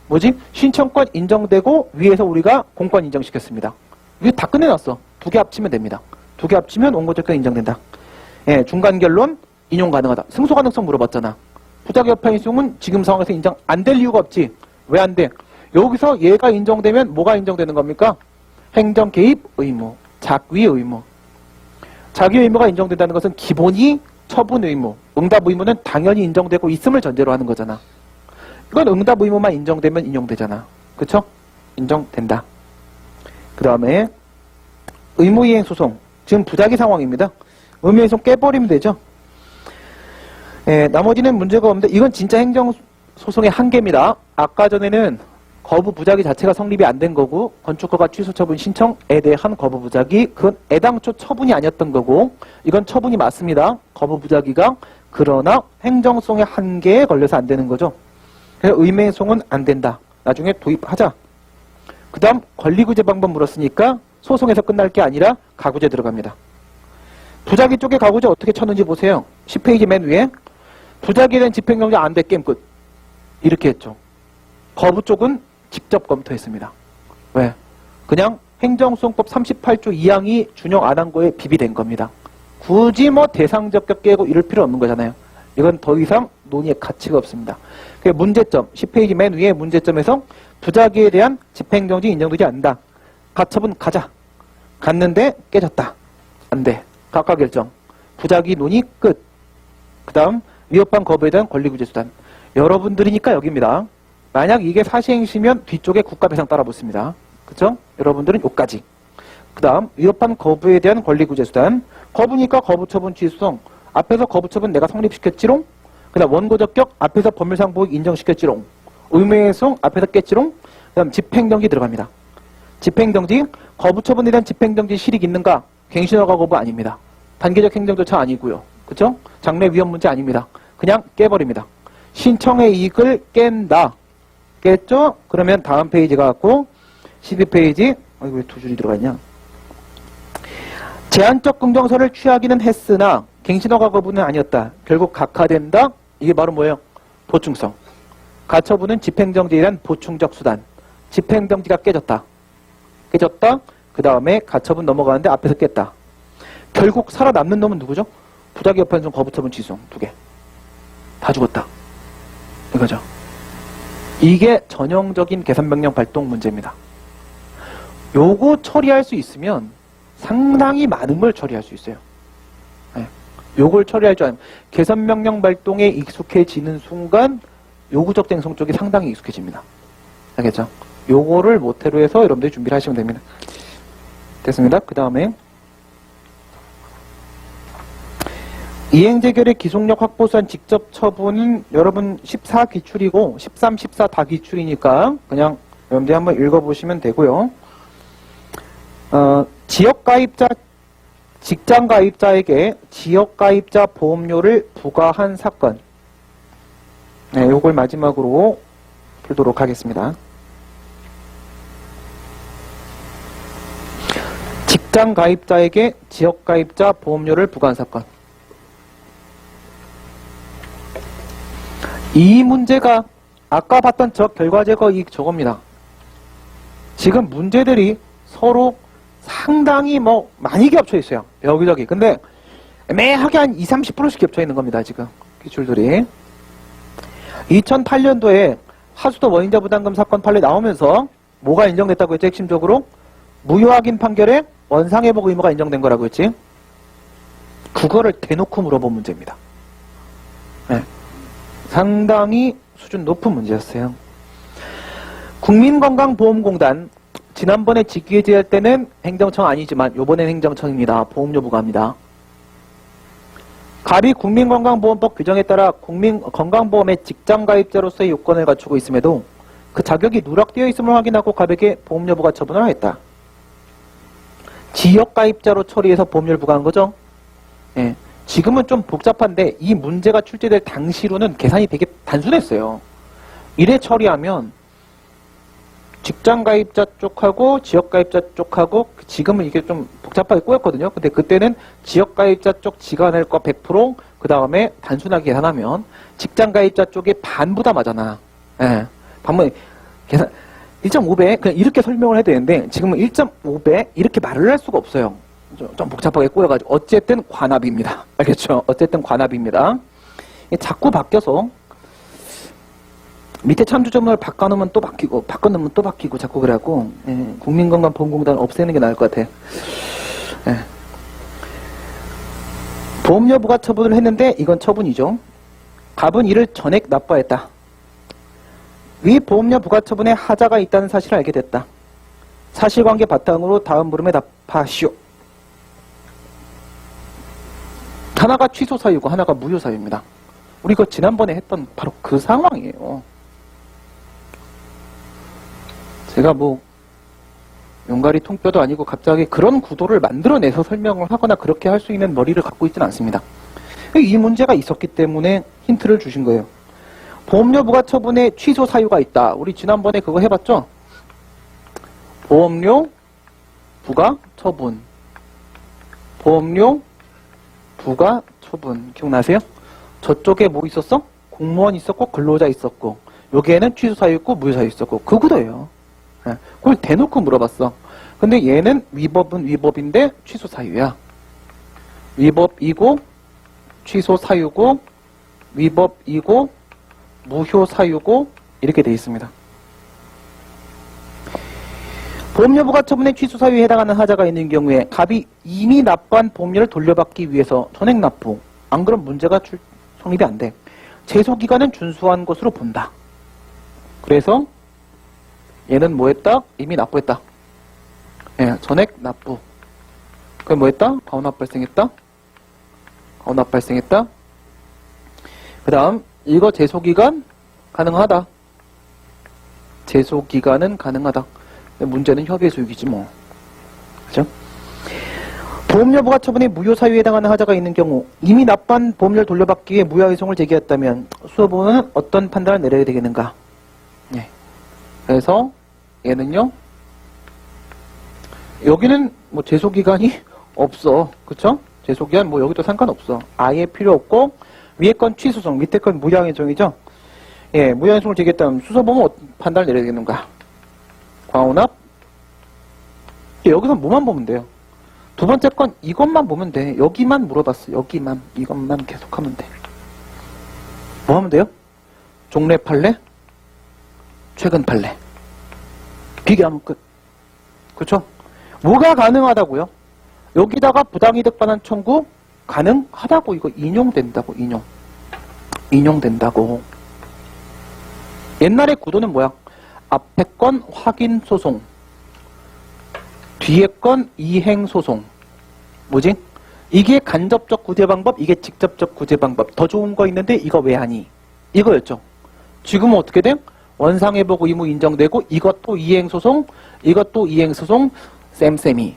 뭐지? 신청권 인정되고 위에서 우리가 공권 인정시켰습니다. 이게 다 끝내놨어. 2개 합치면 됩니다. 2개 합치면 원고적격 인정된다. 예, 중간 결론 인용 가능하다. 승소 가능성 물어봤잖아. 부작위 협파인 수용은 지금 상황에서 인정 안 될 이유가 없지. 왜 안 돼? 여기서 얘가 인정되면 뭐가 인정되는 겁니까? 행정 개입 의무, 작위 의무. 작위 의무가 인정된다는 것은 기본이 처분 의무, 응답 의무는 당연히 인정되고 있음을 전제로 하는 거잖아. 이건 응답 의무만 인정되면 인용되잖아. 그쵸? 인정된다. 그 다음에 의무이행 소송. 지금 부작위 상황입니다. 의무이행 소송 깨버리면 되죠. 예, 나머지는 문제가 없는데 이건 진짜 행정소송의 한계입니다. 아까 전에는 거부 부작위 자체가 성립이 안 된 거고 건축허가 취소 처분 신청에 대한 거부 부작위 그건 애당초 처분이 아니었던 거고 이건 처분이 맞습니다. 거부 부작위가. 그러나 행정소송의 한계에 걸려서 안 되는 거죠. 그래서 의매송은 안 된다. 나중에 도입하자. 그 다음 권리구제 방법 물었으니까 소송에서 끝날 게 아니라 가구제 들어갑니다. 부작위 쪽에 가구제 어떻게 쳤는지 보세요. 10페이지 맨 위에 부작위에 대한 집행정지 안 돼 게임 끝. 이렇게 했죠. 거부 쪽은 직접 검토했습니다. 왜? 그냥 행정소송법 38조 2항이 준용 안 한 거에 비비된 겁니다. 굳이 뭐 대상적격 깨고 이럴 필요 없는 거잖아요. 이건 더 이상 논의의 가치가 없습니다. 문제점, 10페이지 맨 위에 문제점에서 부작위에 대한 집행정지 인정되지 않는다. 가처분 가자. 갔는데 깨졌다. 안 돼. 각하결정. 부작위 논의 끝. 그 다음 위협한 거부에 대한 권리구제수단. 여러분들이니까 여기입니다. 만약 이게 사시행시면 뒤쪽에 국가배상 따라 붙습니다. 그쵸? 여러분들은 요까지. 그 다음 위협한 거부에 대한 권리구제수단. 거부니까 거부처분 취소성. 앞에서 거부처분 내가 성립시켰지롱. 그 다음 원고적격 앞에서 법률상 보기 인정시켰지롱. 의무해송 앞에서 깼지롱. 그 다음 집행정지 들어갑니다. 집행정지 거부처분에 대한 집행정지 실익 있는가? 갱신허가 거부 아닙니다. 단계적 행정조차 아니고요. 그쵸? 장래 위험 문제 아닙니다. 그냥 깨버립니다. 신청의 이익을 깬다. 깼죠? 그러면 다음 페이지 가갖고 12페이지 왜 2줄이 들어가 있냐? 제한적 긍정서를 취하기는 했으나 갱신허가 거부는 아니었다. 결국 각하된다. 이게 바로 뭐예요? 보충성. 가처분은 집행정지에 대한 보충적 수단. 집행정지가 깨졌다. 깨졌다. 그 다음에 가처분 넘어가는데 앞에서 깼다. 결국 살아남는 놈은 누구죠? 부작위 협판성 거부처분 취소 2개. 다 죽었다. 이거죠. 이게 전형적인 개선명령 발동 문제입니다. 요거 처리할 수 있으면 상당히 많은 걸 처리할 수 있어요. 네. 요걸 처리할 줄 알면 개선명령 발동에 익숙해지는 순간 요구적 쟁송 쪽이 상당히 익숙해집니다. 알겠죠? 요거를 모태로 해서 여러분들이 준비를 하시면 됩니다. 됐습니다. 그 다음에 이행재결의 기속력 확보수한 직접 처분은 여러분 14기출이고 13, 14 다 기출이니까 그냥 여러분들이 한번 읽어보시면 되고요. 지역가입자, 직장가입자에게 지역가입자 보험료를 부과한 사건. 네, 요걸 마지막으로 풀도록 하겠습니다. 직장가입자에게 지역가입자 보험료를 부과한 사건. 이 문제가 아까 봤던 저 결과제거 이익 저겁니다. 지금 문제들이 서로 상당히 많이 겹쳐 있어요. 여기저기. 근데 애매하게 한 20, 30%씩 겹쳐 있는 겁니다. 지금 기출들이. 2008년도에 하수도 원인자 부담금 사건 판례 나오면서 뭐가 인정됐다고 했지? 핵심적으로 무효확인 판결에 원상회복 의무가 인정된 거라고 했지? 그거를 대놓고 물어본 문제입니다. 네. 상당히 수준 높은 문제였어요. 국민건강보험공단 지난번에 직위에 제할 때는 행정청 아니지만 요번엔 행정청입니다. 보험료 부과합니다. 갑이 국민건강보험법 규정에 따라 국민건강보험의 직장가입자로서의 요건을 갖추고 있음에도 그 자격이 누락되어 있음을 확인하고 갑에게 보험료 부과 처분을 하였다. 지역가입자로 처리해서 보험료를 부과한 거죠. 예. 지금은 좀 복잡한데 이 문제가 출제될 당시로는 계산이 되게 단순했어요. 이래 처리하면 직장가입자 쪽하고 지역가입자 쪽하고 지금은 이게 좀 복잡하게 꼬였거든요. 근데 그때는 지역가입자 쪽 지가 낼 거 100%, 그 다음에 단순하게 계산하면 직장가입자 쪽에 반 부담하잖아. 예. 반면 계산 1.5배 그냥 이렇게 설명을 해야 되는데 지금은 1.5배 이렇게 말을 할 수가 없어요. 좀 복잡하게 꼬여가지고 어쨌든 관합입니다. 알겠죠? 어쨌든 관합입니다. 자꾸 바뀌어서 밑에 참조점을 바꿔놓으면 또 바뀌고 바꿔놓으면 또 바뀌고 자꾸 그래갖고 국민건강보험공단 없애는 게 나을 것 같아. 예. 보험료 부과 처분을 했는데 이건 처분이죠. 갑은 이를 전액 납부했다. 위 보험료 부과 처분에 하자가 있다는 사실을 알게 됐다. 사실관계 바탕으로 다음 물음에 답하시오. 하나가 취소 사유고 하나가 무효 사유입니다. 우리 이거 지난번에 했던 바로 그 상황이에요. 제가 용가리 통뼈도 아니고 갑자기 그런 구도를 만들어내서 설명을 하거나 그렇게 할 수 있는 머리를 갖고 있지는 않습니다. 이 문제가 있었기 때문에 힌트를 주신 거예요. 보험료 부과 처분에 취소 사유가 있다. 우리 지난번에 그거 해봤죠? 보험료 부과 처분. 보험료 부과 처분. 기억나세요? 저쪽에 뭐 있었어? 공무원 있었고 근로자 있었고 여기에는 취소 사유 있고 무효 사유 있었고 그 구도예요. 그걸 대놓고 물어봤어. 근데 얘는 위법은 위법인데 취소 사유야. 위법이고 취소 사유고 위법이고 무효 사유고 이렇게 돼 있습니다. 보험료 부과 처분의 취소 사유에 해당하는 하자가 있는 경우에 갑이 이미 납부한 보험료를 돌려받기 위해서 전액 납부. 안 그럼 문제가 성립이 안 돼. 제소기간은 준수한 것으로 본다. 그래서 얘는 뭐 했다? 이미 납부했다. 예, 전액 납부. 그럼 뭐 했다? 가온합 발생했다. 가온합 발생했다. 그 다음 이거 제소기간 가능하다. 제소기간은 가능하다. 문제는 협의소유이지 뭐. 그죠? 보험료 부과 처분의 무효 사유에 해당하는 하자가 있는 경우 이미 납부한 보험료를 돌려받기 위해 무효의송을 제기했다면 수호보는 어떤 판단을 내려야 되겠는가? 예. 그래서 얘는요. 여기는 뭐 제소기간이 없어. 그쵸? 제소기간 뭐 여기도 상관없어. 아예 필요 없고 위에 건 취소송, 밑에 건 무효의송이죠? 예, 무효의송을 제기했다면 수소보는 어떤 판단을 내려야 되겠는가? 과온합. 여기서 뭐만 보면 돼요. 두 번째 건 이것만 보면 돼. 여기만 물어봤어. 여기만. 이것만 계속하면 돼. 뭐 하면 돼요? 종래 판례, 최근 판례. 비교하면 끝. 그렇죠? 뭐가 가능하다고요? 여기다가 부당이득 반환 청구 가능하다고. 이거 인용된다고. 인용된다고. 옛날의 구도는 뭐야? 앞에 건 확인 소송, 뒤에 건 이행 소송. 뭐지? 이게 간접적 구제 방법, 이게 직접적 구제 방법. 더 좋은 거 있는데 이거 왜 하니? 이거였죠. 지금은 어떻게 돼? 원상회복 의무 인정되고 이것도 이행소송, 이것도 이행소송, 쌤쌤이.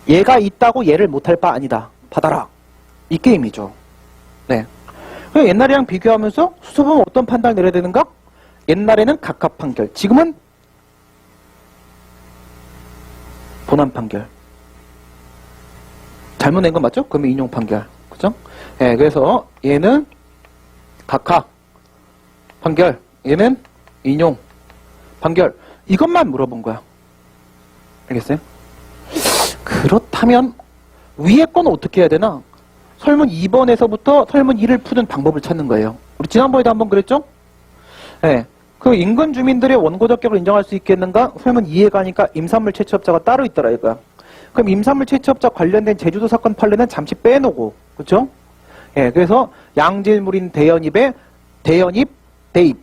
얘가 있다고 얘를 못할 바 아니다. 받아라. 이 게임이죠. 네. 옛날이랑 비교하면서 수습은 어떤 판단을 내려야 되는가? 옛날에는 각합 판결, 지금은 본안 판결. 잘못 낸 거 맞죠? 그러면 인용 판결. 그죠? 네, 그래서 얘는 각하 판결, 얘는 인용 판결. 이것만 물어본 거야. 알겠어요? 그렇다면 위에 건 어떻게 해야 되나? 설문 2번에서부터 설문 2를 푸는 방법을 찾는 거예요. 우리 지난번에도 한번 그랬죠? 네. 그 인근 주민들의 원고 적격을 인정할 수 있겠는가? 설문 2에 가니까 임산물 채취업자가 따로 있더라 이거야. 그럼 임산물 채취업자 관련된 제주도 사건 판례는 잠시 빼놓고, 그렇죠? 예, 그래서 양질물인 대연입에 대연입, 대입,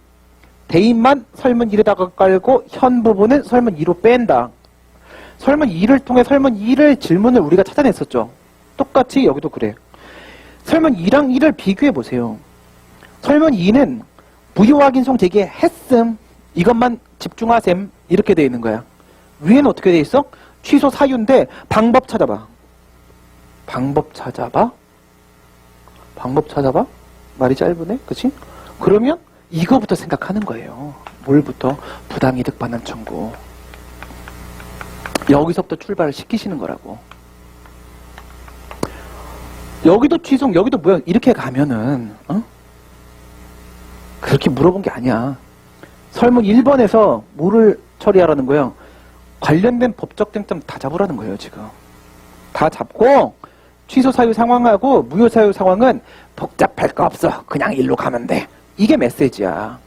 대입만 설문 1에다가 깔고 현 부분은 설문 2로 뺀다. 설문 2를 통해 설문 2를 질문을 우리가 찾아냈었죠. 똑같이 여기도 그래. 설문 2랑 1을 비교해 보세요. 설문 2는 무효 확인송 제기했음, 이것만 집중하셈, 이렇게 돼 있는 거야. 위에는 어떻게 돼 있어? 취소 사유인데 방법 찾아봐. 방법 찾아봐? 방법 찾아봐? 말이 짧으네? 그치? 그러면 이거부터 생각하는 거예요. 뭘부터? 부당이득 반환 청구. 여기서부터 출발을 시키시는 거라고. 여기도 취소, 여기도 뭐야? 이렇게 가면은 그렇게 물어본 게 아니야. 설문 1번에서 뭐를 처리하라는 거예요? 관련된 법적 쟁점 다 잡으라는 거예요, 지금. 다 잡고, 취소 사유 상황하고 무효 사유 상황은 복잡할 거 없어. 그냥 일로 가면 돼. 이게 메시지야.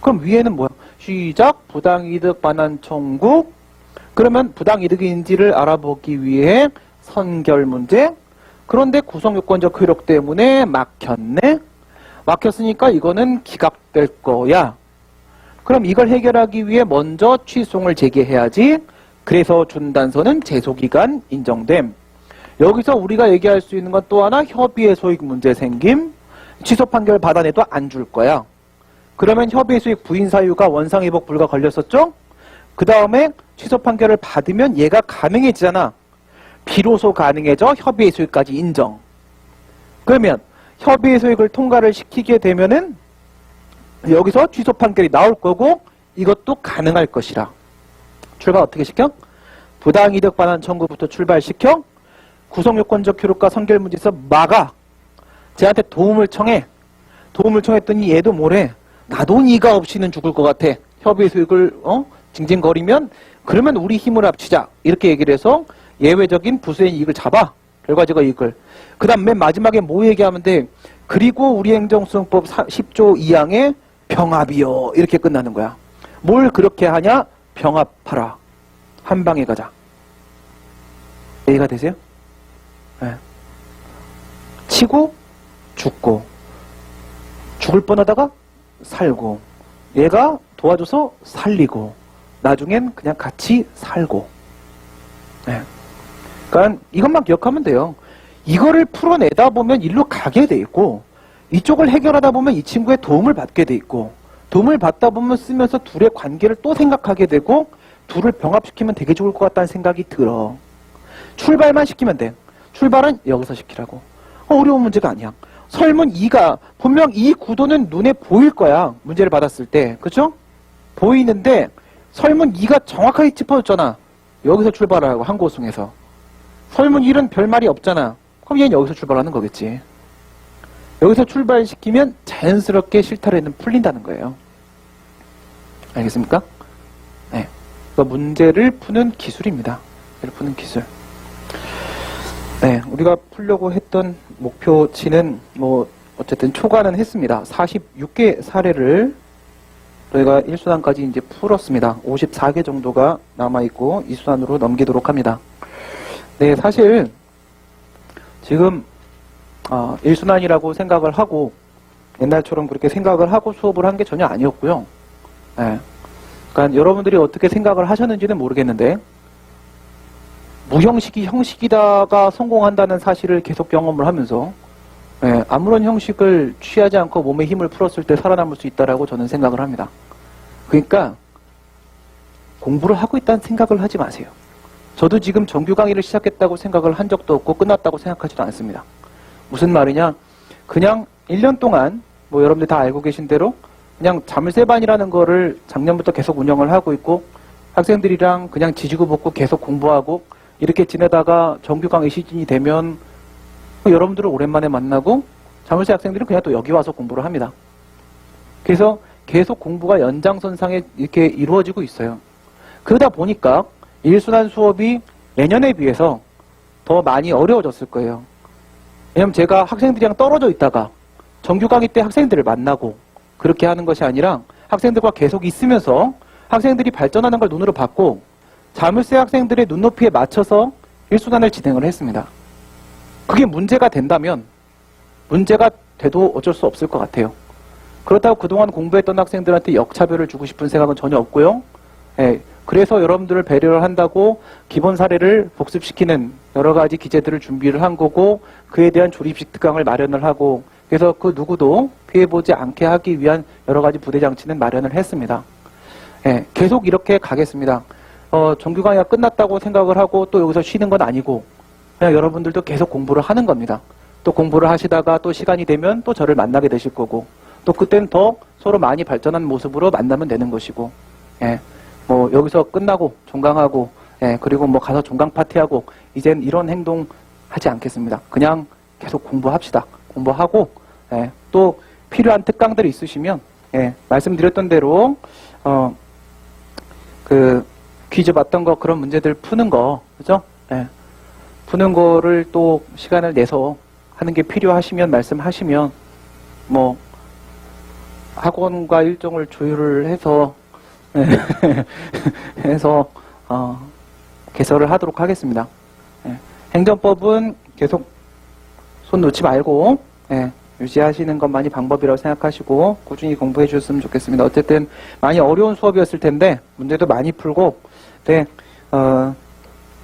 그럼 위에는 뭐야? 시작, 부당이득 반환 청구. 그러면 부당이득인지를 알아보기 위해 선결 문제. 그런데 구성요건적 효력 때문에 막혔네. 막혔으니까 이거는 기각될 거야. 그럼 이걸 해결하기 위해 먼저 취소를 제기해야지. 그래서 준 단서는 제소기간 인정됨. 여기서 우리가 얘기할 수 있는 건 또 하나, 협의의 소익 문제 생김. 취소 판결 받아내도 안 줄 거야. 그러면 협의의 소익 부인 사유가 원상회복 불가 걸렸었죠? 그 다음에 취소 판결을 받으면 얘가 가능해지잖아. 비로소 가능해져 협의의 소익까지 인정. 그러면 협의의 소익을 통과를 시키게 되면은 여기서 취소 판결이 나올 거고 이것도 가능할 것이라. 출발 어떻게 시켜? 부당이득 반환 청구부터 출발시켜 구성요건적 효력과 선결 문제에서 막아. 쟤한테 도움을 청해. 도움을 청했더니 얘도 뭐래? 나도 네가 없이는 죽을 것 같아. 협의의 소익을 징징거리면 그러면 우리 힘을 합치자. 이렇게 얘기를 해서 예외적인 부수의 이익을 잡아. 결과적인 이익을. 그 다음 맨 마지막에 뭐 얘기하면 돼? 그리고 우리 행정수행법 10조 2항에 병합이요. 이렇게 끝나는 거야. 뭘 그렇게 하냐? 병합하라. 한 방에 가자. 이해가 되세요? 네. 치고 죽고 죽을 뻔하다가 살고 얘가 도와줘서 살리고 나중엔 그냥 같이 살고. 네. 그러니까 이것만 기억하면 돼요. 이거를 풀어내다 보면 일로 가게 돼 있고 이쪽을 해결하다 보면 이 친구의 도움을 받게 돼 있고 도움을 받다 보면 쓰면서 둘의 관계를 또 생각하게 되고 둘을 병합시키면 되게 좋을 것 같다는 생각이 들어. 출발만 시키면 돼. 출발은 여기서 시키라고. 어려운 문제가 아니야. 설문 2가 분명 이 구도는 눈에 보일 거야. 문제를 받았을 때. 그죠? 보이는데 설문 2가 정확하게 짚어줬잖아. 여기서 출발하라고 항고송에서. 설문 1은 별말이 없잖아. 그럼 얘는 여기서 출발하는 거겠지. 여기서 출발시키면 자연스럽게 실타래는 풀린다는 거예요. 알겠습니까? 네. 그러니까 문제를 푸는 기술입니다. 문제를 푸는 기술. 네. 우리가 풀려고 했던 목표치는 어쨌든 초과는 했습니다. 46개 사례를 저희가 1수단까지 이제 풀었습니다. 54개 정도가 남아있고 2수단으로 넘기도록 합니다. 네, 사실 지금 1순환이라고 생각을 하고 옛날처럼 그렇게 생각을 하고 수업을 한 게 전혀 아니었고요. 예. 그러니까 여러분들이 어떻게 생각을 하셨는지는 모르겠는데 무형식이 형식이다가 성공한다는 사실을 계속 경험을 하면서 예, 아무런 형식을 취하지 않고 몸에 힘을 풀었을 때 살아남을 수 있다라고 저는 생각을 합니다. 그러니까 공부를 하고 있다는 생각을 하지 마세요. 저도 지금 정규 강의를 시작했다고 생각을 한 적도 없고 끝났다고 생각하지도 않습니다. 무슨 말이냐? 그냥 1년 동안 뭐 여러분들 다 알고 계신 대로 그냥 자물쇠반이라는 거를 작년부터 계속 운영을 하고 있고 학생들이랑 그냥 지지고 볶고 계속 공부하고 이렇게 지내다가 정규 강의 시즌이 되면 여러분들을 오랜만에 만나고 자물쇠 학생들은 그냥 또 여기 와서 공부를 합니다. 그래서 계속 공부가 연장선상에 이렇게 이루어지고 있어요. 그러다 보니까 일순환 수업이 예년에 비해서 더 많이 어려워졌을 거예요. 왜냐면 제가 학생들이랑 떨어져 있다가 정규 강의 때 학생들을 만나고 그렇게 하는 것이 아니라 학생들과 계속 있으면서 학생들이 발전하는 걸 눈으로 봤고 자물쇠 학생들의 눈높이에 맞춰서 일순환을 진행을 했습니다. 그게 문제가 된다면 문제가 돼도 어쩔 수 없을 것 같아요. 그렇다고 그동안 공부했던 학생들한테 역차별을 주고 싶은 생각은 전혀 없고요. 예, 그래서 여러분들을 배려를 한다고 기본 사례를 복습시키는 여러 가지 기재들을 준비를 한 거고 그에 대한 조립식 특강을 마련을 하고 그래서 그 누구도 피해보지 않게 하기 위한 여러 가지 부대장치는 마련을 했습니다. 예, 계속 이렇게 가겠습니다. 정규 강의가 끝났다고 생각을 하고 또 여기서 쉬는 건 아니고 그냥 여러분들도 계속 공부를 하는 겁니다. 또 공부를 하시다가 또 시간이 되면 또 저를 만나게 되실 거고 또 그때는 더 서로 많이 발전한 모습으로 만나면 되는 것이고 예, 뭐 여기서 끝나고 종강하고 예, 그리고 뭐 가서 종강 파티하고 이젠 이런 행동 하지 않겠습니다. 그냥 계속 공부합시다. 공부하고 예, 또 필요한 특강들이 있으시면 예, 말씀드렸던 대로 그 퀴즈 봤던 거 그런 문제들 푸는 거 그죠? 예, 푸는 거를 또 시간을 내서 하는 게 필요하시면 말씀하시면 뭐 학원과 일정을 조율을 해서 해서 개설을 하도록 하겠습니다. 예, 행정법은 계속 손 놓지 말고 예, 유지하시는 것만이 방법이라고 생각하시고 꾸준히 공부해 주셨으면 좋겠습니다. 어쨌든 많이 어려운 수업이었을 텐데 문제도 많이 풀고 네,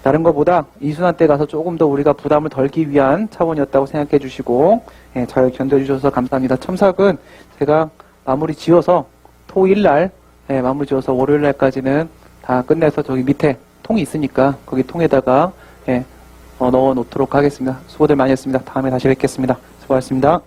다른 것보다 이순환 때 가서 조금 더 우리가 부담을 덜기 위한 차원이었다고 생각해 주시고 예, 잘 견뎌주셔서 감사합니다. 첨삭은 제가 마무리 지어서 토요일날 예, 마무리 지어서 월요일날까지는 다 끝내서 저기 밑에 통이 있으니까 거기 통에다가 예, 넣어 놓도록 하겠습니다. 수고들 많이 했습니다. 다음에 다시 뵙겠습니다. 수고하셨습니다.